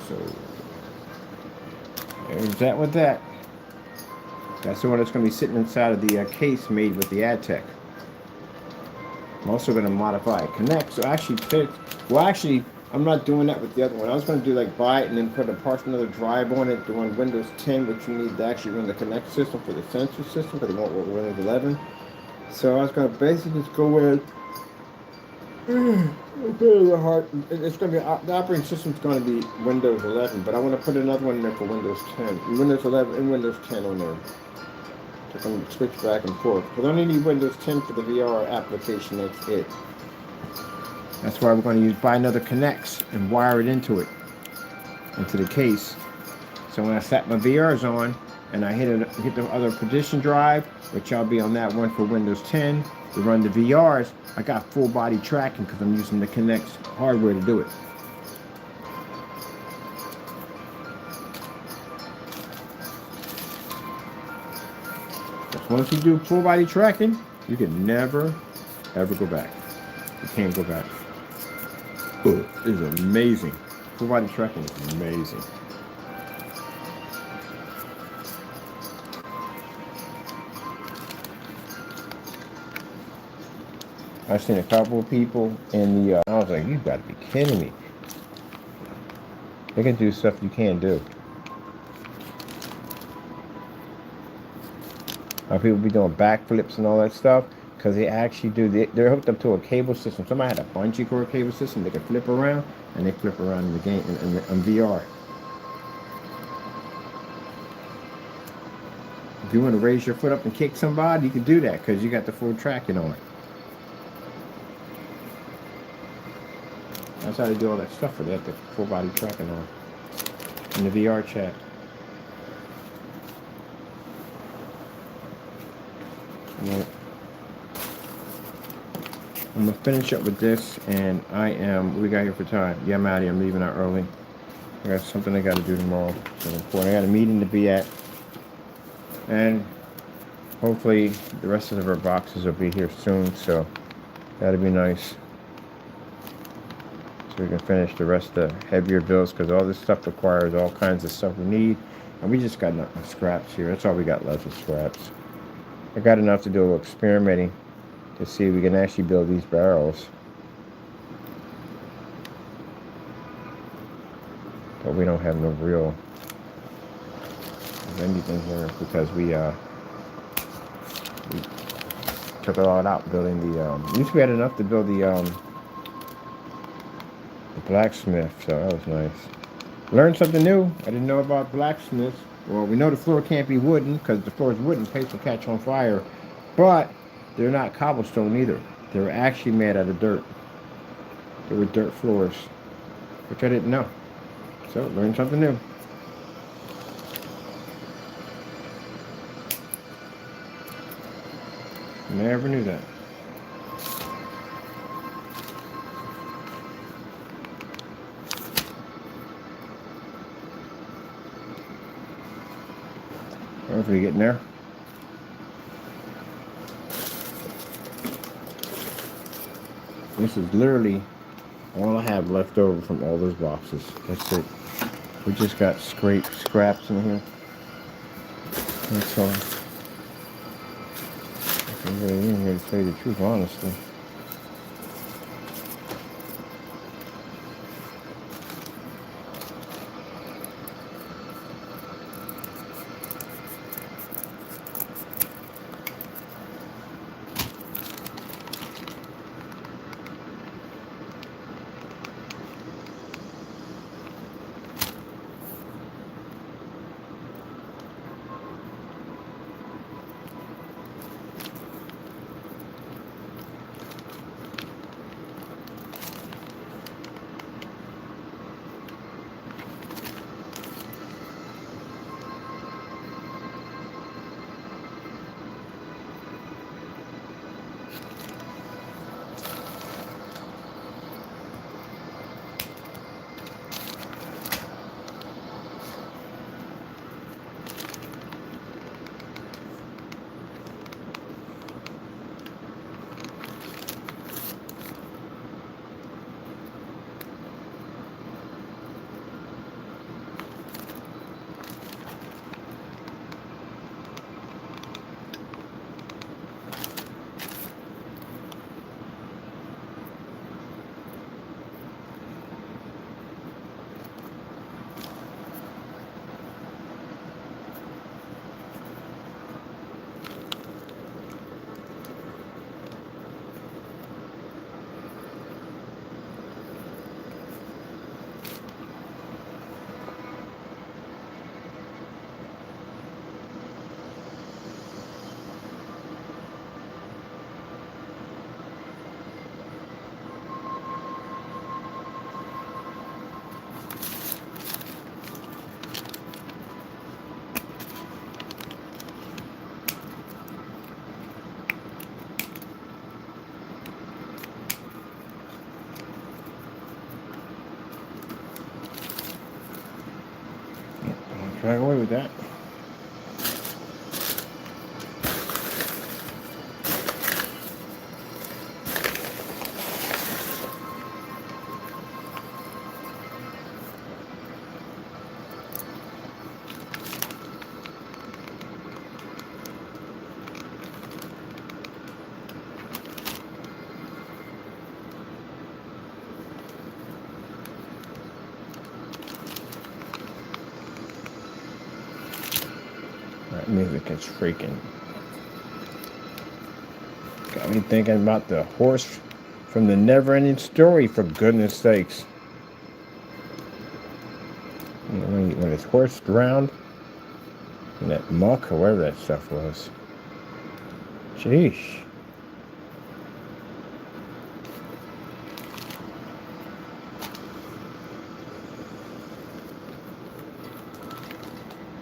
So there's that with that. That's the one that's going to be sitting inside of the case made with the AdTech. I'm also going to modify it. Connect. So actually, I'm not doing that with the other one. I was going to do like buy it and then put a partial drive on it, doing Windows 10, which you need to actually run the Connect system for the sensor system because it won't work with Windows 11. So I was going to basically just go with it's going to be the operating system's going to be Windows 11, but I want to put another one in there for Windows 10, Windows 11 and Windows 10 on there. So I can switch back and forth. Because I only need Windows 10 for the VR application. That's it. That's why we're going to buy another Connects and wire it into the case. So when I set my VRs on and I hit the other partition drive, which I'll be on that one for Windows 10 to run the VRs, I got full body tracking because I'm using the Connects hardware to do it. But once you do full body tracking, you can never ever go back. You can't go back. It is amazing. Full body tracking is amazing. I've seen a couple of people in the, I was like, you gotta be kidding me. They can do stuff you can't do. People be doing backflips and all that stuff because they actually do. They're hooked up to a cable system. Somebody had a bungee cord cable system. They can flip around, and they flip around in the game in VR. If you want to raise your foot up and kick somebody, you can do that because you got the full tracking on it. That's how they do all that stuff for that, the full body tracking on in the VR chat. Right. I'm gonna finish up with this, and what we got here for time? Yeah, I'm out of here. I'm leaving out early. I got something I got to do tomorrow. So important. I got a meeting to be at, and hopefully the rest of our boxes will be here soon. So that'll be nice. So we can finish the rest of the heavier builds because all this stuff requires all kinds of stuff we need, and we just got nothing scraps here. That's all we got left is scraps. I got enough to do a little experimenting to see if we can actually build these barrels. But we don't have no real anything here because we took it all out building the at least we had enough to build the blacksmith, so that was nice. Learned something new. I didn't know about blacksmiths. Well, we know the floor can't be wooden because the floor is wooden, paste will catch on fire, but they're not cobblestone either. They were actually made out of dirt. They were dirt floors, which I didn't know. So, learned something new. Never knew that. Hopefully getting there. This is literally all I have left over from all those boxes. That's it. We just got scraps in here. That's all. I'm really in here to tell you the truth, honestly. Got away with that. That music is freaking. Got me thinking about the horse from the Never-Ending Story, for goodness sakes. You know, when his horse drowned in that muck or whatever that stuff was. Sheesh.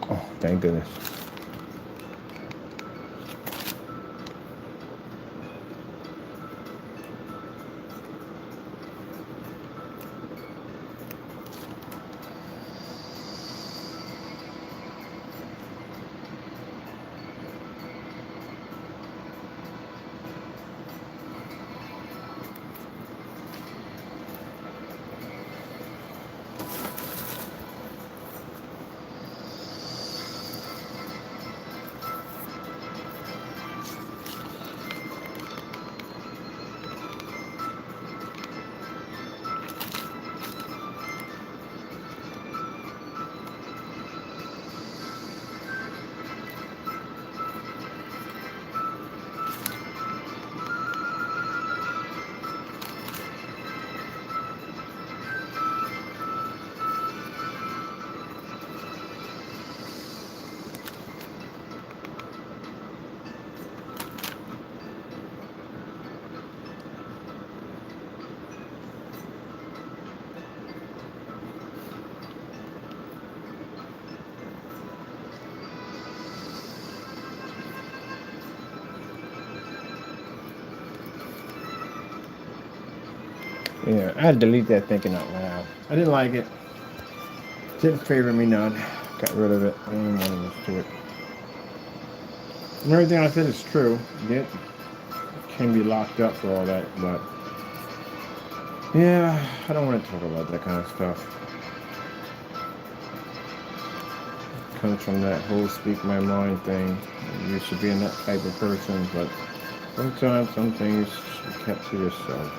Oh, thank goodness. Yeah, I had to delete that thinking out loud. I didn't like it. Didn't favor me none. Got rid of it. I didn't want to listen to it. And everything I said is true. It can be locked up for all that, but yeah, I don't want to talk about that kind of stuff. It comes from that whole speak my mind thing. You should be that type of person, but sometimes some things should be kept to yourself.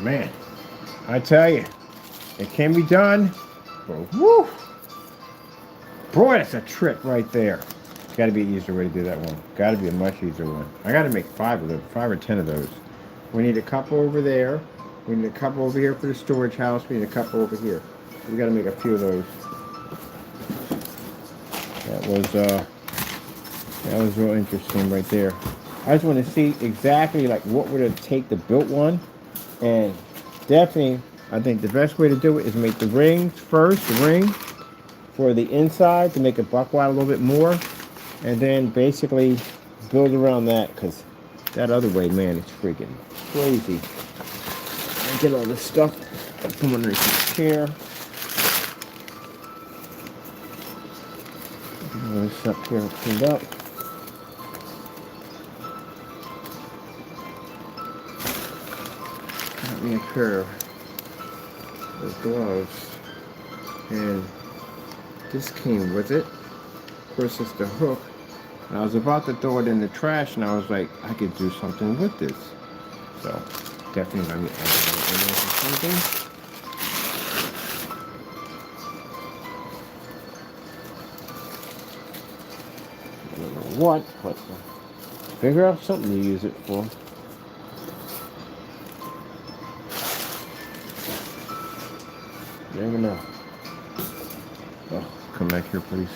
Man, I tell you, it can be done. But woo! Boy, that's a trick right there. It's got to be an easier way to do that one. Got to be a much easier one. I got to make 5 of them, 5 or 10 of those. We need a couple over there. We need a couple over here for the storage house. We need a couple over here. We got to make a few of those. That was real interesting right there. I just want to see exactly like what would it take to build one, and definitely I think the best way to do it is make the rings first, the ring for the inside to make it buck wide a little bit more, and then basically build around that, because that other way, man, it's freaking crazy. I get all this stuff from underneath the chair. This up here cleaned up. Got me a pair of gloves, and this came with it. Of course, it's the hook. And I was about to throw it in the trash, and I was like, I could do something with this. So, definitely gonna get something. I don't know what, but figure out something to use it for. Never know. Oh, come back here, please.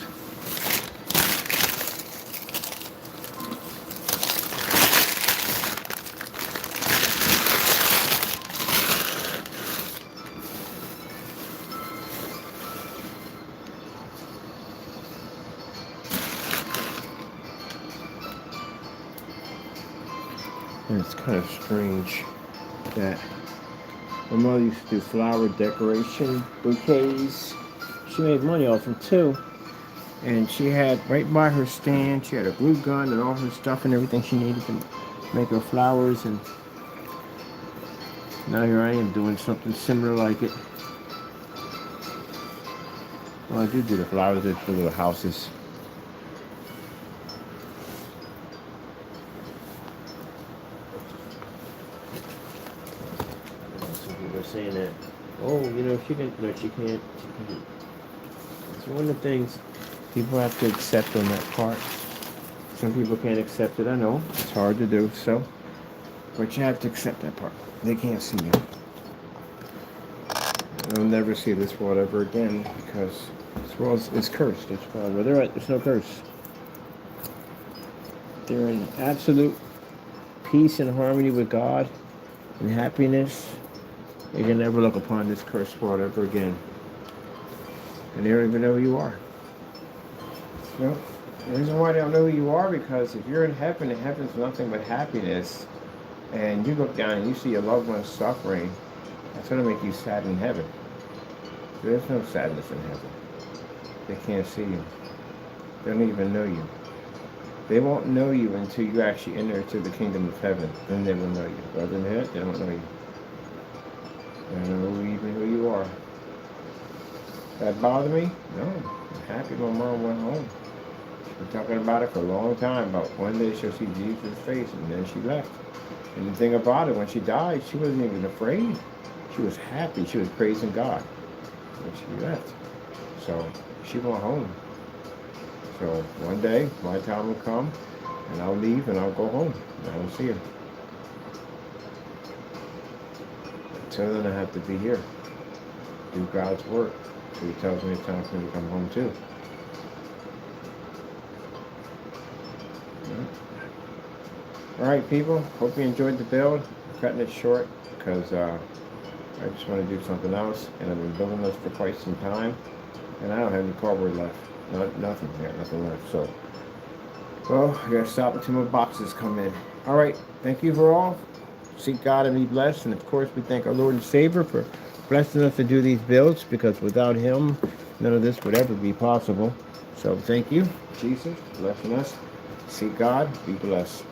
And it's kind of strange that my mother used to do flower decoration bouquets. She made money off them too. And she had, right by her stand, she had a glue gun and all her stuff and everything she needed to make her flowers. And now here I am doing something similar like it. Well, I do the flowers for little houses. Saying that, oh, you know, she can't. It's one of the things people have to accept on that part. Some people can't accept it. I know it's hard to do so, but you have to accept that part. They can't see you. They'll never see this world ever again, because this world is cursed. It's where they're at. There's no curse. They're in absolute peace and harmony with God and happiness. You can never look upon this cursed world ever again. And they don't even know who you are. Well, the reason why they don't know who you are, because if you're in heaven, and heaven's nothing but happiness, and you look down and you see your loved ones suffering, that's going to make you sad in heaven. There's no sadness in heaven. They can't see you. They don't even know you. They won't know you until you actually enter into the kingdom of heaven. Then they will know you. Other than that, they don't know you. I don't know even who you are. That bother me? No. I'm happy my mom went home. She's been talking about it for a long time, about one day she'll see Jesus' face, and then she left. And the thing about it, when she died, she wasn't even afraid. She was happy. She was praising God when she left. So she went home. So one day, my time will come, and I'll leave and I'll go home. And I won't see her. Until then, I have to be here, do God's work. So He tells me it's time for me to come home too. All right, people. Hope you enjoyed the build. I'm cutting it short because I just want to do something else, and I've been building this for quite some time, and I don't have any cardboard left. Nothing. I got nothing left. So, well, I gotta stop until my boxes come in. All right. Thank you for all. Seek God and be blessed. And of course, we thank our Lord and Savior for blessing us to do these builds, because without Him, none of this would ever be possible. So thank you, Jesus, for blessing us. Seek God, be blessed.